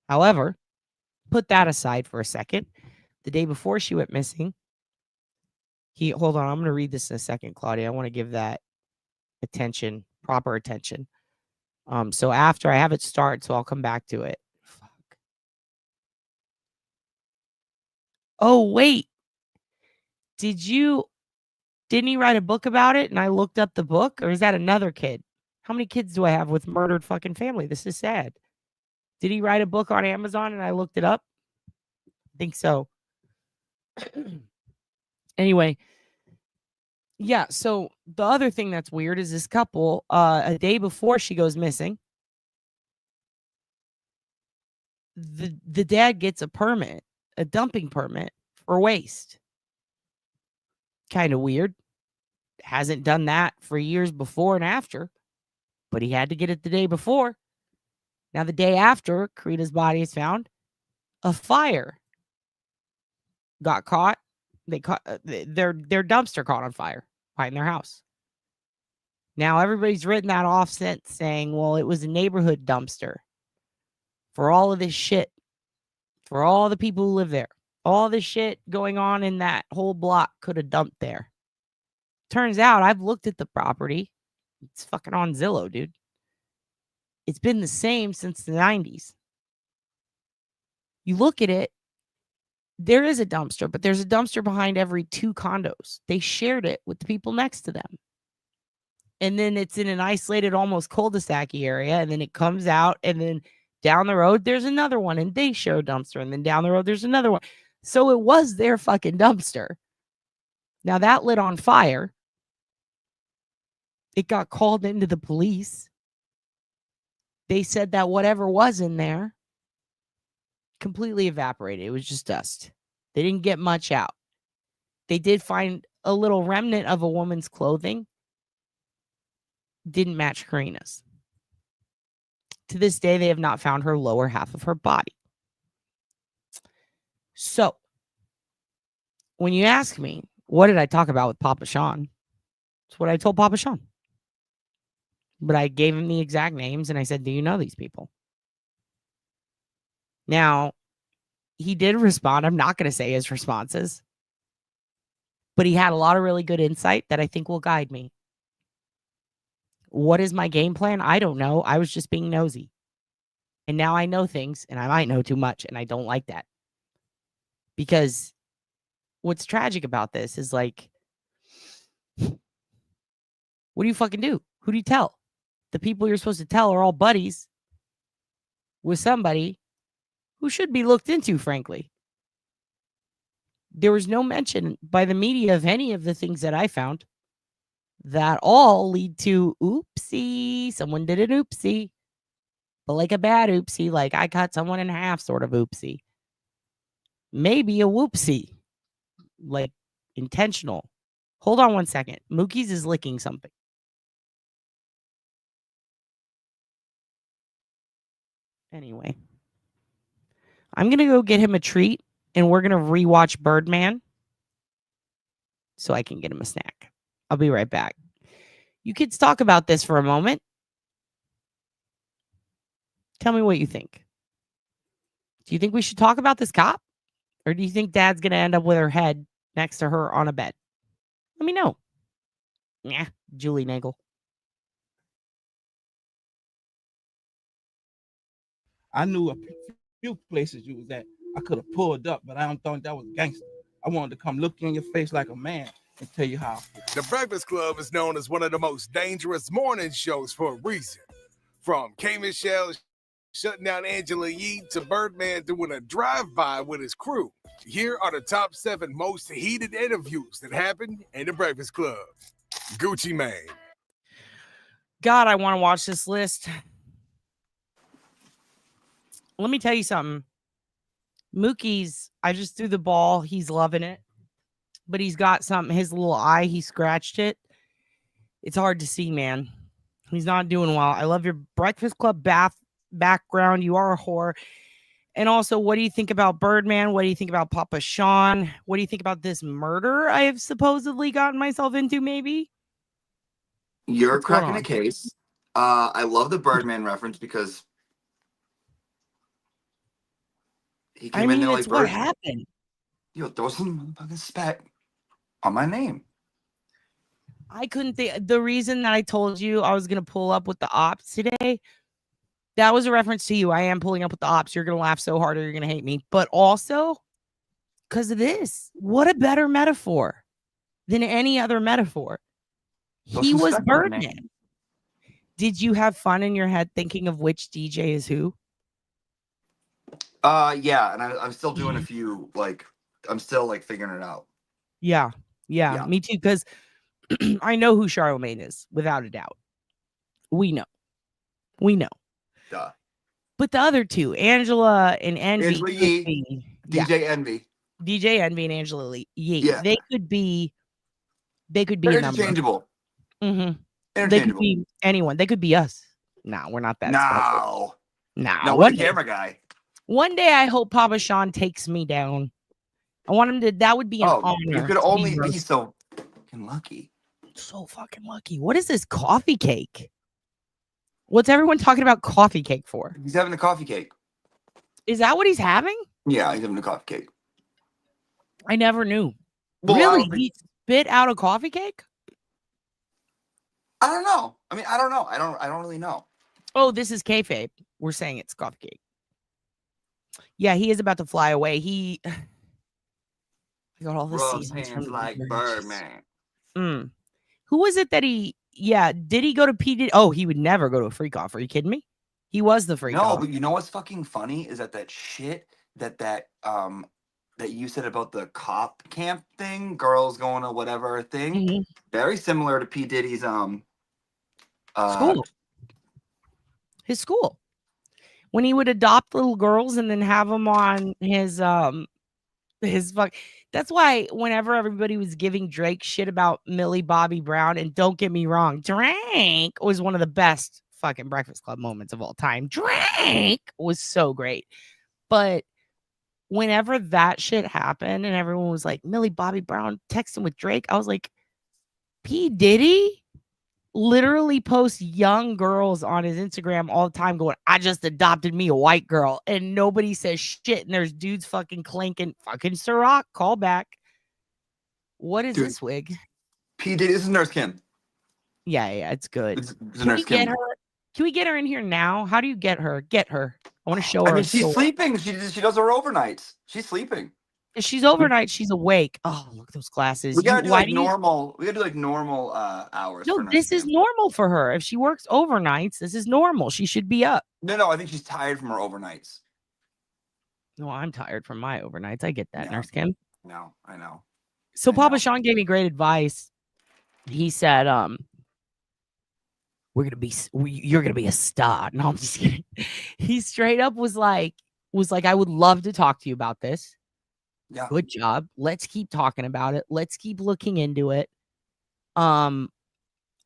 Speaker 3: However, put that aside for a second. The day before she went missing, hold on, I'm going to read this in a second, Claudia. I want to give that attention, proper attention. So after I have it start, so I'll come back to it. Fuck. Oh, wait. Didn't he write a book about it? And I looked up the book, or is that another kid? How many kids do I have with murdered fucking family? This is sad. Did he write a book on Amazon and I looked it up? I think so. Anyway, yeah, so the other thing that's weird is this couple, a day before she goes missing, the dad gets a permit, a dumping permit for waste. Kind of weird. Hasn't done that for years before and after, but he had to get it the day before. Now, the day after Karina's body is found, a fire got caught. They caught their dumpster caught on fire right in their house. Now, everybody's written that off since, saying, well, it was a neighborhood dumpster for all of this shit, for all the people who live there. All the shit going on in that whole block could have dumped there. Turns out, I've looked at the property. It's fucking on Zillow, dude. It's been the same since the 90s. You look at it, there is a dumpster, but there's a dumpster behind every 2 condos. They shared it with the people next to them. And then it's in an isolated, almost cul-de-sac area, and then it comes out, and then down the road, there's another one, and they share a dumpster, and then down the road, there's another one. So it was their fucking dumpster. Now, that lit on fire. It got called into the police. They said that whatever was in there completely evaporated. It was just dust. They didn't get much out. They did find a little remnant of a woman's clothing. Didn't match Karina's. To this day, they have not found her lower half of her body. So, when you ask me, what did I talk about with Papa Sean? It's what I told Papa Sean. But I gave him the exact names and I said, do you know these people? Now, he did respond. I'm not going to say his responses. But he had a lot of really good insight that I think will guide me. What is my game plan? I don't know. I was just being nosy. And now I know things and I might know too much. And I don't like that. Because what's tragic about this is like, what do you fucking do? Who do you tell? The people you're supposed to tell are all buddies with somebody who should be looked into, frankly. There was no mention by the media of any of the things that I found that all lead to oopsie. Someone did an oopsie. But like a bad oopsie, like I cut someone in half sort of oopsie. Maybe a whoopsie. Like intentional. Hold on one second. Mookie's is licking something. Anyway, I'm going to go get him a treat and we're going to rewatch Birdman so I can get him a snack. I'll be right back. You kids talk about this for a moment. Tell me what you think. Do you think we should talk about this cop? Or do you think Dad's going to end up with her head next to her on a bed? Let me know. Yeah, Julie Nagel.
Speaker 6: I knew a few places you was at. I could have pulled up, but I don't think that was gangster. I wanted to come look you in your face like a man and tell you how.
Speaker 1: The Breakfast Club is known as one of the most dangerous morning shows for a reason. From K. Michelle shutting down Angela Yee to Birdman doing a drive-by with his crew. Here are the top 7 most heated interviews that happened in the Breakfast Club. Gucci Mane.
Speaker 3: God, I want to watch this list. Let me tell you something. Mookie's, I just threw the ball. He's loving it. But he's got something. His little eye, he scratched it. It's hard to see, man. He's not doing well. I love your Breakfast Club background. You are a whore. And also, what do you think about Birdman? What do you think about Papa Sean? What do you think about this murder I have supposedly gotten myself into, maybe?
Speaker 1: You're
Speaker 3: What's going
Speaker 1: cracking a
Speaker 3: on?
Speaker 1: case. I love the Birdman reference because he
Speaker 3: I
Speaker 1: came in
Speaker 3: mean,
Speaker 1: there
Speaker 3: it's
Speaker 1: like
Speaker 3: what
Speaker 1: Birdman.
Speaker 3: happened.
Speaker 1: Yo, throw some motherfucking spat on my name.
Speaker 3: I couldn't think. The reason that I told you I was going to pull up with the ops today, that was a reference to you. I am pulling up with the ops. You're going to laugh so hard or you're going to hate me. But also because of this. What a better metaphor than any other metaphor.
Speaker 1: Throw
Speaker 3: He
Speaker 1: some
Speaker 3: was
Speaker 1: respect on my name.
Speaker 3: Birdman. Did you have fun in your head thinking of which DJ is who?
Speaker 1: Yeah, and I'm still doing a few, like, I'm still like figuring it out.
Speaker 3: Yeah,
Speaker 1: Yeah.
Speaker 3: me too. Because I know who Charlamagne is, without a doubt. We know.
Speaker 1: Duh.
Speaker 3: But the other two, Angela and Envy,
Speaker 1: Angela
Speaker 3: could
Speaker 1: Yee,
Speaker 3: be,
Speaker 1: DJ Envy.
Speaker 3: DJ Envy and Angela Lee.
Speaker 1: Yeah.
Speaker 3: They could be
Speaker 1: They're
Speaker 3: a number.
Speaker 1: interchangeable.
Speaker 3: They could
Speaker 1: Interchangeable.
Speaker 3: be anyone. They could be us. No, we're not that special.
Speaker 1: No, we're the camera guy.
Speaker 3: One day I hope Papa Sean takes me down. I want him to. That would be an honor.
Speaker 1: You could only be so fucking lucky.
Speaker 3: So fucking lucky. What is this coffee cake? What's everyone talking about coffee cake for?
Speaker 1: He's having the coffee cake.
Speaker 3: Is that what he's having?
Speaker 1: Yeah, he's having the coffee cake.
Speaker 3: I never knew.
Speaker 1: Well,
Speaker 3: really? He spit out a coffee cake?
Speaker 1: I don't know. I mean, I don't know. I don't really know.
Speaker 3: Oh, this is kayfabe. We're saying it's coffee cake. Yeah, he is about to fly away. He got all the seasons from
Speaker 1: like Birdman.
Speaker 3: Who was it that he? Yeah, did he go to P? Oh, he would never go to a freak off. Are you kidding me? He was the freak off.
Speaker 1: No, but you know what's fucking funny is that shit that you said about the cop camp thing, girls going to whatever thing, very similar to P Diddy's
Speaker 3: school. His school. When he would adopt little girls and then have them on his fuck. That's why whenever everybody was giving Drake shit about Millie Bobby Brown, and don't get me wrong, Drake was one of the best fucking Breakfast Club moments of all time. Drake was so great. But whenever that shit happened and everyone was like, Millie Bobby Brown texting with Drake, I was like, P. Diddy literally posts young girls on his Instagram all the time going, I just adopted me a white girl, and nobody says shit, and there's dudes fucking clanking fucking Ciroc callback. What is this wig?
Speaker 1: P Diddy, this is Nurse Kim.
Speaker 3: Yeah, it's good.
Speaker 1: It's
Speaker 3: Can we get her? Can we get her in here now? How do you get her? Get her. I want to show her.
Speaker 1: I mean, she's sleeping. She does her overnights. She's sleeping.
Speaker 3: If she's overnight, she's awake. Oh, look at those glasses.
Speaker 1: We gotta do like normal. We gotta do like normal hours.
Speaker 3: No, this is normal for her. If she works overnights, this is normal. She should be up.
Speaker 1: No, I think she's tired from her overnights.
Speaker 3: No, I'm tired from my overnights. I get that, Nurse Kim.
Speaker 1: No, I know.
Speaker 3: So Papa Sean gave me great advice. He said, you're gonna be a star. No, I'm just kidding. He straight up was like, I would love to talk to you about this.
Speaker 1: Yeah.
Speaker 3: Good job. Let's keep talking about it. Let's keep looking into it. I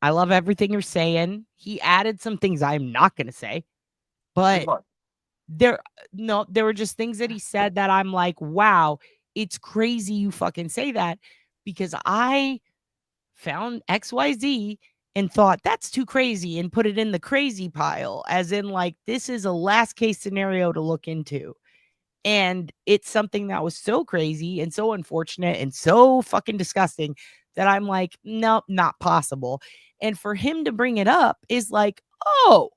Speaker 3: love everything you're saying. He added some things I'm not gonna say, but there were just things that he said that I'm like, wow, it's crazy you fucking say that, because I found XYZ and thought that's too crazy and put it in the crazy pile, as in like, this is a last case scenario to look into. And it's something that was so crazy and so unfortunate and so fucking disgusting that I'm like, nope, not possible. And for him to bring it up is like, oh,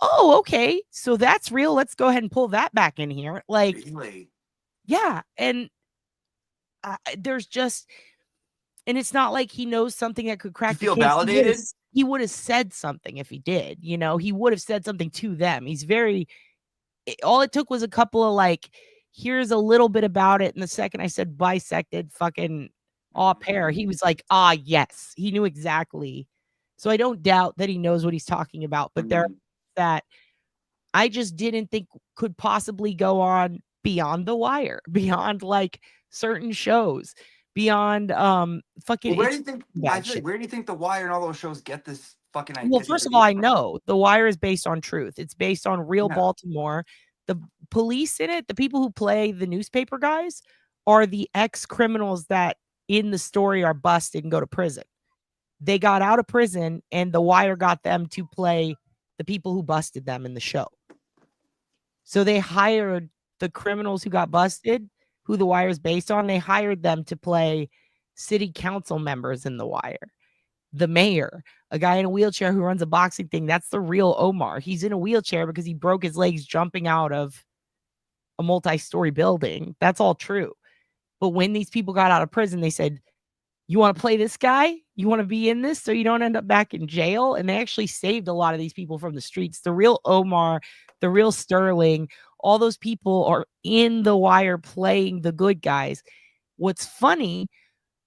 Speaker 3: okay. So that's real. Let's go ahead and pull that back in here. Like,
Speaker 1: really?
Speaker 3: Yeah. And there's just, and it's not like he knows something that could crack.
Speaker 1: You feel validated?
Speaker 3: He would have said something if he did, he would have said something to them. He's very, all it took was a couple of like, here's a little bit about it. And the second I said bisected fucking au pair, he was like, yes, he knew exactly. So I don't doubt that he knows what he's talking about, but there that I just didn't think could possibly go on beyond The Wire, beyond like certain shows, beyond fucking.
Speaker 1: Well, where do you think? Where do you think The Wire and all those shows get this fucking idea?
Speaker 3: Well, first of all, I know The Wire is based on truth. It's based on real Baltimore. The police in it, the people who play the newspaper guys, are the ex-criminals that in the story are busted and go to prison. They got out of prison, and The Wire got them to play the people who busted them in the show. So they hired the criminals who got busted, who The Wire is based on. They hired them to play city council members in The Wire. The mayor, a guy in a wheelchair who runs a boxing thing. That's the real Omar. He's in a wheelchair because he broke his legs jumping out of a multi-story building. That's all true. But when these people got out of prison, they said, you want to play this guy? You want to be in this so you don't end up back in jail? And they actually saved a lot of these people from the streets. The real Omar, the real Sterling, all those people are in The Wire playing the good guys. What's funny,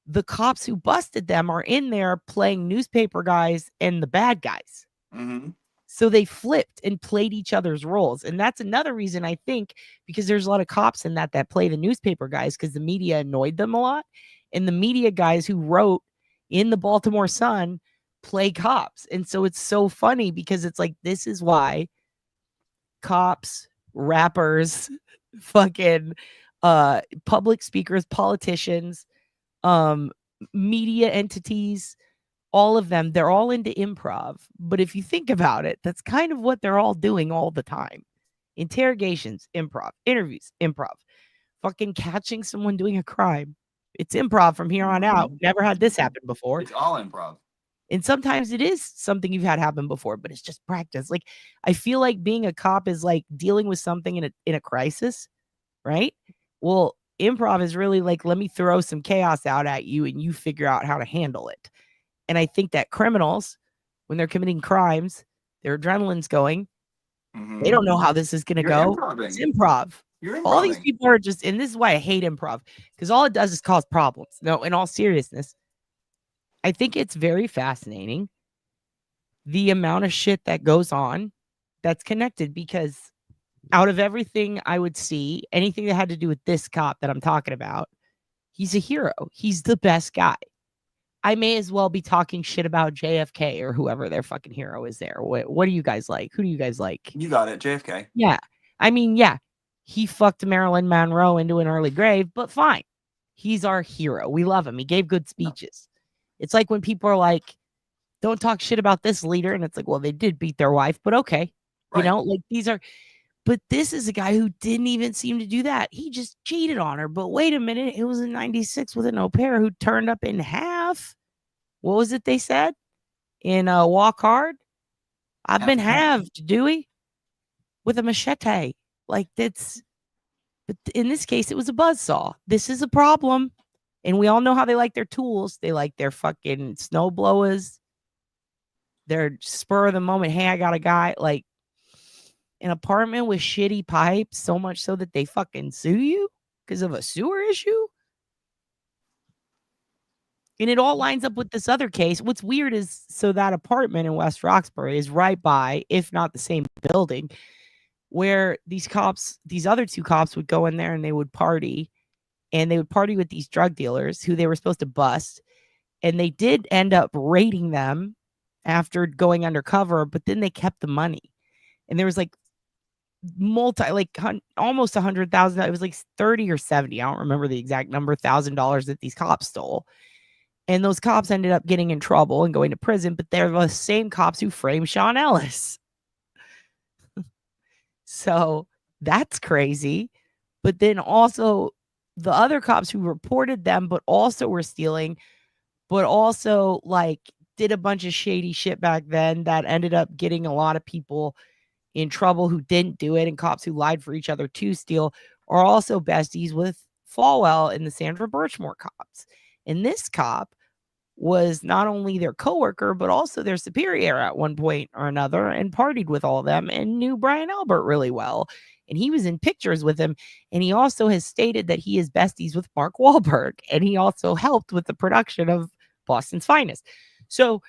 Speaker 3: the cops who busted them are in there playing newspaper guys and the bad guys.
Speaker 1: Mm-hmm.
Speaker 3: So they flipped and played each other's roles. And that's another reason, I think, because there's a lot of cops in that play the newspaper guys because the media annoyed them a lot. And the media guys who wrote in the Baltimore Sun play cops. And so it's so funny because it's like, this is why cops, rappers, fucking public speakers, politicians, media entities, all of them, they're all into improv. But if you think about it, that's kind of what they're all doing all the time. Interrogations, improv. Interviews, improv. Fucking catching someone doing a crime. It's improv from here on out. Never had this happen before.
Speaker 1: It's all improv.
Speaker 3: And sometimes it is something you've had happen before, but it's just practice. Like, I feel like being a cop is like dealing with something in a crisis, right? Well, improv is really like, let me throw some chaos out at you and you figure out how to handle it. And I think that criminals, when they're committing crimes, their adrenaline's going.
Speaker 1: Mm-hmm.
Speaker 3: They don't know how this is going to go.
Speaker 1: Improving.
Speaker 3: It's improv. All these people are just, and this is why I hate improv, because all it does is cause problems. No, in all seriousness, I think it's very fascinating the amount of shit that goes on that's connected, because out of everything I would see, anything that had to do with this cop that I'm talking about, he's a hero. He's the best guy. I may as well be talking shit about JFK or whoever their fucking hero is there. What do you guys like? Who do you guys like?
Speaker 1: You got it, JFK.
Speaker 3: Yeah. I mean, yeah, he fucked Marilyn Monroe into an early grave, but fine. He's our hero. We love him. He gave good speeches. It's like when people are like, don't talk shit about this leader. And it's like, well, they did beat their wife, but okay.
Speaker 1: Right.
Speaker 3: You know, like these are, but this is a guy who didn't even seem to do that. He just cheated on her. But wait a minute. It was in 96 with an au pair who turned up in half. What was it they said in Walk Hard? I've been halved, Dewey, with a machete. Like that's, but in this case, it was a buzzsaw. This is a problem. And we all know how they like their tools. They like their fucking snow blowers, their spur of the moment. Hey, I got a guy, like an apartment with shitty pipes, so much so that they fucking sue you because of a sewer issue. And it all lines up with this other case. What's weird is, so that apartment in West Roxbury is right by, if not the same building, where these cops, these other two cops would go in there and they would party. And they would party with these drug dealers who they were supposed to bust. And they did end up raiding them after going undercover, but then they kept the money. And there was like almost $100,000. It was like 30 or 70. I don't remember the exact number, $1,000 that these cops stole. And those cops ended up getting in trouble and going to prison, but they're the same cops who framed Sean Ellis. So that's crazy. But then also, the other cops who reported them, but also were stealing, but also like did a bunch of shady shit back then that ended up getting a lot of people in trouble who didn't do it. And cops who lied for each other to steal are also besties with Falwell and the Sandra Birchmore cops. And this cop was not only their coworker, but also their superior at one point or another, and partied with all of them and knew Brian Albert really well. And he was in pictures with him. And he also has stated that he is besties with Mark Wahlberg. And he also helped with the production of Boston's Finest. So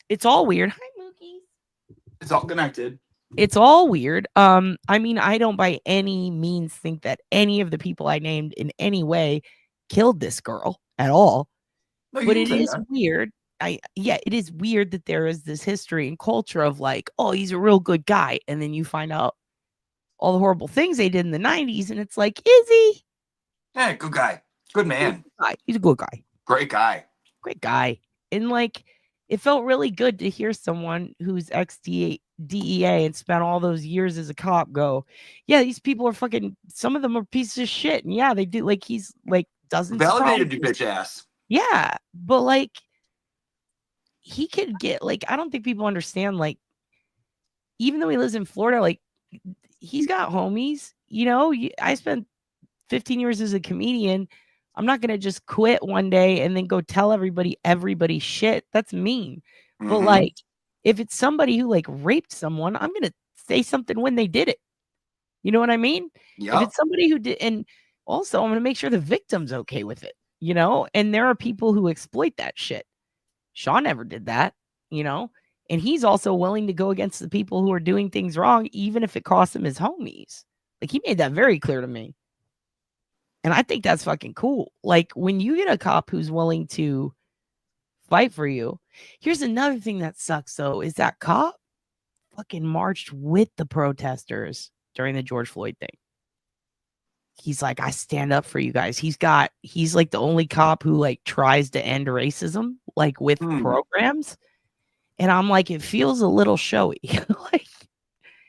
Speaker 3: it's all weird. Hi, Mookie.
Speaker 1: It's all connected.
Speaker 3: It's all weird. I mean, I don't by any means think that any of the people I named in any way killed this girl at all.
Speaker 1: No,
Speaker 3: but it is weird. It is weird that there is this history and culture of like, oh, he's a real good guy. And then you find out all the horrible things they did in the 90s. And it's like, is he?
Speaker 1: Yeah, good guy. Good man.
Speaker 3: He's a good guy.
Speaker 1: Great guy.
Speaker 3: Great guy. And like, it felt really good to hear someone who's ex-DEA and spent all those years as a cop go, yeah, these people are fucking, some of them are pieces of shit. And yeah, they do, like, he's like dozens of
Speaker 1: Validated you,
Speaker 3: problems.
Speaker 1: bitch ass.
Speaker 3: Yeah, but like, he could get, like, I don't think people understand, like, even though he lives in Florida, like, he's got homies, you know. I spent 15 years as a comedian. I'm not going to just quit one day and then go tell everybody shit. That's mean. But like, if it's somebody who like raped someone, I'm going to say something when they did it. You know what I mean?
Speaker 1: Yep.
Speaker 3: If it's somebody who did, and also I'm going to make sure the victim's okay with it, you know? And there are people who exploit that shit. Sean never did that, you know? And he's also willing to go against the people who are doing things wrong, even if it costs him his homies. Like, he made that very clear to me. And I think that's fucking cool. Like, when you get a cop who's willing to fight for you. Here's another thing that sucks, though, is that cop fucking marched with the protesters during the George Floyd thing. He's like, I stand up for you guys. He's like the only cop who like tries to end racism, like with programs. And I'm like, it feels a little showy. Like,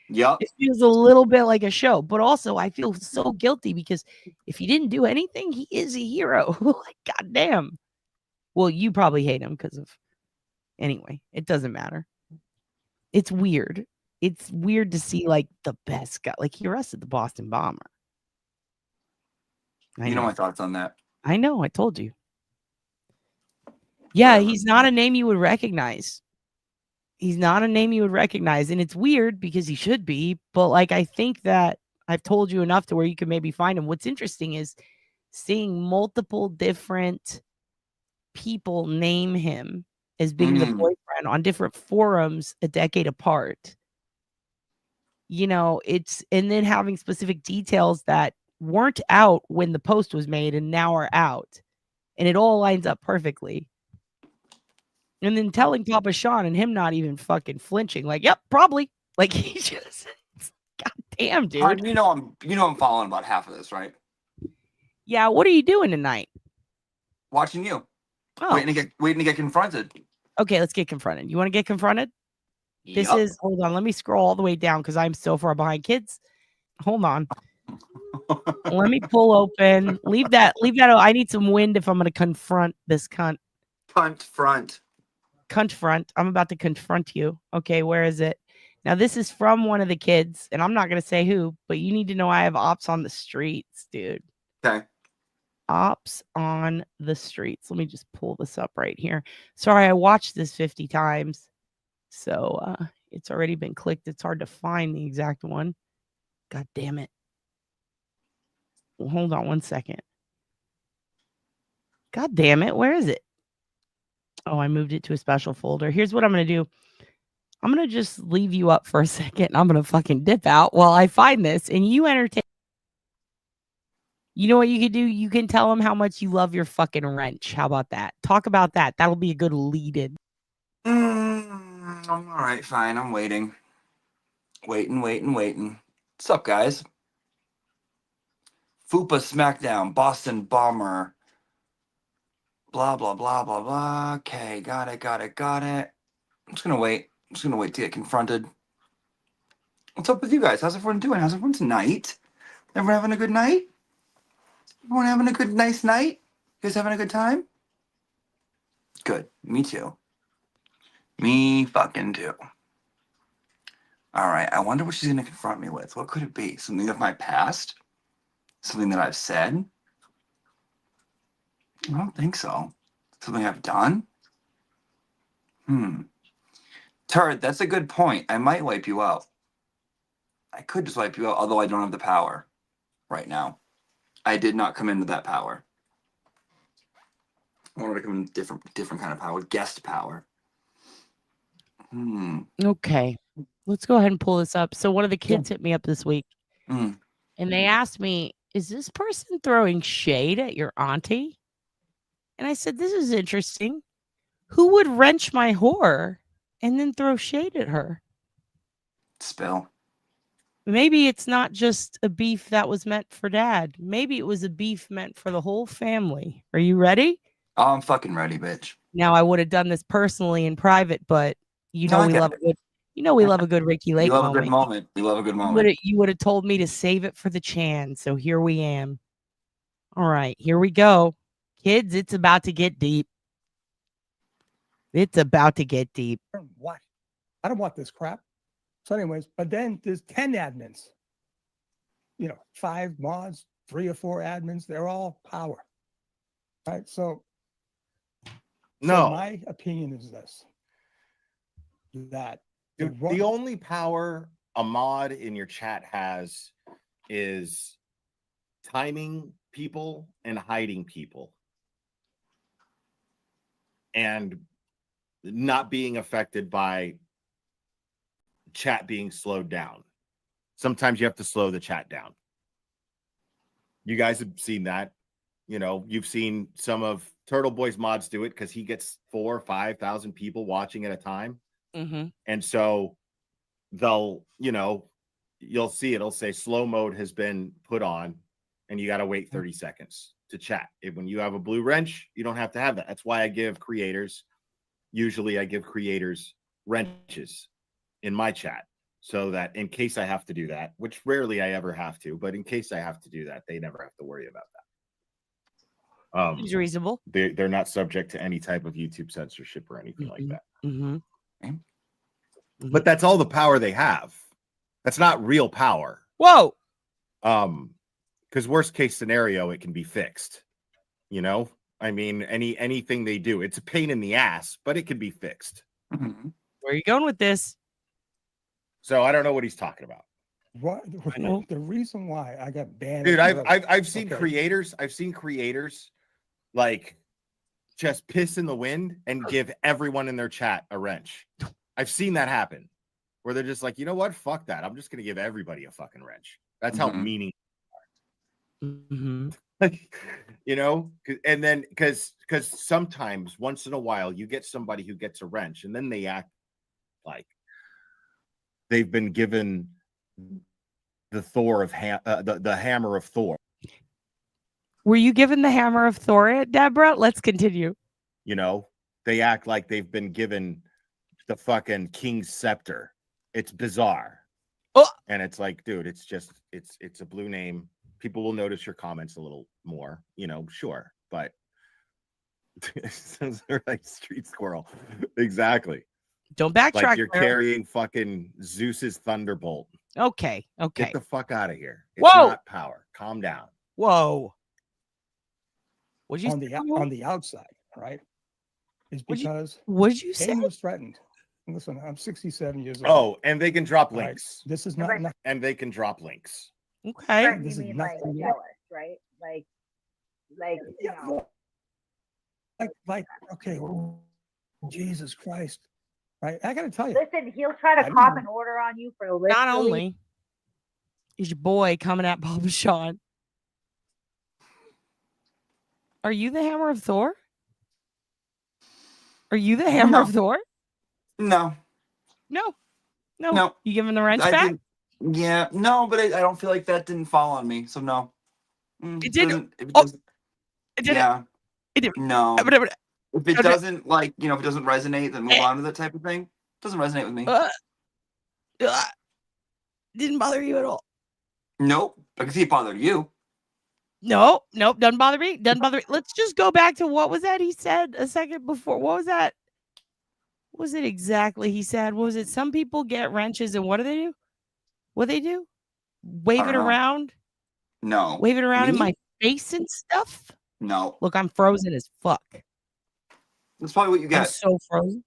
Speaker 1: yep.
Speaker 3: It feels a little bit like a show, but also I feel so guilty because if he didn't do anything, he is a hero. Like, goddamn. Well, you probably hate him because of, anyway, it doesn't matter. It's weird. It's weird to see like the best guy, like he arrested the Boston bomber.
Speaker 1: You know my thoughts on that.
Speaker 3: I know, I told you. Yeah, he's not a name you would recognize. He's not a name you would recognize. And it's weird because he should be. But like, I think that I've told you enough to where you can maybe find him. What's interesting is seeing multiple different people name him as being the boyfriend on different forums a decade apart. You know, and then having specific details that weren't out when the post was made and now are out. And it all lines up perfectly. And then telling Papa Sean and him not even fucking flinching, like, yep, probably. Like, he just, god damn, dude.
Speaker 1: You know I'm following about half of this, right?
Speaker 3: Yeah, what are you doing tonight?
Speaker 1: Watching you.
Speaker 3: Oh.
Speaker 1: Waiting to get confronted.
Speaker 3: Okay, let's get confronted. You want to get confronted?
Speaker 1: Yep.
Speaker 3: This is, hold on, let me scroll all the way down because I'm so far behind. Kids, hold on. Let me pull open. Leave that. I need some wind if I'm going to confront this cunt. Confront. I'm about to confront you. Okay, where is it? Now, this is from one of the kids, and I'm not going to say who, but you need to know I have ops on the streets, dude.
Speaker 1: Okay.
Speaker 3: Ops on the streets. Let me just pull this up right here. Sorry, I watched this 50 times, so it's already been clicked. It's hard to find the exact one. God damn it. Well, hold on one second. God damn it. Where is it? Oh, I moved it to a special folder. Here's what I'm going to do. I'm going to just leave you up for a second. I'm going to fucking dip out while I find this and you entertain. You know what you could do? You can tell them how much you love your fucking wrench. How about that? Talk about that. That'll be a good lead-in.
Speaker 1: All right, fine. I'm waiting. Waiting. What's up, guys? Fupa SmackDown, Boston Bomber. Blah, blah, blah, blah, blah. Okay, got it. I'm just gonna wait. To get confronted. What's up with you guys? How's everyone doing? How's everyone's night? Everyone having a good night? Everyone having a good, nice night? You guys having a good time? Good. Me too. Me fucking too. All right. I wonder what she's gonna confront me with. What could it be? Something of my past? Something that I've said? I don't think so. Something I've done? Turd, that's a good point. I might wipe you out. I could just wipe you out, although I don't have the power right now. I did not come in with that power. I wanted to come in with different kind of power. Guest power.
Speaker 3: Okay. Let's go ahead and pull this up. So one of the kids hit me up this week. And they asked me, is this person throwing shade at your auntie? And I said, this is interesting. Who would wrench my whore and then throw shade at her?
Speaker 1: Spill.
Speaker 3: Maybe it's not just a beef that was meant for dad. Maybe it was a beef meant for the whole family. Are you ready?
Speaker 1: Oh, I'm fucking ready, bitch.
Speaker 3: Now I would have done this personally in private, but you know
Speaker 7: No, I
Speaker 3: we
Speaker 7: get
Speaker 3: love
Speaker 7: it.
Speaker 3: a good. You know we love a good Ricki
Speaker 7: We
Speaker 3: Lake
Speaker 7: love a good
Speaker 3: moment.
Speaker 7: moment. We love a good moment.
Speaker 3: You would have told me to save it for the Chan. So here we am. All right, here we go. Kids, it's about to get deep. It's about to get deep.
Speaker 8: What? I don't want this crap. So anyways, but then there's 10 admins. 5 mods, 3 or 4 admins, they're all power. Right? So my opinion is this. That
Speaker 9: the only power a mod in your chat has is timing people and hiding people and not being affected by chat being slowed down. Sometimes you have to slow the chat down. You guys have seen that. You've seen some of Turtle Boy's mods do it because he gets 4,000 or 5,000 people watching at a time.
Speaker 3: Mm-hmm.
Speaker 9: And so you'll see it'll say slow mode has been put on and you got to wait 30 seconds to chat. When you have a blue wrench, you don't have to have that. That's why I give creators wrenches in my chat so that in case I have to do that, which rarely I ever have to, but in case I have to do that, they never have to worry about that.
Speaker 3: Seems reasonable.
Speaker 9: They're not subject to any type of YouTube censorship or anything like that.
Speaker 3: Mm-hmm.
Speaker 9: But that's all the power they have. That's not real power.
Speaker 3: Whoa.
Speaker 9: Because worst case scenario, it can be fixed. I mean, anything they do, it's a pain in the ass, but it can be fixed.
Speaker 7: Mm-hmm.
Speaker 3: Where are you going with this?
Speaker 9: So I don't know what he's talking about.
Speaker 8: What the reason why I got banned?
Speaker 9: Dude, I've seen creators. I've seen creators like just piss in the wind and give everyone in their chat a wrench. I've seen that happen where they're just like, you know what? Fuck that. I'm just gonna give everybody a fucking wrench. That's how meaning.
Speaker 3: Mm-hmm.
Speaker 9: And then because sometimes once in a while you get somebody who gets a wrench and then they act like they've been given the Thor of the hammer of Thor.
Speaker 3: Were you given the hammer of Thor, Deborah? Let's continue.
Speaker 9: They act like they've been given the fucking king's scepter. It's bizarre.
Speaker 3: Oh.
Speaker 9: And it's like, dude, it's a blue name. People will notice your comments a little more, sure, but they're like street squirrel. Exactly.
Speaker 3: Don't backtrack.
Speaker 9: Like you're carrying fucking Zeus's thunderbolt.
Speaker 3: Okay.
Speaker 9: Get the fuck out of here. It's not power. Calm down.
Speaker 3: Whoa. What'd you
Speaker 8: on the outside, right? Is because
Speaker 3: what'd you say?
Speaker 8: He was threatened. Listen, I'm 67 years old.
Speaker 9: Oh, and they can drop links.
Speaker 8: Right. This is not
Speaker 9: and they can drop links.
Speaker 3: Okay.
Speaker 8: This is nothing
Speaker 10: jealous, right?
Speaker 8: Okay, Jesus Christ. Right? I gotta tell you.
Speaker 10: Listen, he'll try to cop an order on you for literally.
Speaker 3: Not only is your boy coming at Papa Sean. Are you the hammer of Thor? Are you the hammer of Thor?
Speaker 7: No.
Speaker 3: You giving the wrench back?
Speaker 7: No, but I don't feel like that didn't fall on me, so no.
Speaker 3: It didn't.
Speaker 7: It didn't.
Speaker 3: Yeah. It didn't.
Speaker 7: No. If it doesn't if it doesn't resonate, then move on to that type of thing. It doesn't resonate with me.
Speaker 3: Didn't bother you at all.
Speaker 7: Nope. I can see it bothered you.
Speaker 3: Nope. Doesn't bother me. Let's just go back to what was that he said a second before. What was that? What was it exactly he said? What was it? Some people get wrenches and what do they do? What do they do? Wave it around?
Speaker 7: No.
Speaker 3: Wave it around in my face and stuff?
Speaker 7: No.
Speaker 3: Look, I'm frozen as fuck.
Speaker 7: That's probably what you get.
Speaker 3: I'm so frozen.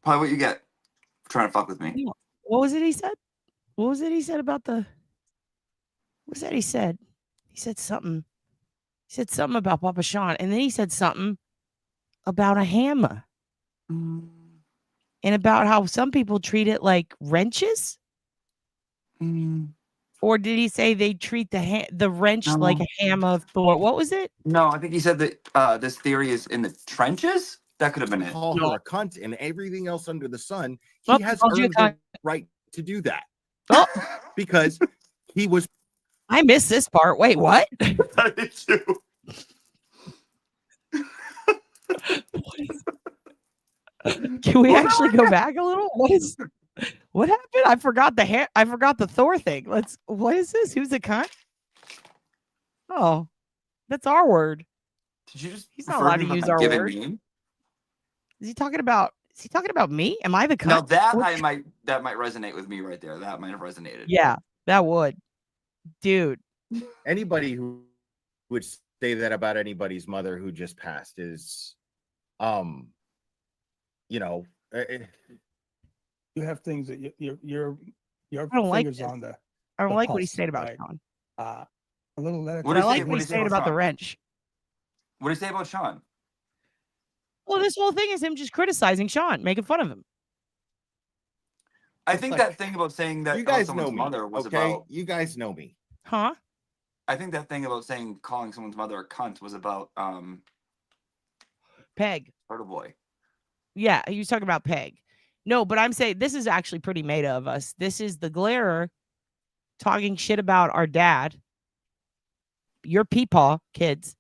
Speaker 7: Probably what you get for trying to fuck with me.
Speaker 3: What was it he said? What was it he said about the... What was that he said? He said something. He said something about Papa Sean. And then he said something about a hammer. And about how some people treat it like wrenches. Or did he say they treat the wrench like a hammer of Thor? What was it?
Speaker 7: No, I think he said that this theory is in the trenches. That could have been it.
Speaker 9: Call her a cunt and everything else under the sun. He has earned the right to do that. Because he was.
Speaker 3: I missed this part. Wait, what?
Speaker 7: I did too.
Speaker 3: Can we actually go back a little? What happened? I forgot the Thor thing. What is this? Who's a cunt? Oh, that's our word.
Speaker 7: Did you just
Speaker 3: He's not allowed to use our
Speaker 7: given
Speaker 3: word.
Speaker 7: name?
Speaker 3: Is he talking about me? Am I the cunt?
Speaker 7: Now that might resonate with me right there. That might have resonated.
Speaker 3: Yeah, that would. Dude.
Speaker 9: Anybody who would say that about anybody's mother who just passed is you know,
Speaker 8: you have things that your
Speaker 3: I don't like
Speaker 8: fingers
Speaker 3: this.
Speaker 8: on the.
Speaker 3: I don't
Speaker 8: the
Speaker 3: like what he
Speaker 8: pulse,
Speaker 3: said about
Speaker 8: right?
Speaker 3: Sean.
Speaker 8: A little letter.
Speaker 7: What
Speaker 3: I
Speaker 7: is
Speaker 3: like
Speaker 7: it-
Speaker 3: what he's saying about the
Speaker 7: Sean?
Speaker 3: wrench.
Speaker 7: What do you say about Sean?
Speaker 3: Well, this whole thing is him just criticizing Sean, making fun of him.
Speaker 7: I think that thing about saying that
Speaker 9: you guys
Speaker 7: someone's
Speaker 9: know me,
Speaker 7: mother was
Speaker 9: okay?
Speaker 7: about.
Speaker 9: You guys know me.
Speaker 3: Huh?
Speaker 7: I think that thing about calling someone's mother a cunt was about
Speaker 3: Peg.
Speaker 7: Turtle Boy.
Speaker 3: Yeah, he was talking about Peg. No, but I'm saying this is actually pretty meta of us. This is the Glazer talking shit about our dad. Your peepaw kids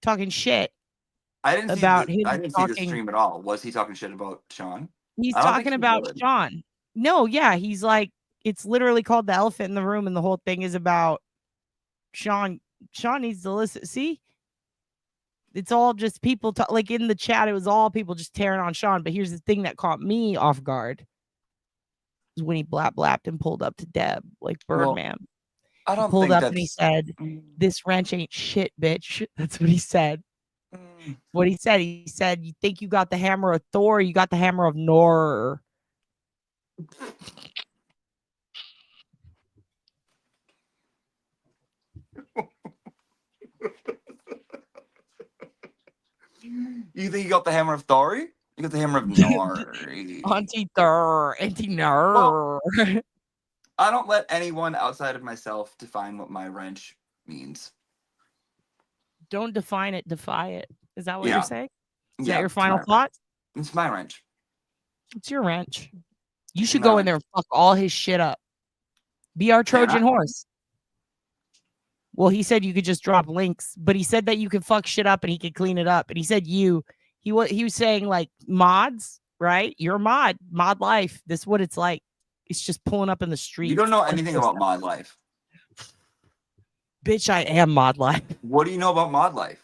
Speaker 3: talking shit.
Speaker 7: I didn't
Speaker 3: about
Speaker 7: see
Speaker 3: him
Speaker 7: see the
Speaker 3: talking.
Speaker 7: stream at all. Was he talking shit about Sean?
Speaker 3: He's
Speaker 7: I don't think
Speaker 3: talking
Speaker 7: he
Speaker 3: about
Speaker 7: would.
Speaker 3: Sean. No, yeah, he's like, it's literally called The Elephant in the Room, and the whole thing is about Sean. Sean needs to listen. See, it's all just people like in the chat. It was all people just tearing on Sean. But here's the thing that caught me off guard is when he blapped and pulled up to Deb like Birdman.
Speaker 7: I don't
Speaker 3: pulled
Speaker 7: think
Speaker 3: up and he said, "This wrench ain't shit, bitch." That's what he said. What he said. He said, "You think you got the hammer of Thor? You got the hammer of Nor."
Speaker 7: You think you got the hammer of Thor? You got the hammer of Nori.
Speaker 3: Auntie Thor, Auntie Nor.
Speaker 7: I don't let anyone outside of myself define what my wrench means.
Speaker 3: Don't define it, defy it. Is that what
Speaker 7: Yeah.
Speaker 3: you're saying? Is
Speaker 7: Yeah,
Speaker 3: that your
Speaker 7: it's
Speaker 3: final
Speaker 7: my
Speaker 3: thought?
Speaker 7: It's my wrench.
Speaker 3: It's your wrench. You should
Speaker 7: My
Speaker 3: go in there and fuck all his shit up. Be our Trojan horse. Well, he said you could just drop links, but he said that you could fuck shit up and he could clean it up. And he said he was saying like mods, right? You're a mod life. This is what it's like. It's just pulling up in the street.
Speaker 7: You don't know anything about mod life.
Speaker 3: Bitch, I am mod life.
Speaker 7: What do you know about mod life?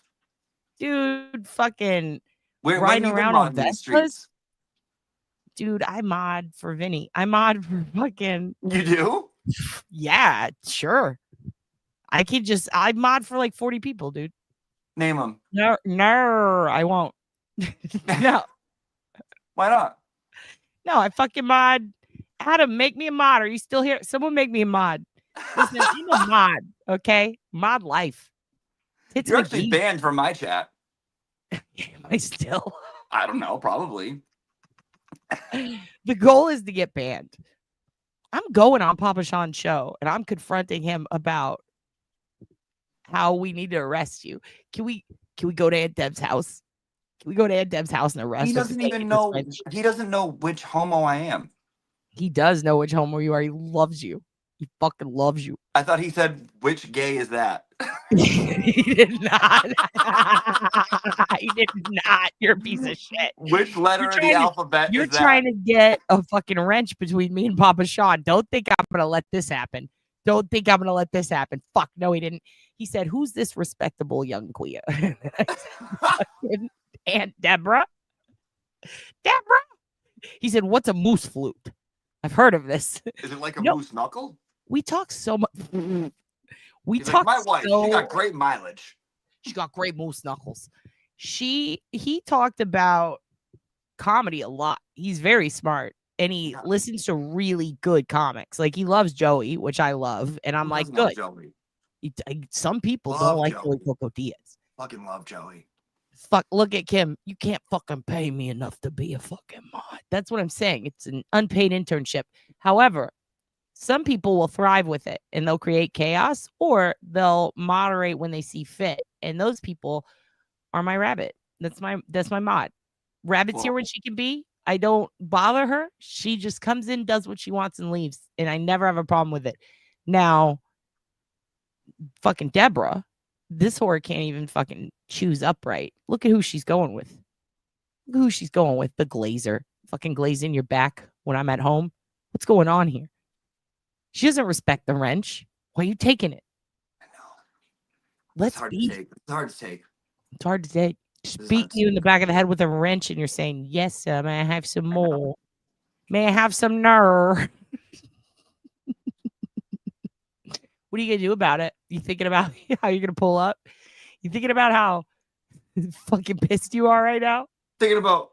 Speaker 3: Dude, fucking
Speaker 7: When
Speaker 3: riding
Speaker 7: you been
Speaker 3: around on
Speaker 7: modding the
Speaker 3: Vespas.
Speaker 7: streets?
Speaker 3: Dude, I mod for Vinny. I mod for fucking.
Speaker 7: You do?
Speaker 3: Yeah, sure. I mod for like 40 people, dude.
Speaker 7: Name them.
Speaker 3: No, I won't. No.
Speaker 7: Why not?
Speaker 3: No, I fucking mod. Adam, make me a mod. Are you still here? Someone make me a mod. Listen, I'm a mod, okay? Mod life. It's
Speaker 7: You're actually banned from my chat.
Speaker 3: Am I still?
Speaker 7: I don't know, probably.
Speaker 3: The goal is to get banned. I'm going on Papa Sean's show and I'm confronting him about how we need to arrest you. Can we go to Aunt Deb's house? Can we go to Aunt Deb's house and arrest him?
Speaker 7: He doesn't even know. He doesn't know which homo I am.
Speaker 3: He does know which homo you are. He loves you. He fucking loves you.
Speaker 7: I thought he said, which gay is that?
Speaker 3: He did not. He did not. You're a piece of shit.
Speaker 7: Which letter of the alphabet
Speaker 3: You're
Speaker 7: is that?
Speaker 3: trying to get a fucking wrench between me and Papa Sean. Don't think I'm going to let this happen. Don't think I'm going to let this happen. Fuck, no, he didn't. He said, who's this respectable young queer? Aunt Deborah. He said, what's a moose flute? I've heard of this.
Speaker 7: Is it like a moose knuckle?
Speaker 3: We talk so much. We
Speaker 7: He's
Speaker 3: talk
Speaker 7: like, my wife,
Speaker 3: so...
Speaker 7: she got great mileage.
Speaker 3: She got great moose knuckles. He talked about comedy a lot. He's very smart and he listens to really good comics. Like he loves Joey, which I love, and I'm like, good.
Speaker 7: Joey?
Speaker 3: Some people
Speaker 7: Love
Speaker 3: don't like
Speaker 7: Joey.
Speaker 3: Joey Coco Diaz.
Speaker 7: Fucking love Joey.
Speaker 3: Fuck, look at Kim. You can't fucking pay me enough to be a fucking mod. That's what I'm saying. It's an unpaid internship. However, some people will thrive with it and they'll create chaos or they'll moderate when they see fit. And those people are my rabbit. That's my mod. Rabbit's here when she can be. I don't bother her. She just comes in, does what she wants, and leaves. And I never have a problem with it. Now, fucking Deborah, this whore can't even fucking choose upright. Look at who she's going with. Look who she's going with, the Glazer. Fucking glazing your back when I'm at home. What's going on here? She doesn't respect the wrench. Why are you taking it?
Speaker 7: I know.
Speaker 3: Let's
Speaker 7: It's hard
Speaker 3: be.
Speaker 7: to take. It's hard to take.
Speaker 3: It's hard to take. Just
Speaker 7: It's hard
Speaker 3: beating
Speaker 7: to
Speaker 3: you in the back of the head with a wrench, and you're saying, "Yes, sir. May I have some more? May I have some nerve?" What are you gonna do about it? You thinking about how you're gonna pull up? You thinking about how fucking pissed you are right now?
Speaker 7: Thinking about,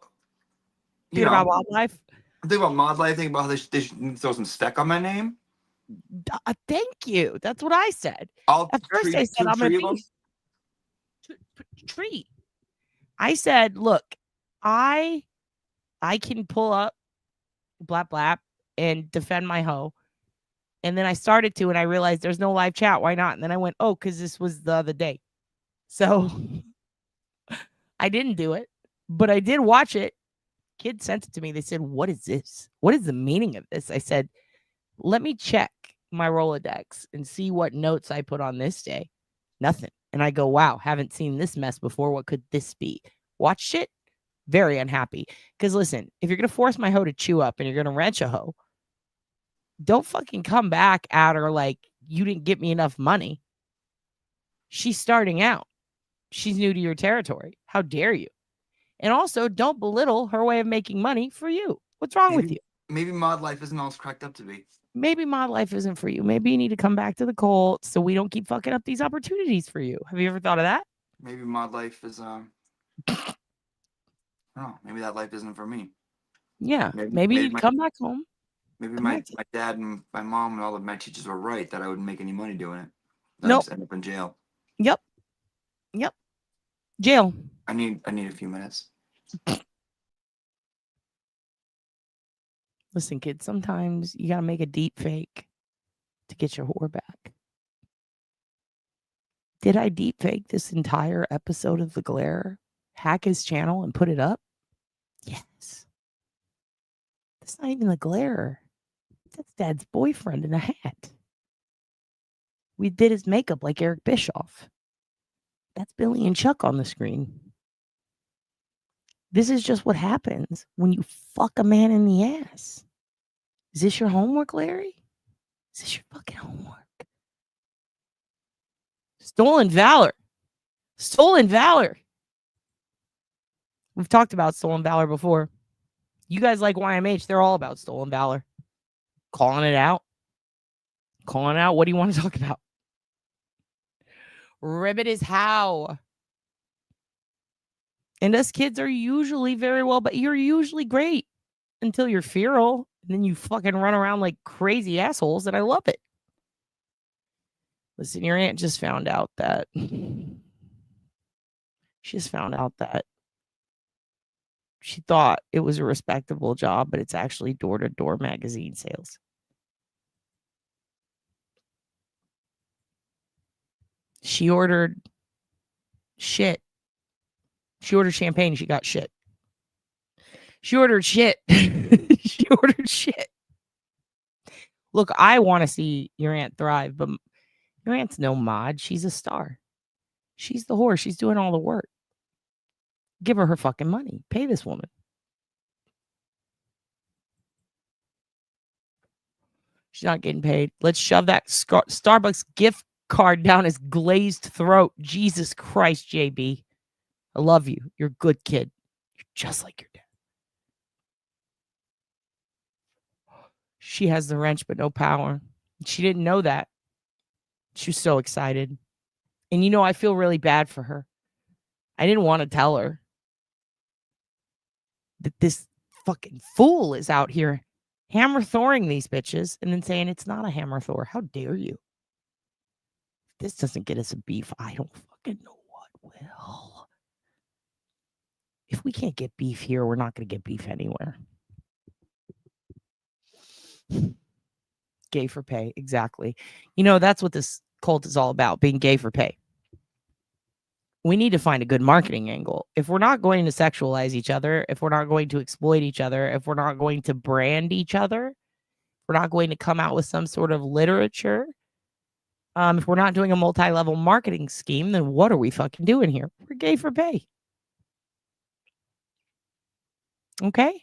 Speaker 3: Thinking about wildlife?
Speaker 7: I'm thinking about mod life. Thinking about how they should throw some spec on my name.
Speaker 3: Thank you. That's what I said.
Speaker 7: I'll
Speaker 3: At first,
Speaker 7: treat
Speaker 3: I said I'm gonna
Speaker 7: two of them.
Speaker 3: treat. I said, look, I can pull up, blap blap, and defend my hoe. And then I started to, and I realized there's no live chat. Why not? And then I went, oh, because this was the other day. So I didn't do it, but I did watch it. Kids sent it to me. They said, what is this? What is the meaning of this? I said, let me check my Rolodex and see what notes I put on this day. Nothing. And I go, wow, haven't seen this mess before. What could this be? Watched it. Very unhappy. Because listen, if you're going to force my hoe to chew up and you're going to wrench a hoe, don't fucking come back at her like you didn't get me enough money. She's starting out. She's new to your territory. How dare you? And also, don't belittle her way of making money for you. What's wrong with you?
Speaker 7: Maybe mod life isn't all it's cracked up to be.
Speaker 3: Maybe mod life isn't for you. Maybe you need to come back to the Colts so we don't keep fucking up these opportunities for you. Have you ever thought of that?
Speaker 7: Maybe mod life is oh, maybe that life isn't for me.
Speaker 3: Yeah. Maybe you need to come back home.
Speaker 7: Maybe my dad and my mom and all of my teachers were right that I wouldn't make any money doing it. I'd
Speaker 3: Nope.
Speaker 7: just end up in jail.
Speaker 3: Yep. Jail.
Speaker 7: I need a few minutes.
Speaker 3: Listen, kids, sometimes you got to make a deep fake to get your whore back. Did I deep fake this entire episode of The Glare, hack his channel, and put it up? Yes. That's not even The Glare. That's Dad's boyfriend in a hat. We did his makeup like Eric Bischoff. That's Billy and Chuck on the screen. This is just what happens when you fuck a man in the ass. Is this your homework, Larry? Is this your fucking homework? Stolen valor. Stolen valor. We've talked about stolen valor before. You guys like YMH. They're all about stolen valor. Calling it out. Calling it out. What do you want to talk about? Ribbit is how. And us kids are usually very well, but you're usually great until you're feral. And then you fucking run around like crazy assholes, and I love it. Listen, your aunt just found out that she thought it was a respectable job, but it's actually door-to-door magazine sales. She ordered shit. She ordered champagne. She got shit. She ordered shit. She ordered shit. Look, I want to see your aunt thrive, but your aunt's no mod. She's a star. She's the whore. She's doing all the work. Give her fucking money. Pay this woman. She's not getting paid. Let's shove that Starbucks gift card down his glazed throat. Jesus Christ, JB. I love you. You're a good kid. You're just like your dad. She has the wrench, but no power. She didn't know that. She was so excited. And you know, I feel really bad for her. I didn't want to tell her that this fucking fool is out here hammer thoring these bitches and then saying it's not a hammer thor. How dare you? If this doesn't get us a beef, I don't fucking know what will. If we can't get beef here, we're not going to get beef anywhere. Gay for pay. Exactly. You know, that's what this cult is all about, being gay for pay. We need to find a good marketing angle. If we're not going to sexualize each other, if we're not going to exploit each other, if we're not going to brand each other, if we're not going to come out with some sort of literature, if we're not doing a multi-level marketing scheme, then what are we fucking doing here? We're gay for pay. Okay?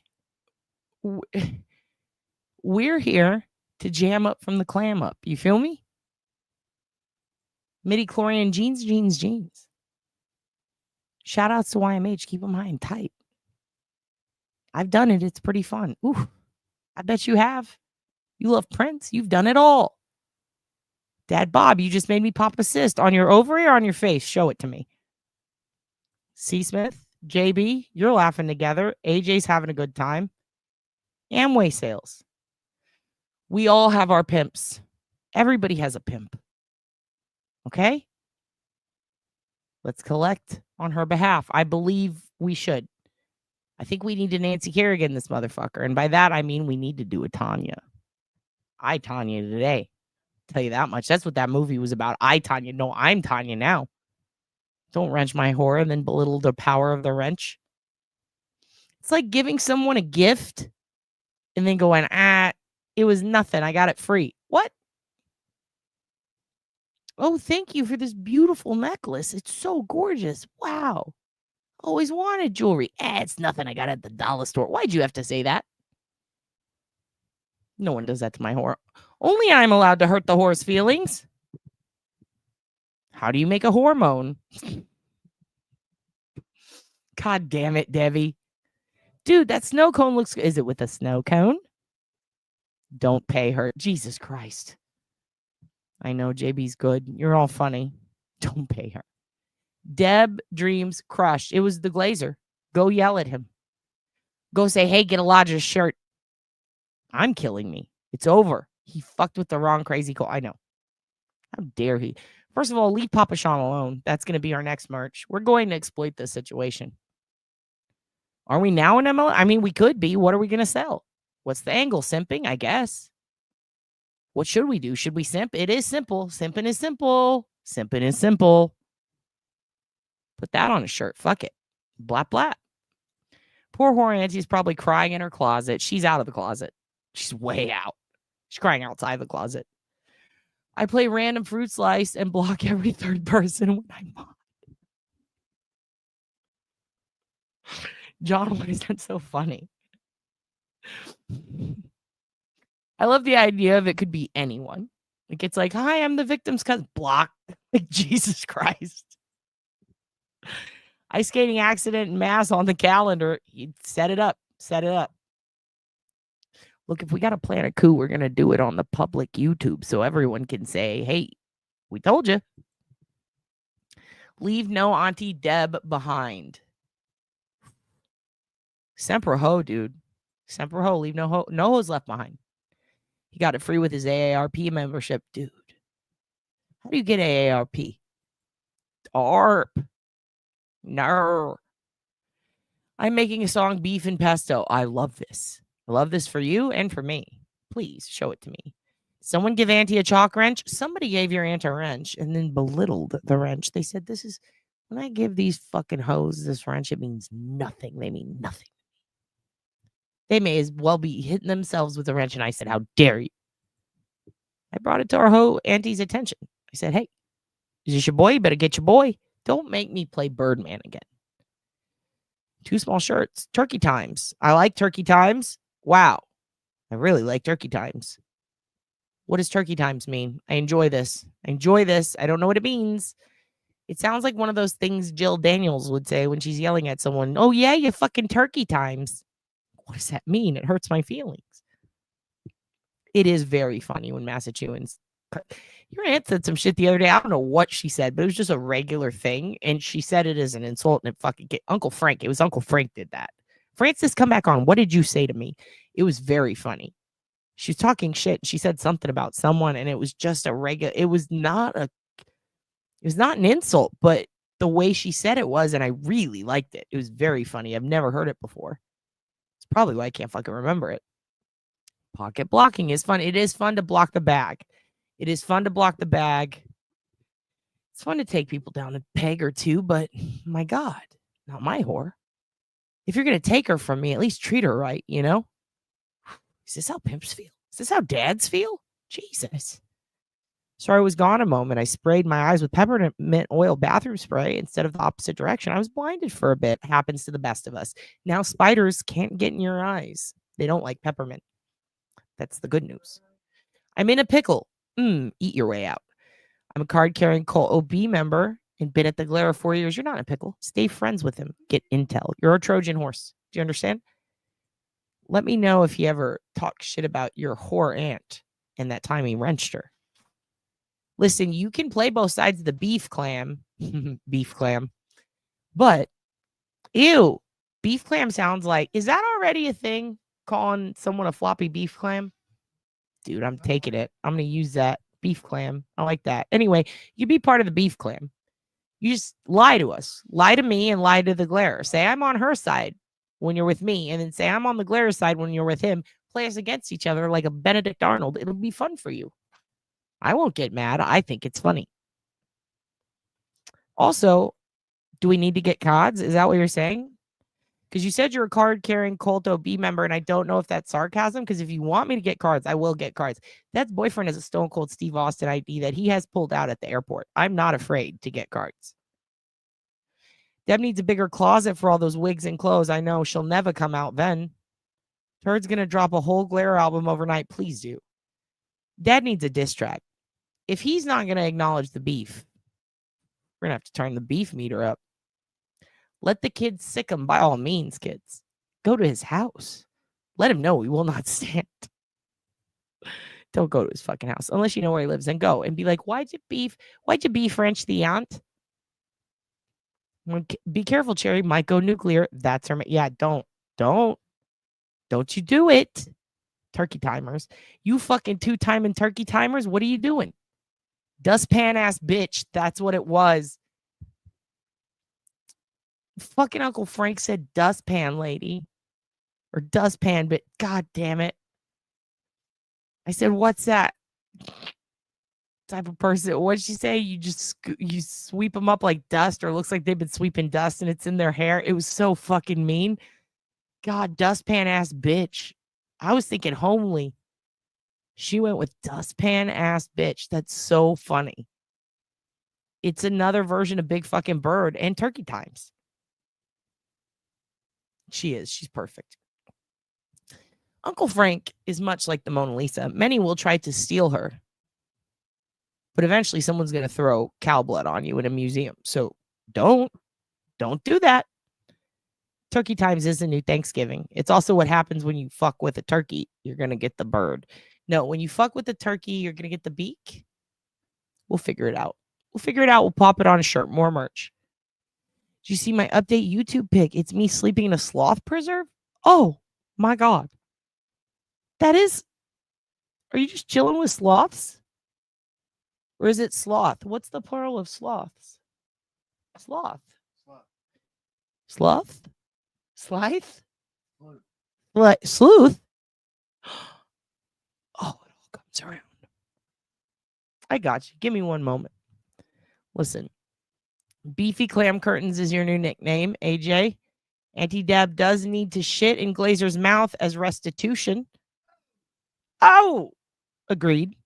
Speaker 3: We're here to jam up from the clam up. You feel me? Midi-chlorian jeans, jeans, jeans. Shout outs to YMH. Keep them high and tight. I've done it. It's pretty fun. Ooh, I bet you have. You love Prince. You've done it all. Dad Bob, you just made me pop a cyst on your ovary or on your face. Show it to me. C. Smith, JB, you're laughing together. AJ's having a good time. Amway sales. We all have our pimps. Everybody has a pimp. Okay? Let's collect on her behalf. I believe we should. I think we need to Nancy Kerrigan this motherfucker. And by that, I mean we need to do a Tanya. I Tanya today. Tell you that much. That's what that movie was about. I Tanya. No, I'm Tanya now. Don't wrench my horror and then belittle the power of the wrench. It's like giving someone a gift and then going, it was nothing. I got it free. What? Oh, thank you for this beautiful necklace. It's so gorgeous. Wow. Always wanted jewelry. It's nothing. I got it at the dollar store. Why'd you have to say that? No one does that to my whore. Only I'm allowed to hurt the whore's feelings. How do you make a hormone? God damn it, Debbie. Dude, that snow cone looks good. Is it with a snow cone? Don't pay her. Jesus Christ. I know JB's good. You're all funny. Don't pay her. Deb dreams crushed. It was the Glazer. Go yell at him. Go say, hey, get a Lodge's shirt. I'm killing me. It's over. He fucked with the wrong crazy call. I know. How dare he? First of all, leave Papa Sean alone. That's going to be our next merch. We're going to exploit this situation. Are we now in ML? I mean, we could be. What are we going to sell? What's the angle? Simping, I guess. What should we do? Should we simp? It is simple. Simping is simple. Simping is simple. Put that on a shirt. Fuck it. Blap, blap. Poor whore auntie's probably crying in her closet. She's out of the closet. She's way out. She's crying outside the closet. I play random fruit slice and block every third person when I'm on. John, why is that so funny? I love the idea of it could be anyone. Like, it's like, hi, I'm the victim's cousin. Block. Like, Jesus Christ. Ice skating accident and mass on the calendar. You set it up. Set it up. Look, if we got to plan a coup, we're going to do it on the public YouTube so everyone can say, hey, we told you. Leave no Auntie Deb behind. Semper Ho, dude. Semper Ho. Leave no hoes left behind. He got it free with his AARP membership. Dude. How do you get AARP? ARP. No. I'm making a song, Beef and Pesto. I love this. I love this for you and for me. Please show it to me. Someone give Auntie a chalk wrench. Somebody gave your aunt a wrench and then belittled the wrench. They said, this is, when I give these fucking hoes this wrench, it means nothing. They mean nothing. They may as well be hitting themselves with a wrench. And I said, how dare you? I brought it to our hoe auntie's attention. I said, hey, is this your boy? You better get your boy. Don't make me play Birdman again. 2 small shirts. Turkey Times. I like Turkey Times. Wow. I really like Turkey Times. What does Turkey Times mean? I enjoy this. I enjoy this. I don't know what it means. It sounds like one of those things Jill Daniels would say when she's yelling at someone. Oh, yeah, you fucking Turkey Times. What does that mean? It hurts my feelings. It is very funny when Massachusetts. Your aunt said some shit the other day. I don't know what she said, but it was just a regular thing. And she said it as an insult. And it fucking Uncle Frank. It was Uncle Frank did that. Francis, come back on. What did you say to me? It was very funny. She was talking shit. She said something about someone, and it was just a regular. It was not an insult, but the way she said it was, and I really liked it. It was very funny. I've never heard it before. It's probably why I can't fucking remember it. Pocket blocking is fun. It is fun to block the bag. It is fun to block the bag. It's fun to take people down a peg or two, but my God, not my whore. If you're going to take her from me, at least treat her right, you know? Is this how pimps feel? Is this how dads feel? Jesus. So I was gone a moment. I sprayed my eyes with peppermint oil bathroom spray instead of the opposite direction. I was blinded for a bit. Happens to the best of us. Now spiders can't get in your eyes. They don't like peppermint. That's the good news. I'm in a pickle. Eat your way out. I'm a card-carrying Cult OB member and been at the Glazer 4 years. You're not in a pickle. Stay friends with him. Get intel. You're a Trojan horse. Do you understand? Let me know if you ever talk shit about your whore aunt and that time he wrenched her. Listen, you can play both sides of the beef clam. Beef clam. But, ew. Beef clam sounds like, is that already a thing? Calling someone a floppy beef clam? Dude, I'm taking it. I'm going to use that. Beef clam. I like that. Anyway, you be part of the beef clam. You just lie to us. Lie to me and lie to the Glazer. Say I'm on her side when you're with me, and then say I'm on the Glazer side when you're with him. Play us against each other like a Benedict Arnold. It'll be fun for you. I won't get mad. I think it's funny. Also, do we need to get cards? Is that what you're saying? Because you said you're a card-carrying Cult OB member, and I don't know if that's sarcasm, because if you want me to get cards, I will get cards. That boyfriend has a Stone Cold Steve Austin ID that he has pulled out at the airport. I'm not afraid to get cards. Deb needs a bigger closet for all those wigs and clothes. I know she'll never come out then. Turd's going to drop a whole Glazer album overnight. Please do. Dad needs a diss track. If he's not going to acknowledge the beef, we're going to have to turn the beef meter up. Let the kids sick him by all means, kids. Go to his house. Let him know we will not stand. Don't go to his fucking house unless you know where he lives, and go and be like, why'd you beef French the aunt? Be careful, Cherry. Might go nuclear. That's her. Yeah, don't you do it. Turkey timers. You fucking 2-timing turkey timers. What are you doing? Dustpan ass bitch. That's what it was. Fucking Uncle Frank said dustpan lady. Or dustpan, but god damn it. I said, what's that? Type of person. What'd she say? You sweep them up like dust, or it looks like they've been sweeping dust and it's in their hair. It was so fucking mean. God, dustpan ass bitch. I was thinking homely. She went with dustpan ass bitch. That's so funny. It's another version of Big Fucking Bird and Turkey Times. She is. She's perfect. Uncle Frank is much like the Mona Lisa. Many will try to steal her, but eventually someone's going to throw cow blood on you in a museum. So don't do that. Turkey Times is the new Thanksgiving. It's also what happens when you fuck with a turkey. You're going to get the bird. No, when you fuck with the turkey, you're going to get the beak. We'll figure it out. We'll pop it on a shirt. More merch. Did you see my update YouTube pic? It's me sleeping in a sloth preserve. Oh my God. That is, are you just chilling with sloths? Or is it sloth? What's the plural of sloths? Sloth. Sloth? Slythe? Sleuth? Oh, it all comes around. I got you. Give me one moment. Listen. Beefy Clam Curtains is your new nickname, AJ. Auntie Deb does need to shit in Glazer's mouth as restitution. Oh! Agreed.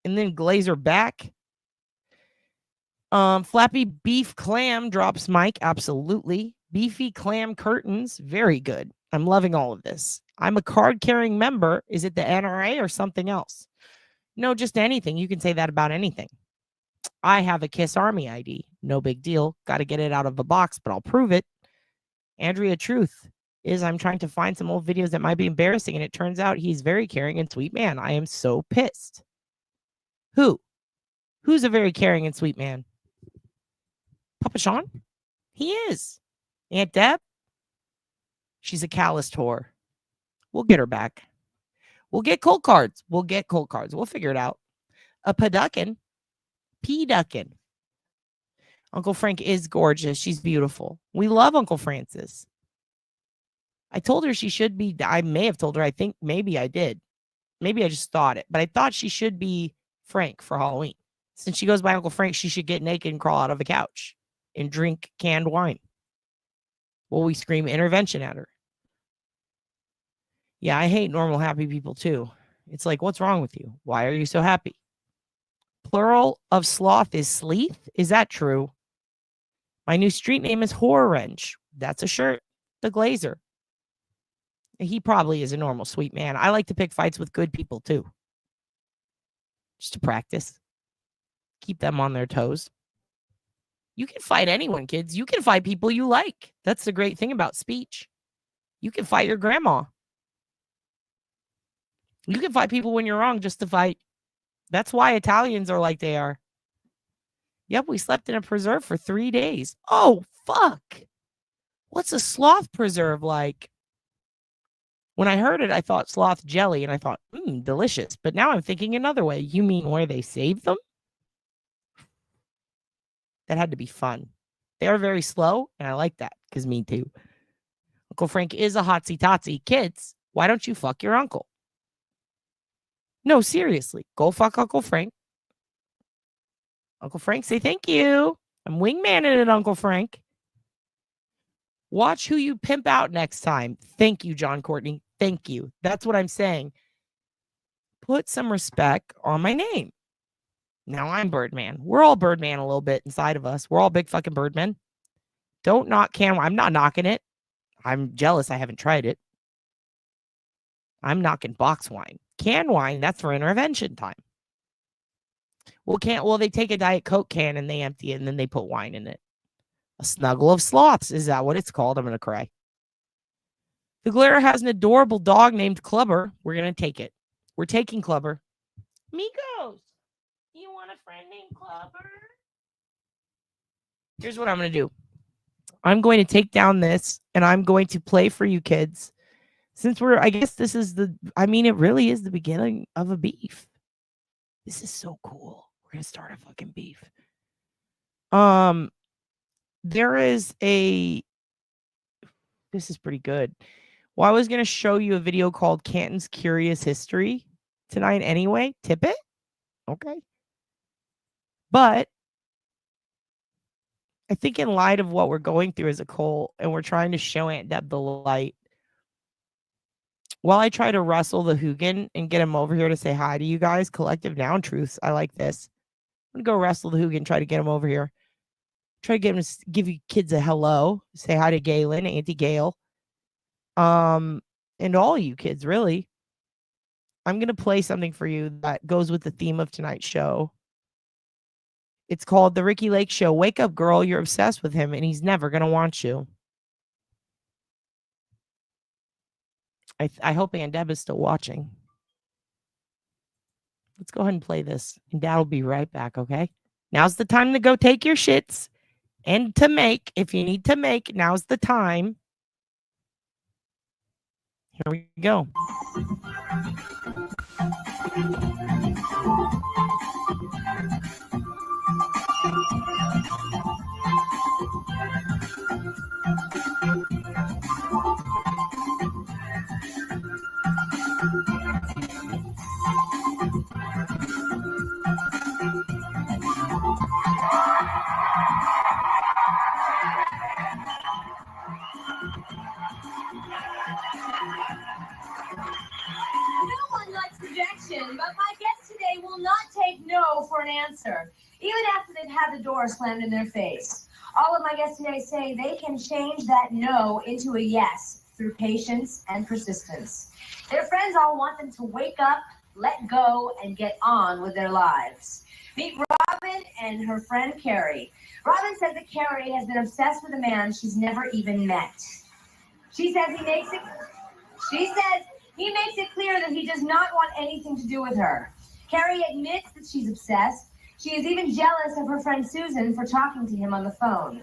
Speaker 3: And then Glazer back. Flappy Beef Clam drops mic. Absolutely. Beefy Clam Curtains. Very good. I'm loving all of this. I'm a card-carrying member. Is it the NRA or something else? No, just anything. You can say that about anything. I have a Kiss Army ID. No big deal. Got to get it out of a box, but I'll prove it. Andrea Truth is I'm trying to find some old videos that might be embarrassing, and it turns out he's very caring and sweet man. I am so pissed. Who's a very caring and sweet man? Papa Sean? He is. Aunt Deb? She's a calloused whore. We'll get her back. We'll get cold cards. We'll figure it out. A Paduckin. P-Duckin. Uncle Frank is gorgeous. She's beautiful. We love Uncle Francis. I told her she should be, I may have told her, I think maybe I did. Maybe I just thought it, but I thought she should be Frank for Halloween. Since she goes by Uncle Frank, she should get naked and crawl out of the couch and drink canned wine. While we scream intervention at her. Yeah, I hate normal happy people too. It's like, what's wrong with you? Why are you so happy? Plural of sloth is sleeth. Is that true? My new street name is Horror Wrench. That's a shirt. The Glazer. He probably is a normal sweet man. I like to pick fights with good people too. Just to practice. Keep them on their toes. You can fight anyone, kids. You can fight people you like. That's the great thing about speech. You can fight your grandma. You can fight people when you're wrong just to fight. That's why Italians are like they are. Yep, we slept in a preserve for 3 days. Oh, fuck. What's a sloth preserve like? When I heard it, I thought sloth jelly, and I thought, delicious. But now I'm thinking another way. You mean where they save them? That had to be fun. They are very slow, and I like that, because me too. Uncle Frank is a hotsy-totsy. Kids, why don't you fuck your uncle? No, seriously. Go fuck Uncle Frank. Uncle Frank, say thank you. I'm wingmanning it, Uncle Frank. Watch who you pimp out next time. Thank you, John Courtney. Thank you. That's what I'm saying. Put some respect on my name. Now I'm Birdman. We're all Birdman a little bit inside of us. We're all big fucking Birdmen. Don't knock can. I'm not knocking it. I'm jealous I haven't tried it. I'm knocking box wine. Can wine, that's for intervention time. Well, they take a Diet Coke can and they empty it and then they put wine in it. A snuggle of sloths. Is that what it's called? I'm going to cry. The Glazer has an adorable dog named Clubber. We're going to take it. We're taking Clubber. Migos, you want a friend named Clubber? Here's what I'm going to do. I'm going to take down this and I'm going to play for you kids. Since I guess this is it really is the beginning of a beef. This is so cool. We're going to start a fucking beef. This is pretty good. Well, I was going to show you a video called Canton's Curious History tonight anyway. Tip it? Okay. But I think in light of what we're going through as a cult, and we're trying to show Aunt Deb the light, while I try to wrestle the Hugin and get him over here to say hi to you guys, collective noun truths, I like this. I'm going to go wrestle the Hugin, try to get him over here. Try to get him to give you kids a hello. Say hi to Galen, Auntie Gail. And all you kids, really. I'm going to play something for you that goes with the theme of tonight's show. It's called The Ricki Lake Show. Wake up, girl. You're obsessed with him, and he's never going to want you. I hope Aunt Deb is still watching. Let's go ahead and play this, and Dad will be right back, okay? Now's the time to go take your shits and to make. If you need to make, now's the time. Here we go.
Speaker 11: But my guest today will not take no for an answer, even after they've had the door slammed in their face. All of my guests today say they can change that no into a yes through patience and persistence. Their friends all want them to wake up, let go, and get on with their lives. Meet Robin and her friend Carrie. Robin says that Carrie has been obsessed with a man she's never even met. She says he makes it clear that he does not want anything to do with her. Carrie admits that she's obsessed. She is even jealous of her friend Susan for talking to him on the phone.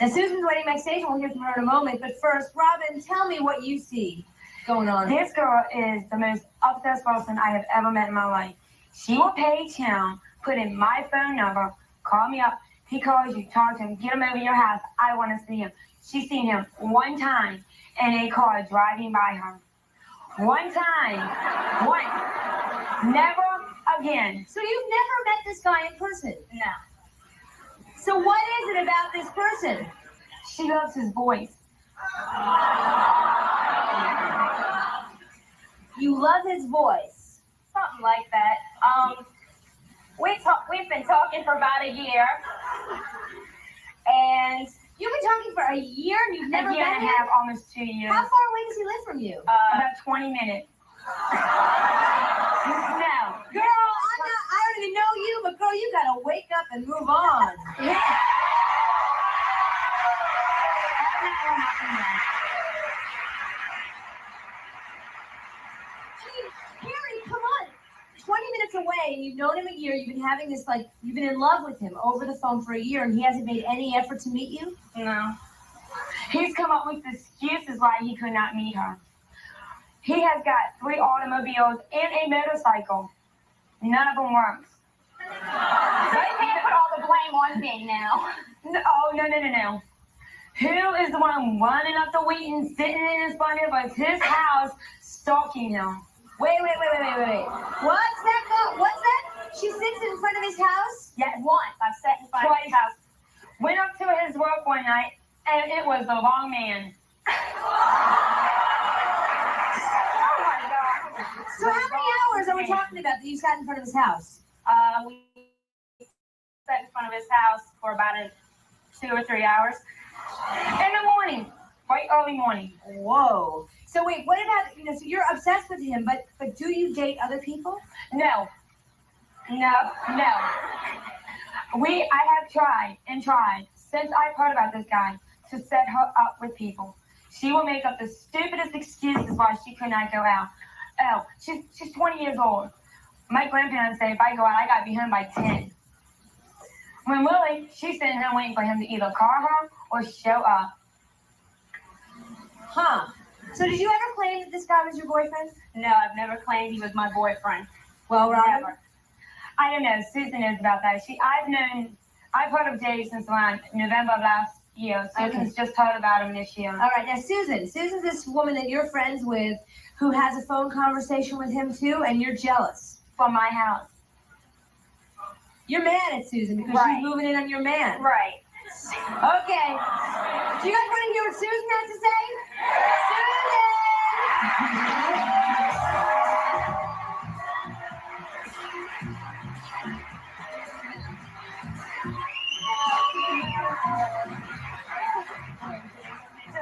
Speaker 11: Now, Susan's waiting backstage, and we'll hear from her in a moment. But first, Robin, tell me what you see going on.
Speaker 10: This girl is the most obsessed person I have ever met in my life. She will page him, put in my phone number, call me up. He calls you, talk to him, get him over your house. I want to see him. She's seen him one time in a car driving by her. One time. One. Never again.
Speaker 11: So you've never met this guy in person?
Speaker 10: No.
Speaker 11: So what is it about this person?
Speaker 10: She loves his voice.
Speaker 11: You love his voice.
Speaker 10: Something like that. We talk. we've been talking for about a year. And
Speaker 11: You've been talking for a year and you've never
Speaker 10: a year
Speaker 11: met
Speaker 10: and a
Speaker 11: him?
Speaker 10: half, almost 2 years.
Speaker 11: How far away does he live from you?
Speaker 10: About 20 minutes. No.
Speaker 11: Girl, I don't even know you, but girl, you gotta wake up and move on. Carrie, come on. 20 minutes away, and you've known him a year. You've been having this, like, you've been in love with him over the phone for a year, and he hasn't made any effort to meet you?
Speaker 10: No. He's come up with excuses why he could not meet her. He has got 3 automobiles and a motorcycle. None of them works.
Speaker 2: But you can't put all the blame on me now.
Speaker 10: No, no. Who is the one running up the Wheaton, sitting in front of us, his house, stalking him?
Speaker 11: Wait. What's that? She sits in front of his house?
Speaker 10: Yeah, once. I've sat in front of his house. Went up to his work one night, and it was the wrong man.
Speaker 2: Oh my God.
Speaker 11: So how many hours are we talking about that you sat in front of his house?
Speaker 10: We sat in front of his house for about 2 or 3 hours. In the morning, right early morning.
Speaker 11: Whoa. So wait, what about, so you're obsessed with him, but do you date other people?
Speaker 10: No. I have tried since I've heard about this guy to set her up with people. She will make up the stupidest excuses why she could not go out. Oh, she's 20 years old. My grandparents say if I go out, I gotta be home by 10. When really, she's sitting there waiting for him to either call her or show up.
Speaker 11: Huh. So did you ever claim that this guy was your boyfriend?
Speaker 10: No, I've never claimed he was my boyfriend.
Speaker 11: Well, Robin?
Speaker 10: Never. I don't know. Susan knows about that. I've heard of Dave since around November of last year. Susan's just heard about him this year.
Speaker 11: All right, now Susan's this woman that you're friends with who has a phone conversation with him too, and you're jealous.
Speaker 10: From my house.
Speaker 11: You're mad at Susan because she's moving in on your man.
Speaker 10: Right.
Speaker 11: Okay. Do you guys want to hear what Susan has to say?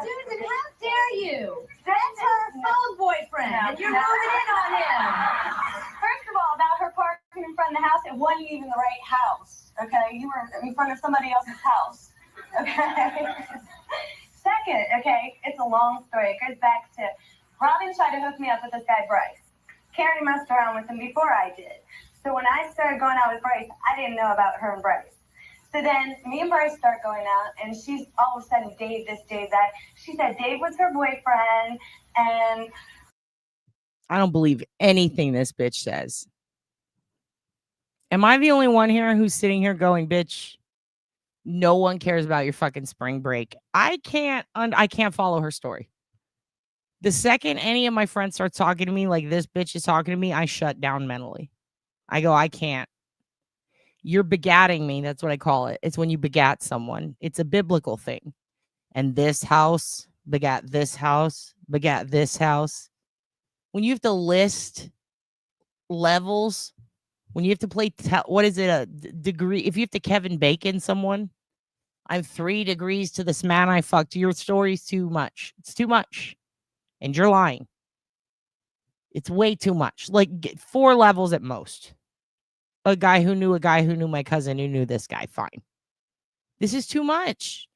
Speaker 11: Susan, how dare you? That's her phone boyfriend, and you're moving in on him.
Speaker 2: First of all, about her parking in front of the house, it wasn't even the right house. Okay, you were in front of somebody else's house. Okay. Second, okay, it's a long story. It goes back to Robin tried to hook me up with this guy Bryce. Karen messed around with him before I did. So when I started going out with Bryce, I didn't know about her and Bryce. So then me and Bryce start going out, and she's all of a sudden Dave this, Dave that. She said Dave was her boyfriend, and
Speaker 3: I don't believe anything this bitch says. Am I the only one here who's sitting here going, bitch, no one cares about your fucking spring break? I can't follow her story. The second any of my friends start talking to me like this bitch is talking to me, I shut down mentally. I go, I can't. You're begatting me. That's what I call it. It's when you begat someone. It's a biblical thing. And this house begat this house, begat this house. When you have to list levels, when you have to play, what is it, a degree? If you have to Kevin Bacon someone, I'm 3 degrees to this man I fucked. Your story's too much. It's too much. And you're lying. It's way too much. Like 4 levels at most. A guy who knew my cousin who knew this guy. Fine. This is too much.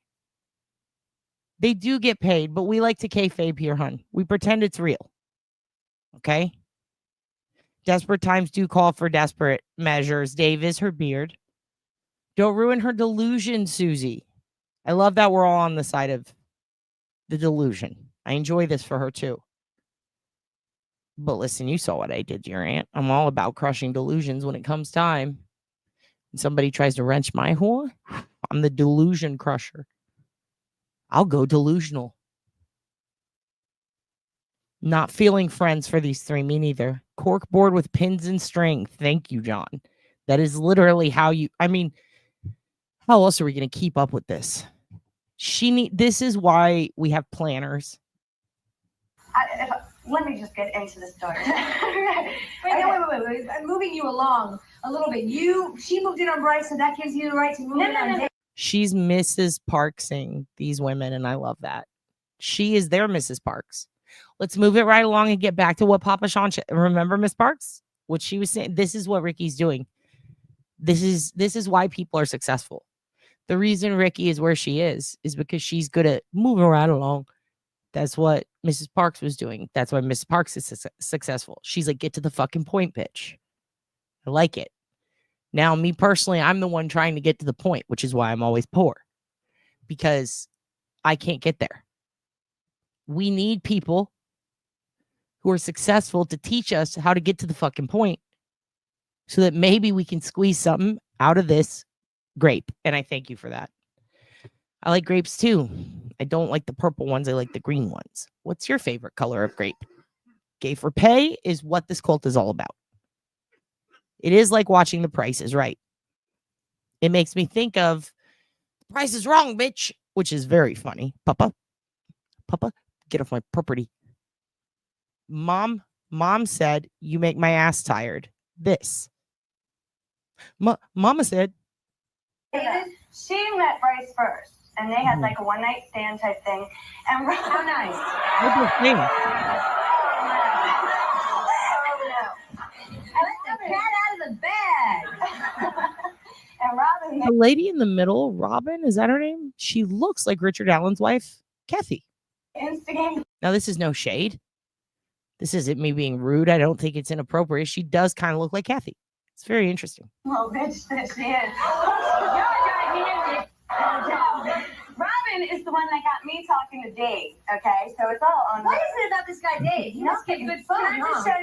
Speaker 3: They do get paid, but we like to kayfabe here, hun. We pretend it's real. Okay? Desperate times do call for desperate measures. Dave is her beard. Don't ruin her delusion, Susie. I love that we're all on the side of the delusion. I enjoy this for her too. But listen, you saw what I did to your aunt. I'm all about crushing delusions when it comes time. When somebody tries to wrench my whore, I'm the delusion crusher. I'll go delusional. Not feeling friends for these 3, me neither. Corkboard with pins and string. Thank you, John. That is literally how how else are we going to keep up with this? This is why we have planners.
Speaker 11: Let me just get into the story. Wait. I'm moving you along a little bit. She moved in on Bryce, so that gives you the right to move in on Dave.
Speaker 3: She's Mrs. Parksing these women, and I love that. She is their Mrs. Parks. Let's move it right along and get back to what Papa Sean remember Miss Parks? What she was saying. This is what Ricki's doing. This is why people are successful. The reason Ricki is where she is because she's good at moving right along. That's what Mrs. Parks was doing. That's why Mrs. Parks is successful. She's like, get to the fucking point, bitch. I like it. Now, me personally, I'm the one trying to get to the point, which is why I'm always poor. Because I can't get there. We need people who are successful to teach us how to get to the fucking point so that maybe we can squeeze something out of this grape. And I thank you for that. I like grapes too. I don't like the purple ones. I like the green ones. What's your favorite color of grape? Gay for pay is what this cult is all about. It is like watching The Price is Right. It makes me think of Price is Wrong, bitch, which is very funny. Puppa, get off my property. Mom said, you make my ass tired. This. Mama said.
Speaker 10: She met Bryce first, and they had like a one-night stand type thing. And how nice.
Speaker 3: What
Speaker 11: I let the cat out of the bag.
Speaker 10: And Robin.
Speaker 3: the lady in the middle, Robin, is that her name? She looks like Richard Allen's wife, Kathy.
Speaker 10: Instagram.
Speaker 3: Now, this is no shade. This isn't me being rude. I don't think it's inappropriate. She does kind of look like Kathy. It's very interesting.
Speaker 10: Well, bitch, that she is. Robin is the one that got me talking to Dave. Okay, so it's all on.
Speaker 11: What is it about this guy Dave? He must get good food,
Speaker 10: Can I just
Speaker 11: huh?
Speaker 10: show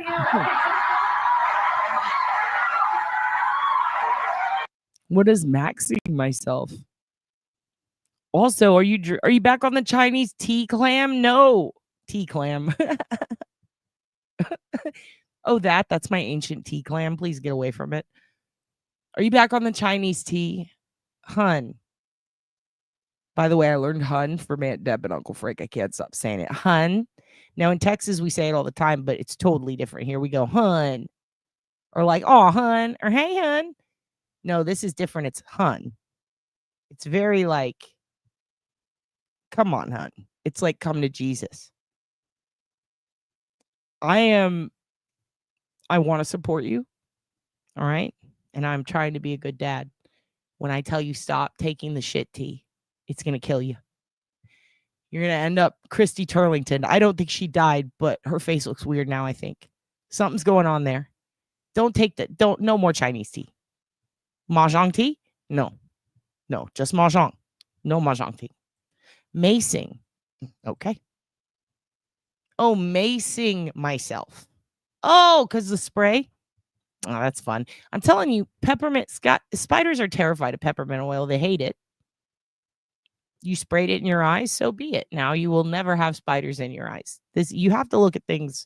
Speaker 10: you?
Speaker 3: What is maxing myself? Also, are you back on the Chinese tea clam? No, tea clam. Oh, that's my ancient tea clam. Please get away from it. Are you back on the Chinese tea? Hun. By the way, I learned hun from Aunt Deb and Uncle Frank. I can't stop saying it. Hun. Now, in Texas, we say it all the time, but it's totally different. Here we go, hun. Or like, oh, hun. Or hey, hun. No, this is different. It's hun. It's very like, come on, hun. It's like, come to Jesus. I want to support you. All right. And I'm trying to be a good dad. When I tell you stop taking the shit tea, it's going to kill you. You're going to end up Christy Turlington. I don't think she died, but her face looks weird now, I think. Something's going on there. Don't take that. No more Chinese tea. Mahjong tea? No, just Mahjong. No Mahjong tea. Macing. Okay. Oh, macing myself. Oh, because the spray. Oh, that's fun. I'm telling you, spiders are terrified of peppermint oil. They hate it. You sprayed it in your eyes, so be it. Now you will never have spiders in your eyes. You have to look at things.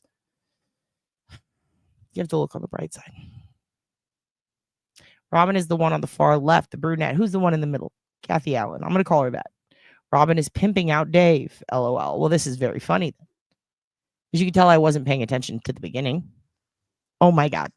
Speaker 3: You have to look on the bright side. Robin is the one on the far left, the brunette. Who's the one in the middle? Kathy Allen. I'm going to call her that. Robin is pimping out Dave. LOL. Well, this is very funny. As you can tell, I wasn't paying attention to the beginning. Oh my God.